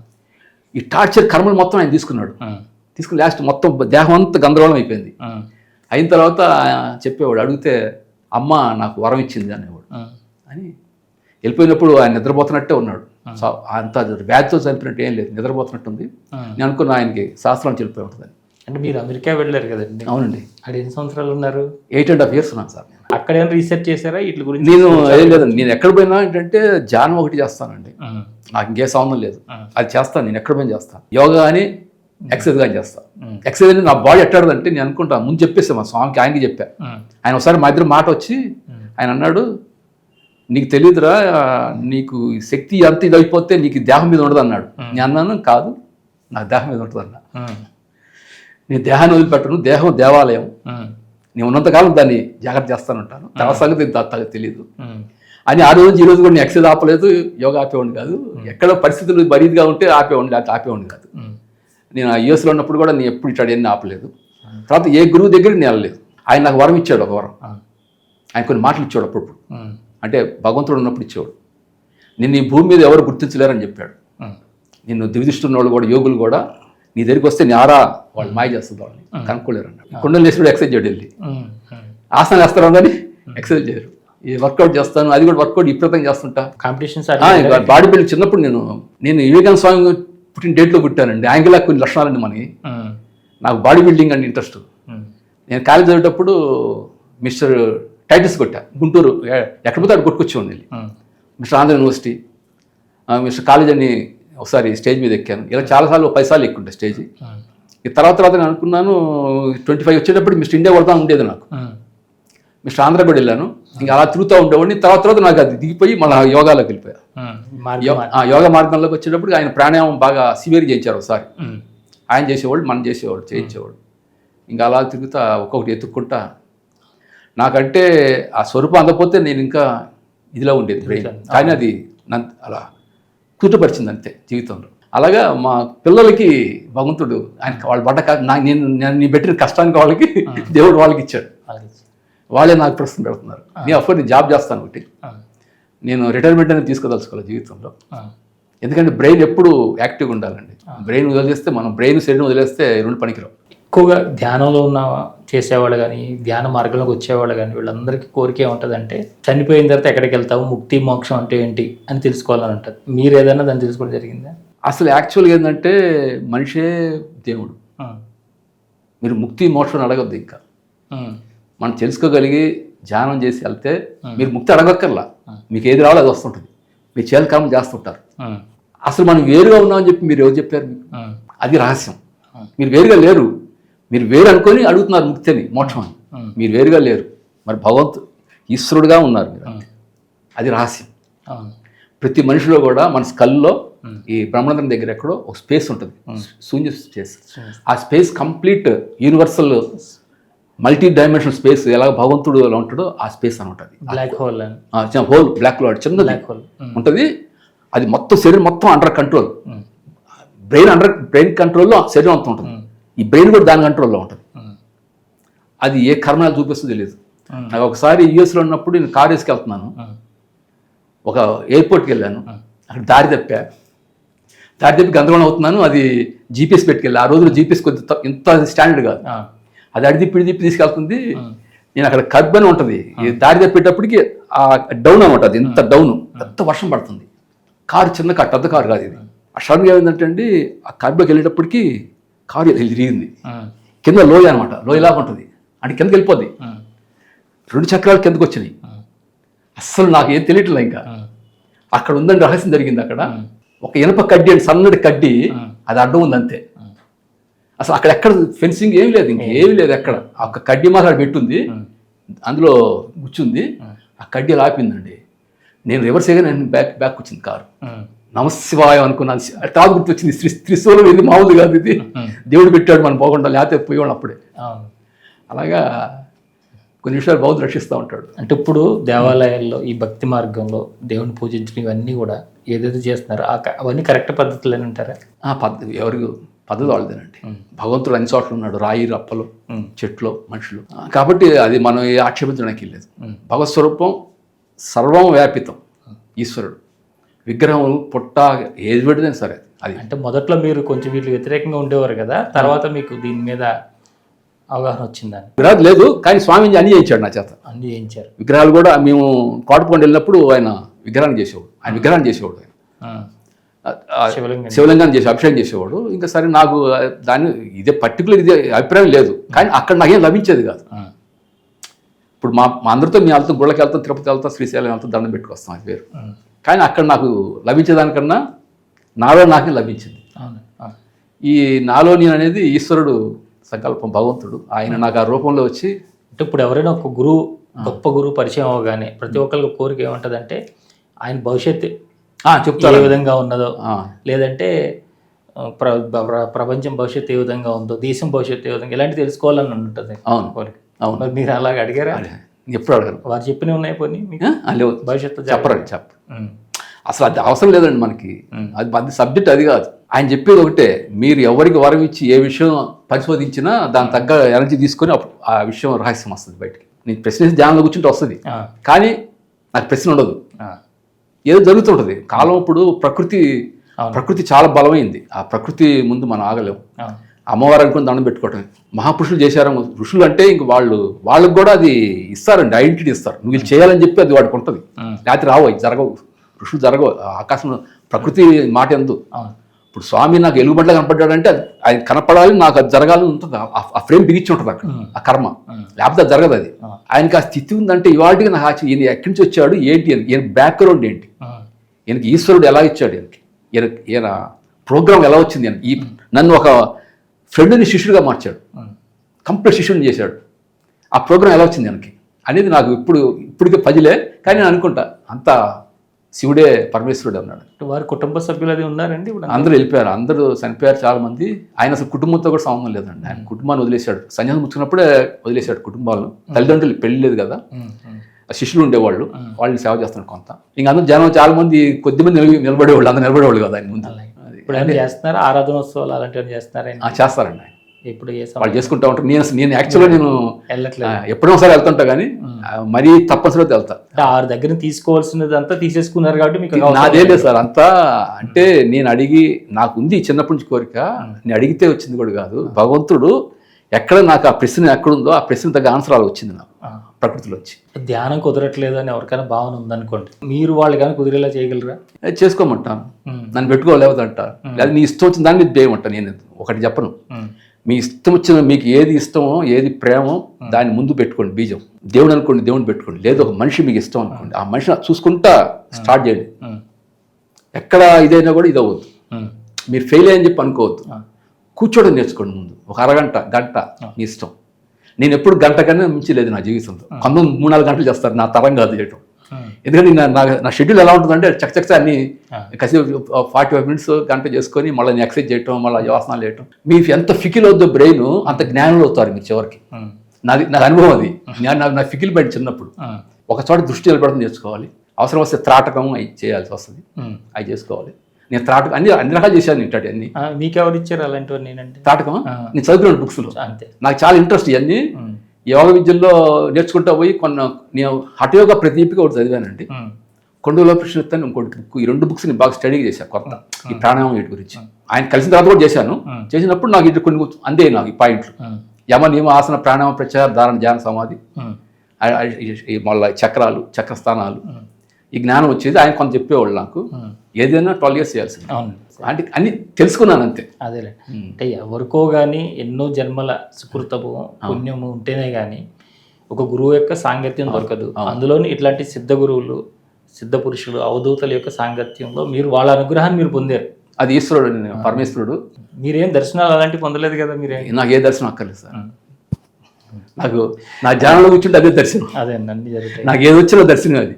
ఈ టార్చర్ కర్మలు మొత్తం ఆయన తీసుకుని లాస్ట్ మొత్తం దేహం అంతా గందరగోళం అయిపోయింది. అయిన తర్వాత చెప్పేవాడు, అడిగితే అమ్మ నాకు వరం ఇచ్చింది అనేవాడు. అని వెళ్ళిపోయినప్పుడు ఆయన నిద్రపోతున్నట్టే ఉన్నాడు. అంత వ్యాధితో చనిపోయినట్టు ఏం లేదు, నిద్రపోతున్నట్టుంది. నేను అనుకున్న ఆయనకి శాస్త్రం చెల్లిపోయి ఉంటుందని. అంటే మీరు అమెరికా వెళ్ళారు కదండి? అవునండి. అక్కడ ఎన్ని సంవత్సరాలు ఉన్నారు? 8.5 years ఉన్నాను సార్. నేను అక్కడ ఏమైనా రీసెర్చ్ చేశారా వీటి గురించి? నేను ఏం లేదండి, నేను ఎక్కడ పోయినా ఏంటంటే ధ్యానం ఒకటి చేస్తానండి, నాకు ఇంకే సంబంధం లేదు. అది చేస్తాను, నేను ఎక్కడ పోయినా చేస్తాను. యోగా అని ఎక్సర్సైజ్ కానీ చేస్తాను. ఎక్సర్సైజ్ అని నా బాడీ ఎట్టాడంటే నేను అనుకుంటాను, ముందు చెప్పేస్తాను మా స్వామికి, ఆయనకి చెప్పాను. ఆయన ఒకసారి మా ఇద్దరు మాట వచ్చి ఆయన అన్నాడు, నీకు తెలియదురా, నీకు శక్తి అంత ఇది అయిపోతే నీకు దేహం మీద ఉండదు అన్నాడు. నేను అన్నాను, కాదు నాకు దేహం మీద ఉంటుంది అన్నా. నేను దేహాన్ని వదిలిపెట్టను, దేహం దేవాలయం, నేను ఉన్నంతకాలం దాన్ని జాగ్రత్త చేస్తానంటాను, తర్వాత సంగతి తెలియదు అని. ఆ రోజు ఈ రోజు కూడా నేను ఎక్సర్సైజ్ ఆపలేదు, యోగా ఆపేవాడిని కాదు. ఎక్కడ పరిస్థితులు బరీదిగా ఉంటే ఆపేవాడిని, లేకపోతే ఆపేవాడిని కాదు. నేను యూఎస్లో ఉన్నప్పుడు కూడా నేను ఎప్పుడు ఇట్టాడు ఎన్ని ఆపలేదు. తర్వాత ఏ గురువు దగ్గర నేను వెళ్ళలేదు. ఆయన నాకు వరం ఇచ్చాడు, ఒక వరం. ఆయన కొన్ని మాటలు ఇచ్చాడు అప్పుడు, అంటే భగవంతుడు ఉన్నప్పుడు ఇచ్చేవాడు. నిన్ను ఈ భూమి మీద ఎవరు గుర్తించలేరని చెప్పాడు. నిన్ను దివిదిస్తున్న వాళ్ళు కూడా, యోగులు కూడా నీ దగ్గరికి వస్తే నీ ఆరా వాళ్ళు మాయ చేస్తుంది, వాళ్ళని కనుక్కోలేరు అన్నాడు. కుండలు వేసి కూడా ఎక్సర్సైజ్ చేయడు, వెళ్ళి ఆసనాలు వేస్తారు కానీ ఎక్సర్సైజ్ చేయరు. ఈ వర్కౌట్ చేస్తాను, అది కూడా వర్కౌట్ విపరీతంగా చేస్తుంటా. కాంపిటీషన్స్ బాడీ బిల్డింగ్ చిన్నప్పుడు నేను వివేకానంద స్వామి పుట్టిన డేట్లో పుట్టానండి. యాంగిలా కొన్ని లక్షణాలండి మనకి. నాకు బాడీ బిల్డింగ్ అంటే ఇంట్రెస్ట్. నేను కాలేజ్ చదివేటప్పుడు మిస్టర్ టైటిల్స్ కొట్టా గుంటూరు ఎక్కడ పోతే అక్కడ కొట్టుకొచ్చేవాడిని వెళ్ళి. Mister Andhra university, mister college అని ఒకసారి స్టేజ్ మీద ఎక్కాను. ఇలా చాలాసార్లు 10 సార్లు ఎక్కుంటా స్టేజ్. ఈ తర్వాత నేను అనుకున్నాను 25 వచ్చేటప్పుడు మిస్టర్ ఇండియా కొడతా ఉండేది నాకు. మిస్టర్ ఆంధ్ర కూడా వెళ్ళాను. ఇంకా అలా తిరుగుతూ ఉండేవాడిని. తర్వాత నాకు అది దిగిపోయి మళ్ళీ యోగాలోకి వెళ్ళిపోయా. యోగా మార్గంలోకి వచ్చేటప్పుడు ఆయన ప్రాణాయామం బాగా సివియర్ చేయించారు ఒకసారి. ఆయన చేసేవాళ్ళు, మనం చేసేవాళ్ళు, చేయించేవాళ్ళు. ఇంకా అలా తిరుగుతా ఒక్కొక్కటి ఎత్తుక్కుంటా. నాకంటే ఆ స్వరూపం అందకపోతే నేను ఇంకా ఇదిలో ఉండేది బ్రెయిన్. కానీ అది నన్ను అలా కూతుపరిచింది అంతే జీవితంలో. అలాగా మా పిల్లలకి భగవంతుడు ఆయన వాళ్ళు పడ్డ నేను పెట్టిన కష్టానికి వాళ్ళకి దేవుడు వాళ్ళకి ఇచ్చాడు. వాళ్ళే నాకు ప్రశ్న పెడుతున్నారు. నేను జాబ్ చేస్తాను ఒకటి. నేను రిటైర్మెంట్ అనేది తీసుకోదలుచుకోవాలి జీవితంలో. ఎందుకంటే బ్రెయిన్ ఎప్పుడు యాక్టివ్గా ఉండాలండి. బ్రెయిన్ వదిలేస్తే మనం శరీరం వదిలేస్తే రెండు పనికిరావు. ఎక్కువగా ధ్యానంలో ఉన్న చేసేవాళ్ళు కానీ ధ్యాన మార్గంలోకి వచ్చేవాళ్ళు కానీ వీళ్ళందరికీ కోరిక ఏముంటుందంటే చనిపోయిన తర్వాత ఎక్కడికి వెళ్తావు, ముక్తి మోక్షం అంటే ఏంటి అని తెలుసుకోవాలని ఉంటుంది. మీరు ఏదైనా దాన్ని తెలుసుకోవడం జరిగిందా? అసలు యాక్చువల్గా ఏంటంటే మనిషే దేవుడు. మీరు ముక్తి మోక్షం అడగద్దు. ఇంకా మనం తెలుసుకోగలిగి ధ్యానం చేసి వెళ్తే మీరు ముక్తి అడగక్కర్లా. మీకు ఏది రావాలో అది వస్తుంటుంది. మీరు చేయాలి కాలం చేస్తుంటారు. అసలు మనం వేరుగా ఉన్నామని చెప్పి మీరు ఎవరు చెప్పారు? మీకు అది రహస్యం. మీరు వేరుగా లేరు. మీరు వేరు అనుకొని అడుగుతున్నారు ముక్తిని, మోక్షం అని. మీరు వేరుగా లేరు. మరి భగవంతుడు ఈశ్వరుడుగా ఉన్నారు మీరు. అది రహస్యం. ప్రతి మనిషిలో కూడా మన స్కల్లో ఈ బ్రహ్మాండం దగ్గర ఎక్కడో ఒక స్పేస్ ఉంటుంది, శూన్య స్పేస్. ఆ space complete universal multi dimensional space. ఎలా భగవంతుడు ఎలా ఉంటాడో ఆ స్పేస్ అని ఉంటుంది. Black hole hole, black hole చిన్న బ్లాక్ హోల్ ఉంటుంది. అది మొత్తం శరీరం మొత్తం అండర్ కంట్రోల్. బ్రెయిన్ కంట్రోల్లో శరీరం అంతా ఉంటుంది. ఈ బ్రెయిన్ కూడా దాని కంట్రోల్లో ఉంటుంది. అది ఏ కర్మలు చూపిస్తుందో తెలియదు. నాకు ఒకసారి యూఎస్లో ఉన్నప్పుడు నేను కార్ వేసుకెళ్తున్నాను. ఒక ఎయిర్పోర్ట్కి వెళ్ళాను. అక్కడ దారి తప్పి గందరగోళం అవుతున్నాను. అది జీపీఎస్ పెట్టుకెళ్ళి. ఆ రోజుల్లో జీపీఎస్ కొద్ది ఇంత స్టాండర్డ్ కాదు. అది అడిదిప్పి తీసుకెళ్తుంది. నేను అక్కడ కర్బ్ అని ఉంటుంది. దారి తప్పేటప్పటికి ఆ డౌన్ అనమాట. అది ఎంత డౌన్, పెద్ద వర్షం పడుతుంది. కారు చిన్న కారు, పెద్ద కారు కాదు ఇది. ఆ సడన్గా ఏమైందంటే అండి, ఆ కర్బ్లోకి వెళ్ళేటప్పటికి కారు తిరిగింది. కింద లోయ అనమాట. లోయలాగా ఉంటుంది. అంటే కిందకి వెళ్ళిపోద్ది. 2 చక్రాలు కిందకు వచ్చినాయి. అస్సలు నాకు ఏం తెలియట్లే. ఇంకా అక్కడ ఉందని రహస్యం జరిగింది. అక్కడ ఒక ఇనప కడ్డీ అంటే సన్నటి కడ్డీ, అది అడ్డం ఉంది అంతే. అసలు అక్కడ ఎక్కడ ఫెన్సింగ్ ఏమి లేదు, ఇంకేమీ లేదు. ఎక్కడ ఒక కడ్డీ మాత్రం పెట్టుంది, అందులో కూర్చుంది. ఆ కడ్డీ ఆపిందండి. నేను రివర్స్ అయ్యగా నేను బ్యాక్ వచ్చింది కారు. నమశివాయం అనుకున్నాను. తాగు గుర్తు వచ్చింది. త్రిశూలం ఇది మామూలు కాదు, ఇది దేవుడు పెట్టాడు మనం పోకుండా, లేకపోతే పోయేవాళ్ళు అప్పుడే. అలాగా కొన్ని విషయాలు బౌద్ధులు రక్షిస్తూ ఉంటాడు. అంటే ఇప్పుడు దేవాలయాల్లో ఈ భక్తి మార్గంలో దేవుని పూజించడం ఇవన్నీ కూడా ఏదైతే చేస్తున్నారో అవన్నీ కరెక్ట్ పద్ధతులు అని అంటారా? ఎవరికి పద్ధతి వాళ్ళదేనండి. భగవంతుడు అన్ని చోట్ల ఉన్నాడు. రాయి రప్పలు, చెట్లు, మనుషులు. కాబట్టి అది మనం ఆక్షేపించడానికి లేదు. భగవత్ స్వరూపం సర్వం వ్యాపితం. ఈశ్వరుడు విగ్రహం పుట్ట ఏది పెడితే సరే. అది అంటే మొదట్లో మీరు కొంచెం వీళ్ళు వ్యతిరేకంగా ఉండేవారు కదా, తర్వాత మీకు దీని మీద అవగాహన వచ్చిందని? విగ్రహాలు లేదు, కానీ స్వామి అన్ని చేయించాడు నా చేత. అన్ని చేయించారు. విగ్రహాలు కూడా మేము కోటపొండి వెళ్ళినప్పుడు ఆయన విగ్రహాన్ని చేసేవాడు. శివలింగాన్ని చేసి అభిషేకం చేసేవాడు. ఇంకా సరే నాకు దాన్ని ఇదే పర్టికులర్ ఇదే అభిప్రాయం లేదు, కానీ అక్కడ నాకేం లభించేది కాదు. ఇప్పుడు మా అందరితో మేము వెళ్తాం, గుళ్ళకి వెళ్తాం, తిరుపతి వెళ్తాం, శ్రీశైలం వెళ్తాం, దండం పెట్టుకొస్తాం, అది వేరు. కానీ అక్కడ నాకు లభించేదానికన్నా నాలో నాకే లభించింది. ఈ నాలో నేను అనేది ఈశ్వరుడు సంకల్పం, భగవంతుడు. ఆయన నాకు ఆ రూపంలో వచ్చి. అంటే ఇప్పుడు ఎవరైనా ఒక గురువు, గొప్ప గురువు పరిచయం అవగానే ప్రతి ఒక్కరికి కోరిక ఏముంటుందంటే ఆయన భవిష్యత్తు చెప్తారు ఏ విధంగా ఉన్నదో, లేదంటే ప్రపంచం భవిష్యత్తు ఏ విధంగా ఉందో, దేశం భవిష్యత్తు ఏ విధంగా, ఇలాంటి తెలుసుకోవాలని ఉంటుంది. అవును. మరి మీరు అలాగ అడిగారా? ఎప్పుడు అడగరు. వారు చెప్పినవి ఉన్నాయి కొన్ని భవిష్యత్తు చెప్పరు. అసలు అది అవసరం లేదండి మనకి. అది సబ్జెక్ట్ అది కాదు. ఆయన చెప్పేది ఒకటే, మీరు ఎవరికి వరం ఇచ్చి ఏ విషయం పరిశోధించినా దాని తగ్గ ఎనర్జీ తీసుకొని అప్పుడు ఆ విషయం రహస్యం వస్తుంది బయటికి. నేను ప్రశ్న ధ్యానంలో కూర్చుంటే వస్తుంది, కానీ నాకు ప్రశ్న ఉండదు. ఏదో జరుగుతుంటుంది. కాలం ఇప్పుడు ప్రకృతి చాలా బలమైంది. ఆ ప్రకృతి ముందు మనం ఆగలేము. అమ్మవారు అనుకుని దండం పెట్టుకోవటం. మహాపురుషులు చేశారు. ఋషులు అంటే ఇంక వాళ్ళకు కూడా అది ఇస్తారండి, ఐడెంటిటీ ఇస్తారు. నువ్వు వీళ్ళు చేయాలని చెప్పి అది వాడికి ఉంటుంది. లేకపోతే రావు, అవి జరగవు. ఋషులు జరగవు. ఆకాశంలో ప్రకృతి మాట ఎందు ఇప్పుడు స్వామి నాకు ఎలుగుబంట్లా కనపడ్డాడంటే ఆయన కనపడాలి, నాకు అది జరగాలని ఉంటుంది. ఆ ఫ్రేమ్ బిగించి ఉంటుంది అక్కడ, ఆ కర్మ. లేకపోతే అది జరగదు. అది ఆయనకి ఆ స్థితి ఉందంటే ఇవాటికి నాకు ఈయన ఎక్కడి నుంచి వచ్చాడు ఏంటి అని, ఈయన బ్యాక్గ్రౌండ్ ఏంటి, ఈయనకి ఈశ్వరుడు ఎలా ఇచ్చాడు, ఈయన ప్రోగ్రామ్ ఎలా వచ్చింది అని. నన్ను ఒక ఫ్రెండ్ని శిష్యుడిగా మార్చాడు, కంప్లీట్ శిష్యుడిని చేశాడు. ఆ ప్రోగ్రామ్ ఎలా వచ్చింది ఆయనకి అనేది నాకు ఇప్పటికే పజిలే. కానీ నేను అనుకుంటా అంతా శివుడే పరమేశ్వరుడు అన్నాడు. వారి కుటుంబ సభ్యులు అది ఉన్నారండి ఇప్పుడు? అందరూ వెళ్ళిపోయారు, అందరూ చనిపోయారు చాలా మంది. ఆయన అసలు కుటుంబంతో కూడా సంబంధం లేదండి. ఆయన కుటుంబాన్ని వదిలేశాడు, సన్యాసం ముచ్చుకున్నప్పుడే వదిలేశాడు కుటుంబాలను. తల్లిదండ్రులు పెళ్లి లేదు కదా, శిష్యులు ఉండేవాళ్ళు, వాళ్ళని సేవ చేస్తున్నాడు కొంత. ఇంకా అందరూ జనం చాలా మంది, కొద్దిమంది నిలబడేవాళ్ళు, అందరూ నిలబడేవాళ్ళు కదా ఆయన ముందు. ఇప్పుడు ఏమైనా చేస్తున్నారా, ఆరాధనోత్సవాలు అలాంటివి చేస్తున్నారా? చేస్తారండి. ఇప్పుడు వాళ్ళు చేసుకుంటా ఉంటారు. నేను యాక్చువల్గా నేను వెళ్ళట్లేదు, ఎప్పుడో ఒకసారి వెళ్తుంటా, కానీ మరీ తప్పనిసరిగా వెళ్తా. ఆరు దగ్గర తీసుకోవాల్సినది అంతా తీసేసుకున్నారు కాబట్టి మీకు నాదేం లేదు సార్ అంతా. అంటే నేను అడిగి, నాకు ఉంది చిన్నప్పటి నుంచి కోరిక, నేను అడిగితే వచ్చింది కూడా కాదు. భగవంతుడు ఎక్కడ నాకు ఆ ప్రశ్న ఎక్కడుందో ఆ ప్రశ్న తగ్గ ఆన్సర్ అలా వచ్చింది నాకు ప్రకృతిలో వచ్చి. ధ్యానం కుదరట్లేదు అని ఎవరికైనా భావన ఉందనుకోండి, మీరు వాళ్ళు కానీ కుదిరేలా చేయగలరా? చేసుకోమంటాను, నన్ను పెట్టుకోలేవద్దు అంటారు. లేదా నీ ఇష్టం వచ్చిన దాని మీద చేయమంటాను. నేను ఒకటి చెప్పను, మీ ఇష్టం వచ్చిన, మీకు ఏది ఇష్టమో ఏది ప్రేమో దాన్ని ముందు పెట్టుకోండి. బీజం దేవుడు అనుకోండి, దేవుడిని పెట్టుకోండి. లేదు ఒక మనిషి మీకు ఇష్టం అనుకోండి, ఆ మనిషిని చూసుకుంటా స్టార్ట్ చేయండి. ఎక్కడ ఇదైనా కూడా ఇది అవ్వద్దు, మీరు ఫెయిల్ అయ్యని చెప్పి అనుకోవద్దు. కూర్చోవడం నేర్చుకోండి ముందు, ఒక అరగంట గంట మీ ఇష్టం. నేను ఎప్పుడు గంట కన్నా మించి లేదు నా జీవితంలో. కొంతమంది 3-4 గంటలు చేస్తారు, నా తరం కాదు చేయటం. ఎందుకంటే నా షెడ్యూల్ ఎలా ఉంటుందంటే చకచక అన్ని కసేపు 45 మినిట్స్ గంట చేసుకొని మళ్ళీ ఎక్సర్సైజ్ చేయటం, మళ్ళీ యోసనాలు చేయటం. మీకు ఎంత ఫికిల్ అవుద్దో బ్రెయిన్ అంత జ్ఞానంలో అవుతారు మీరు చివరికి. నాకు అనుభవం అది. నా ఫికిల్ బయట చిన్నప్పుడు ఒక చోట దృష్టి నిలబడడం నేర్చుకోవాలి. అవసరం వస్తే త్రాటకం అవి చేయాల్సి వస్తుంది, అవి చేసుకోవాలి. నేను త్రాటకం అన్ని రకాలు చేశాను. ఇంటి అన్ని మీకెవరు ఇచ్చారు అలాంటివన్నీ? నేనంటే త్రాటకం నేను చదువుకున్నాను బుక్స్లో. అంతే, నాకు చాలా ఇంట్రెస్ట్ ఇవన్నీ. యోగ విద్యల్లో నేర్చుకుంటా పోయి నేను హఠయోగ ప్రదీపిక ఒకటి చదివానండి, కొండలో ప్రశ్నిస్తాను ఇంకోటి బుక్. ఈ 2 బుక్స్ నేను బాగా స్టడీ చేశాను కొత్త, ఈ ప్రాణాయామం వీటి గురించి. ఆయన కలిసిన తర్వాత కూడా చేశాను. చేసినప్పుడు నాకు ఇటు కొన్ని అందే నాకు ఈ పాయింట్లు, యమ నియమ ఆసన ప్రాణాయామ ప్రత్యాహార ధారణ ధ్యాన సమాధి, మళ్ళీ చక్రాలు చక్రస్థానాలు, ఈ జ్ఞానం వచ్చేది. ఆయన కొంత చెప్పేవాళ్ళు నాకు. ఏదైనా 12 years చేయాల్సింది. అంటే అన్ని తెలుసుకున్నాను అంతే. అదేలే, అంటే ఎవరికో కానీ ఎన్నో జన్మల సుకృతము పుణ్యము ఉంటేనే కానీ ఒక గురువు యొక్క సాంగత్యం దొరకదు. అందులోని ఇట్లాంటి సిద్ధ గురువులు, సిద్ధ పురుషులు, అవధూతల యొక్క సాంగత్యంలో మీరు వాళ్ళ అనుగ్రహాన్ని మీరు పొందారు. అది ఈశ్వరుడు, పరమేశ్వరుడు. మీరేం దర్శనాలు అలాంటివి పొందలేదు కదా? మీరే నాకు ఏ దర్శనం అక్కర్లేదు సార్. నాకు నా ధ్యానంలో కూర్చుంటే అదే దర్శనం. అదే అన్ని జరుగుతాయి, నాకు ఏది వచ్చినా దర్శనం అది.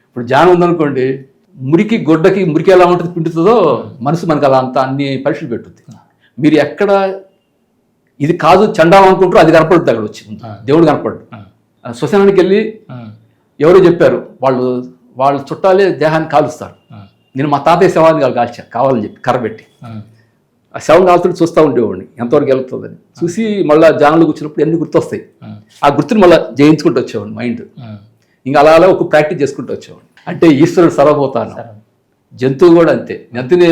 ఇప్పుడు ధ్యానం ఉందనుకోండి, మురికి గొడ్డకి మురికి ఎలా ఉంటుంది పిండుతుందో మనసు మనకు అలా అంతా అన్ని పరీక్షలు పెట్టుద్ది. మీరు ఎక్కడ ఇది కాదు చండాలం అనుకుంటారో అది కనపడుతుంది అక్కడ వచ్చి, దేవుడు కనపడు. శ్మశానానికి వెళ్ళి ఎవరో చెప్పారు, వాళ్ళు చుట్టాలే దేహాన్ని కాలుస్తారు. నేను మా తాతయ్య శవాన్ని కాల్చా కావాలని చెప్పి కర్రబెట్టి, ఆ శవం కాలుతుంటే చూస్తూ ఉండేవాడిని ఎంతవరకు వెళ్తుందని. చూసి మళ్ళీ ధ్యానంలో కూర్చున్నప్పుడు ఎన్ని గుర్తొస్తాయి, ఆ గుర్తుని మళ్ళీ జయించుకుంటూ వచ్చేవాడిని మైండ్. ఇంకా అలా ఒక ప్రాక్టీస్ చేసుకుంటూ వచ్చేవాడిని. అంటే ఈశ్వరుడు సర్వభూతాను, జంతువు కూడా అంతే. అందునే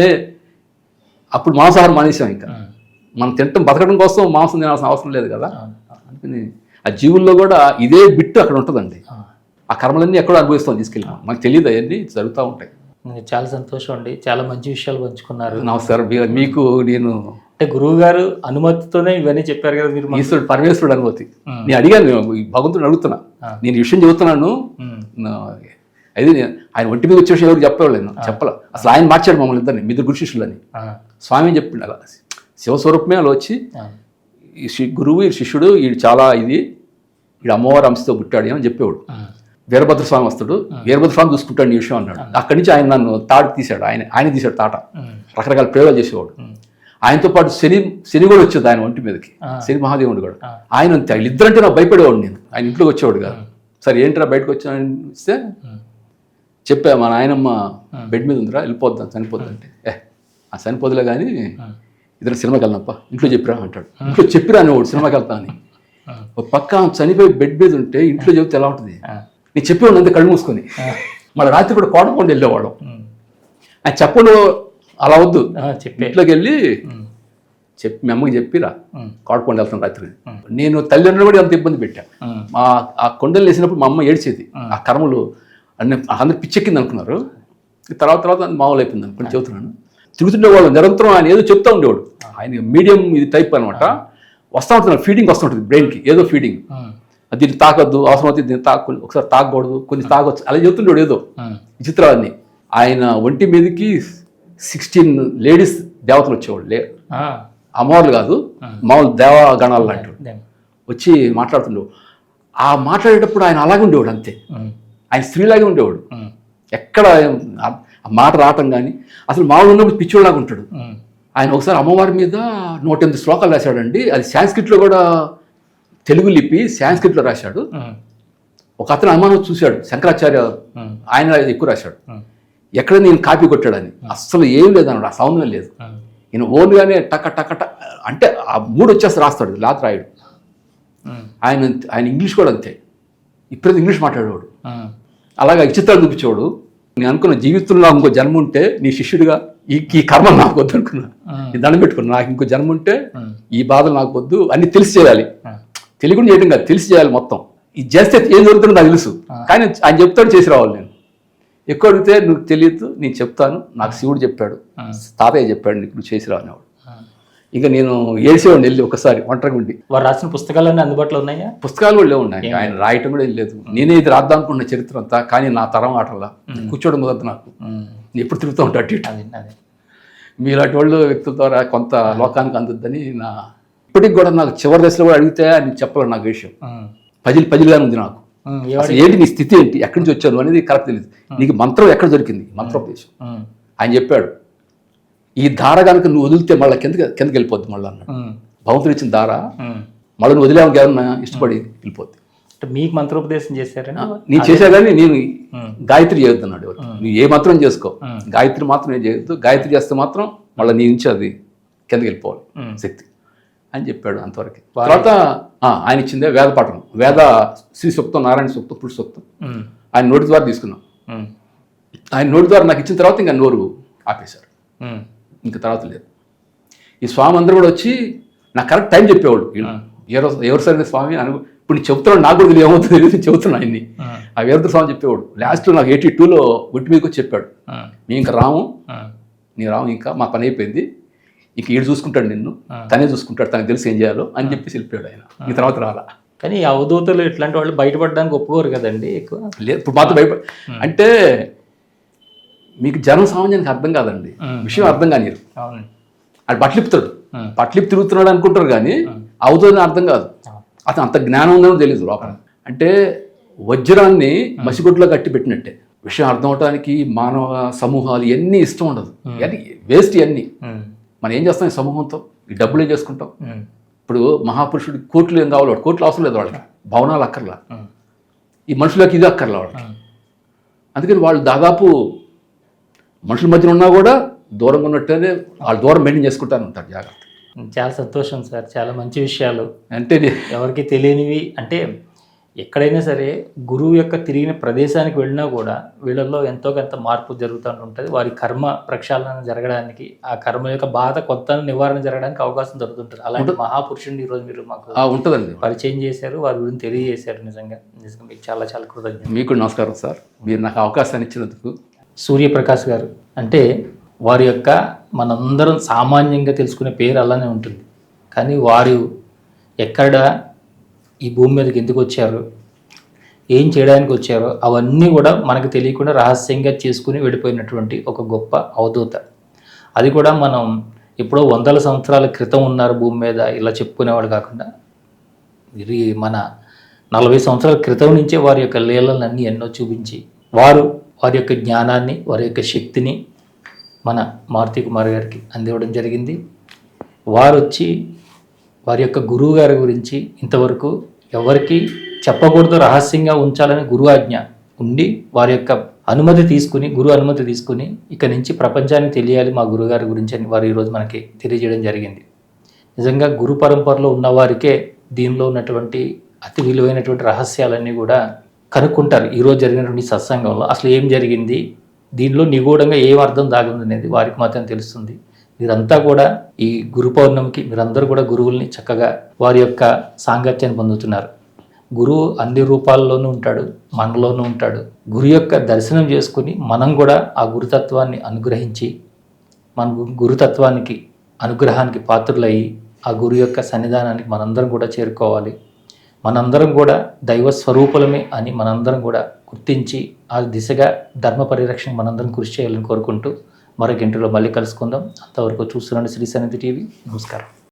అప్పుడు మాంసాహారం మానేసాం. ఇంకా మనం తినటం బతకడం కోసం మాంసం తినాల్సిన అవసరం లేదు కదా. అందుకని ఆ జీవుల్లో కూడా ఇదే బిట్టు అక్కడ ఉంటుందండి. ఆ కర్మలన్నీ ఎక్కడో అనుభవిస్తాం తీసుకెళ్ళి, మనకు తెలియదు, అవన్నీ జరుగుతూ ఉంటాయి. చాలా సంతోషం అండి, చాలా మంచి విషయాలు పంచుకున్నారు. నమస్కారం. మీకు నేను అంటే గురువు గారు అనుమతితోనే ఇవన్నీ చెప్పారు కదా మీరు? ఈశ్వరుడు పరమేశ్వరుడు అనుమతి. నేను అడిగాను, భగవంతుడు అడుగుతున్నా, నేను ఈ విషయం చెబుతున్నాను. అయితే ఆయన ఒంటి మీద వచ్చే విషయం ఎవరికి చెప్పేవాళ్ళు, నేను చెప్పాల. అసలు ఆయన మార్చాడు మమ్మల్ని ఇద్దరిని, మీ గురు శిష్యులని. స్వామి చెప్పిండు అలా, శివస్వరూపమే అలా వచ్చి, ఈ గురువు ఈ శిష్యుడు, వీడు చాలా ఇది, వీడు అమ్మవారి అంశతో పుట్టాడు అని చెప్పేవాడు. వీరభద్రస్వామి వస్తాడు, వీరభద్రస్వామి చూసుకుంటాడు ఈ విషయం అన్నాడు. అక్కడి నుంచి ఆయన నన్ను తాడు తీశాడు, ఆయన తీశాడు తాట. రకరకాల ప్రయోగాలు చేసేవాడు. ఆయనతో పాటు శని కూడా వచ్చేది ఆయన ఒంటి మీదకి, శని మహాదేవుడు కూడా. ఆయన అంతే, వీళ్ళిద్దరంటే నాకు భయపడేవాడు. నేను ఆయన ఇంట్లోకి వచ్చేవాడు కాదు. సరే ఏంట్రా బయటకు వచ్చాను ఇస్తే చెప్పా, మా నాయనమ్మ బెడ్ మీద ఉందిరా, వెళ్ళిపోద్దాం చనిపోద్దంటే, ఆ చనిపోదులే కానీ ఇద్దరు సినిమాకి వెళ్దాంపా, ఇంట్లో చెప్పిరా అంటాడు. ఇంట్లో చెప్పిరా అనేవాడు సినిమాకి వెళ్తా అని. ఒక పక్క చనిపోయి బెడ్ మీద ఉంటే ఇంట్లో చెబితే ఎలా ఉంటుంది, నేను చెప్పేవాడు అంతే కళ్ళు మూసుకొని. మళ్ళీ రాత్రి కూడా కోటకొండ వెళ్ళేవాడు. ఆయన చెప్పడు అలా వద్దు, ఇంట్లోకి వెళ్ళి చెప్పి మీ అమ్మకి చెప్పిరా కోటకొండ వెళ్తాను రాత్రి. నేను తల్లిదండ్రులు కూడా అంత ఇబ్బంది పెట్టాను. ఆ కొండలు వేసినప్పుడు మా అమ్మ ఏడ్చేది. ఆ కర్మలు అందరు పిచ్చెక్కింది అనుకున్నారు. తర్వాత మామూలు అయిపోయింది అనుకుని చెబుతున్నాను. తిరుగుతుండేవాళ్ళు నిరంతరం. ఆయన ఏదో చెప్తా ఉండేవాడు. ఆయన మీడియం ఇది టైప్ అనమాట. వస్తూ ఉంటుంది ఫీడింగ్ వస్తుంటుంది బ్రెయిన్కి, ఏదో ఫీడింగ్. దీన్ని తాకొద్దు, అవసరం అవుతుంది దీన్ని తాకు, ఒకసారి తాగకూడదు, కొన్ని తాగొచ్చు, అలా చెప్తుండేవాడు ఏదో విచిత్రాన్ని. ఆయన ఒంటి మీదకి 16 లేడీస్ దేవతలు వచ్చేవాళ్ళు, అమ్మవార్లు కాదు, మామూలు దేవగణాలు లాంటి వచ్చి మాట్లాడుతుండేవాడు. ఆ మాట్లాడేటప్పుడు ఆయన అలాగే ఉండేవాడు, అంతే. ఆయన స్త్రీలాగే ఉండేవాడు. ఎక్కడ ఆ మాట రావటం కానీ, అసలు మామూలు ఉన్నప్పుడు పిచ్చోళ్ళలాగా ఉంటాడు. ఆయన ఒకసారి అమ్మవారి మీద 108 శ్లోకాలు రాశాడండి. అది సాంస్క్రిట్లో కూడా, తెలుగు లిపి సాంస్క్రిట్లో రాశాడు. ఒక అతను అనుమానం చూశాడు, శంకరాచార్య, ఆయన ఎక్కువ రాశాడు. ఎక్కడ నేను కాపీ కొట్టాడని. అస్సలు ఏం లేదన్నాడు, ఆ సౌందర్యం లేదు. ఈయన ఓన్గానే టక టక అంటే ఆ మూడు వచ్చేస్తే రాస్తాడు, లేత రాయడు. ఆయన ఇంగ్లీష్ కూడా అంతే, ఇప్పుడు ఇంగ్లీష్ మాట్లాడేవాడు. అలాగా చిత్రాలు చూపించేవాడు. నేను అనుకున్న జీవితంలో ఇంకో జన్మ ఉంటే నీ శిష్యుడిగా ఈ కర్మ నాకు వద్దు అనుకున్నా. ఈ దండం పెట్టుకున్నా, నాకు ఇంకో జన్మ ఉంటే ఈ బాధలు నాకు వద్దు, అన్ని తెలిసి చేయాలి. తెలియకుండా చేయడం కాదు, తెలిసి చేయాలి మొత్తం. ఇది చేస్తే ఏం జరుగుతుందో నాకు తెలుసు, కానీ ఆయన చెప్తాడు చేసి రావాలి. నేను ఎక్కువ అడిగితే నువ్వు తెలియదు, నేను చెప్తాను, నాకు శివుడు చెప్పాడు, తాతయ్య చెప్పాడు, నీకు నువ్వు చేసి రానేవాడు. ఇంకా నేను ఏడ్చేవాడిని వెళ్ళి ఒకసారి ఒంటరిగా ఉండి. వారు రాసిన పుస్తకాలన్నీ అందుబాటులో ఉన్నాయా? పుస్తకాలు కూడా లేవు ఉన్నాయి, ఆయన రాయటం కూడా లేదు. నేనే ఇది రాద్దాం అనుకున్న చరిత్ర అంతా, కానీ నా తరం ఆటలా కూర్చోవడం కుదరదు నాకు. నేను ఎప్పుడు తిరుగుతూ ఉంటా అటు ఇటు. మీలాంటి వాళ్ళు వ్యక్తుల ద్వారా కొంత లోకానికి అందుద్దని నా, ఇప్పటికి కూడా నాకు చివరి దశలో కూడా అడిగితే నేను చెప్పాలి నాకు విషయం. పజిల్గానే ఉంది నాకు. అసలు ఏంటి నీ స్థితి ఏంటి, ఎక్కడి నుంచి వచ్చాను అనేది కరెక్ట్ తెలియదు. నీకు మంత్రం ఎక్కడ దొరికింది, మంత్రోపదేశం. ఆయన చెప్పాడు, ఈ ధార కనుక నువ్వు వదిలితే మళ్ళీ కిందకి వెళ్ళిపోద్ది మళ్ళీ అన్నాడు. భగవంతుడు ఇచ్చిన ధార మళ్ళీ నువ్వు వదిలేమని ఎవరన్నా ఇష్టపడి వెళ్ళిపోద్ది. మీకు మంత్రోపదేశం చేశారని నేను చేసా, కానీ నేను గాయత్రి చేయొద్దు అన్నాడు. నువ్వు ఏ మంత్రం చేసుకో, గాయత్రి మాత్రం నేను చేయొద్దు. గాయత్రి చేస్తే మాత్రం మళ్ళీ నీ నుంచి అది కిందకి వెళ్ళిపోవాలి శక్తి అని చెప్పాడు. అంతవరకు. తర్వాత ఆయన ఇచ్చిందే వేద పాఠం, వేద శ్రీ సూక్తం, నారాయణ సూక్తం, పురుష సూక్తం ఆయన నోటి ద్వారా తీసుకున్నాం. ఆయన నోటి ద్వారా నాకు ఇచ్చిన తర్వాత ఇంకా నోరు ఆపేశారు, ఇంకా తర్వాత లేదు. ఈ స్వామి అందరూ కూడా వచ్చి నాకు కరెక్ట్ టైం చెప్పేవాడు. ఎవరు సరైన స్వామి అని ఇప్పుడు నేను చెప్తున్నాడు, నాకు కూడా ఏమవుతుందో తెలియదు, చెబుతున్నా ఆయన్ని. ఆ వీరభద్ర స్వామి చెప్పేవాడు. లాస్ట్లో నాకు 82లో ఒట్టి మీదకి వచ్చి చెప్పాడు, మేము ఇంకా రాము, నీ రాము, ఇంకా మా పని అయిపోయింది, ఇంక ఈడు చూసుకుంటాడు నిన్ను, తనే చూసుకుంటాడు, తనకు తెలిసి ఏం చేయాలో అని చెప్పేసి వెళ్ళిపోయాడు ఆయన. ఈ తర్వాత రాలా. కానీ అవధూతలు ఇట్లాంటి వాళ్ళు బయటపడడానికి ఒప్పుకోరు కదండి ఎక్కువ. లేదు, ఇప్పుడు మాత్రం అంటే మీకు జనం సామాన్యానికి అర్థం కాదండి, విషయం అర్థం కాని. అది బట్టలిపుతాడు, బట్టలిపి తిరుగుతున్నాడు అనుకుంటారు, కానీ అవుతుందని అర్థం కాదు. అతను అంత జ్ఞానం ఉందని తెలియదు లోపల. అంటే వజ్రాన్ని మసిగుడ్లో కట్టి పెట్టినట్టే విషయం అర్థం అవడానికి మానవ సమూహాలు ఇవన్నీ ఇష్టం ఉండదు, ఇవన్నీ వేస్ట్. ఇవన్నీ మనం ఏం చేస్తాం ఈ సమూహంతో, ఈ డబ్బులు ఏం చేసుకుంటాం. ఇప్పుడు మహాపురుషుడి కోట్లు ఏం కావాలి, కోట్లు అవసరం లేదు వాళ్ళకి, భవనాలు అక్కర్లా, ఈ మనుషులకి ఇది అక్కర్లా వాళ్ళకి. అందుకని వాళ్ళు దాదాపు మనుషుల మధ్యన ఉన్నా కూడా దూరంగా ఉన్నట్టేనే వాళ్ళు దూరం మెయింటైన్ చేసుకుంటానే ఉంటారు, జాగ్రత్త. చాలా సంతోషం సార్, చాలా మంచి విషయాలు. అంటే ఎవరికి తెలియనివి. అంటే ఎక్కడైనా సరే గురువు యొక్క తిరిగిన ప్రదేశానికి వెళ్ళినా కూడా వీళ్ళల్లో ఎంతో కొంత మార్పు జరుగుతూ ఉంటుంది. వారి కర్మ ప్రక్షాళన జరగడానికి, ఆ కర్మ యొక్క బాధ కొంత నివారణ జరగడానికి అవకాశం దొరుకుతుంటుంది. అలాంటి మహాపురుషుడిని ఈరోజు మీరు మాకు ఉంటుందండి పరిచయం చేశారు, వారి గురించి తెలియజేశారు. నిజంగా మీకు చాలా చాలా కృతజ్ఞతలు. మీకు నమస్కారం సార్, మీరు నాకు అవకాశాన్ని ఇచ్చినందుకు. సూర్యప్రకాష్ గారు అంటే వారి యొక్క మనందరం సామాన్యంగా తెలుసుకునే పేరు అలానే ఉంటుంది, కానీ వారు ఎక్కడ ఈ భూమి మీదకి ఎందుకు వచ్చారు, ఏం చేయడానికి వచ్చారో అవన్నీ కూడా మనకు తెలియకుండా రహస్యంగా చేసుకుని వెళ్ళిపోయినటువంటి ఒక గొప్ప అవధూత. అది కూడా మనం ఎప్పుడో 100 సంవత్సరాల క్రితం ఉన్నారు భూమి మీద ఇలా చెప్పుకునేవాడు కాకుండా, ఇది మన 40 సంవత్సరాల క్రితం నుంచే వారి యొక్క లీలలన్నీ ఎన్నో చూపించి వారి యొక్క జ్ఞానాన్ని, వారి యొక్క శక్తిని మన మారుతి కుమార్ గారికి అందివ్వడం జరిగింది. వారు వచ్చి వారి యొక్క గురువు గారి గురించి ఇంతవరకు ఎవరికి చెప్పకూడదు, రహస్యంగా ఉంచాలని గురువు ఆజ్ఞ ఉండి వారి యొక్క అనుమతి తీసుకుని, గురువు అనుమతి తీసుకుని ఇక నుంచి ప్రపంచానికి తెలియాలి మా గురువుగారి గురించి అని వారు ఈరోజు మనకి తెలియజేయడం జరిగింది. నిజంగా గురు పరంపరలో ఉన్నవారికే దీనిలో ఉన్నటువంటి అతి విలువైనటువంటి రహస్యాలన్నీ కూడా కనుక్కుంటారు. ఈరోజు జరిగినటువంటి సత్సంగంలో అసలు ఏం జరిగింది, దీనిలో నిగూఢంగా ఏం అర్థం దాగుంది అనేది వారికి మాత్రం తెలుస్తుంది. మీరంతా కూడా ఈ గురు పౌర్ణమికి మీరందరూ కూడా గురువుల్ని చక్కగా వారి యొక్క సాంగత్యాన్ని పొందుతున్నారు. గురువు అన్ని రూపాల్లోనూ ఉంటాడు, మనలోనూ ఉంటాడు. గురు యొక్క దర్శనం చేసుకుని మనం కూడా ఆ గురుతత్వాన్ని అనుగ్రహించి మన గురుతత్వానికి అనుగ్రహానికి పాత్రులయ్యి ఆ గురు యొక్క సన్నిధానానికి మనందరం కూడా చేరుకోవాలి. మనందరం కూడా దైవ స్వరూపులమే అని మనందరం కూడా గుర్తించి ఆ దిశగా ధర్మ పరిరక్షణ మనందరం కృషి చేయాలని కోరుకుంటూ మరొక ఇంటిలో మళ్ళీ కలుసుకుందాం. అంతవరకు చూస్తున్నాను శ్రీ సన్నిధి టీవీ. నమస్కారం.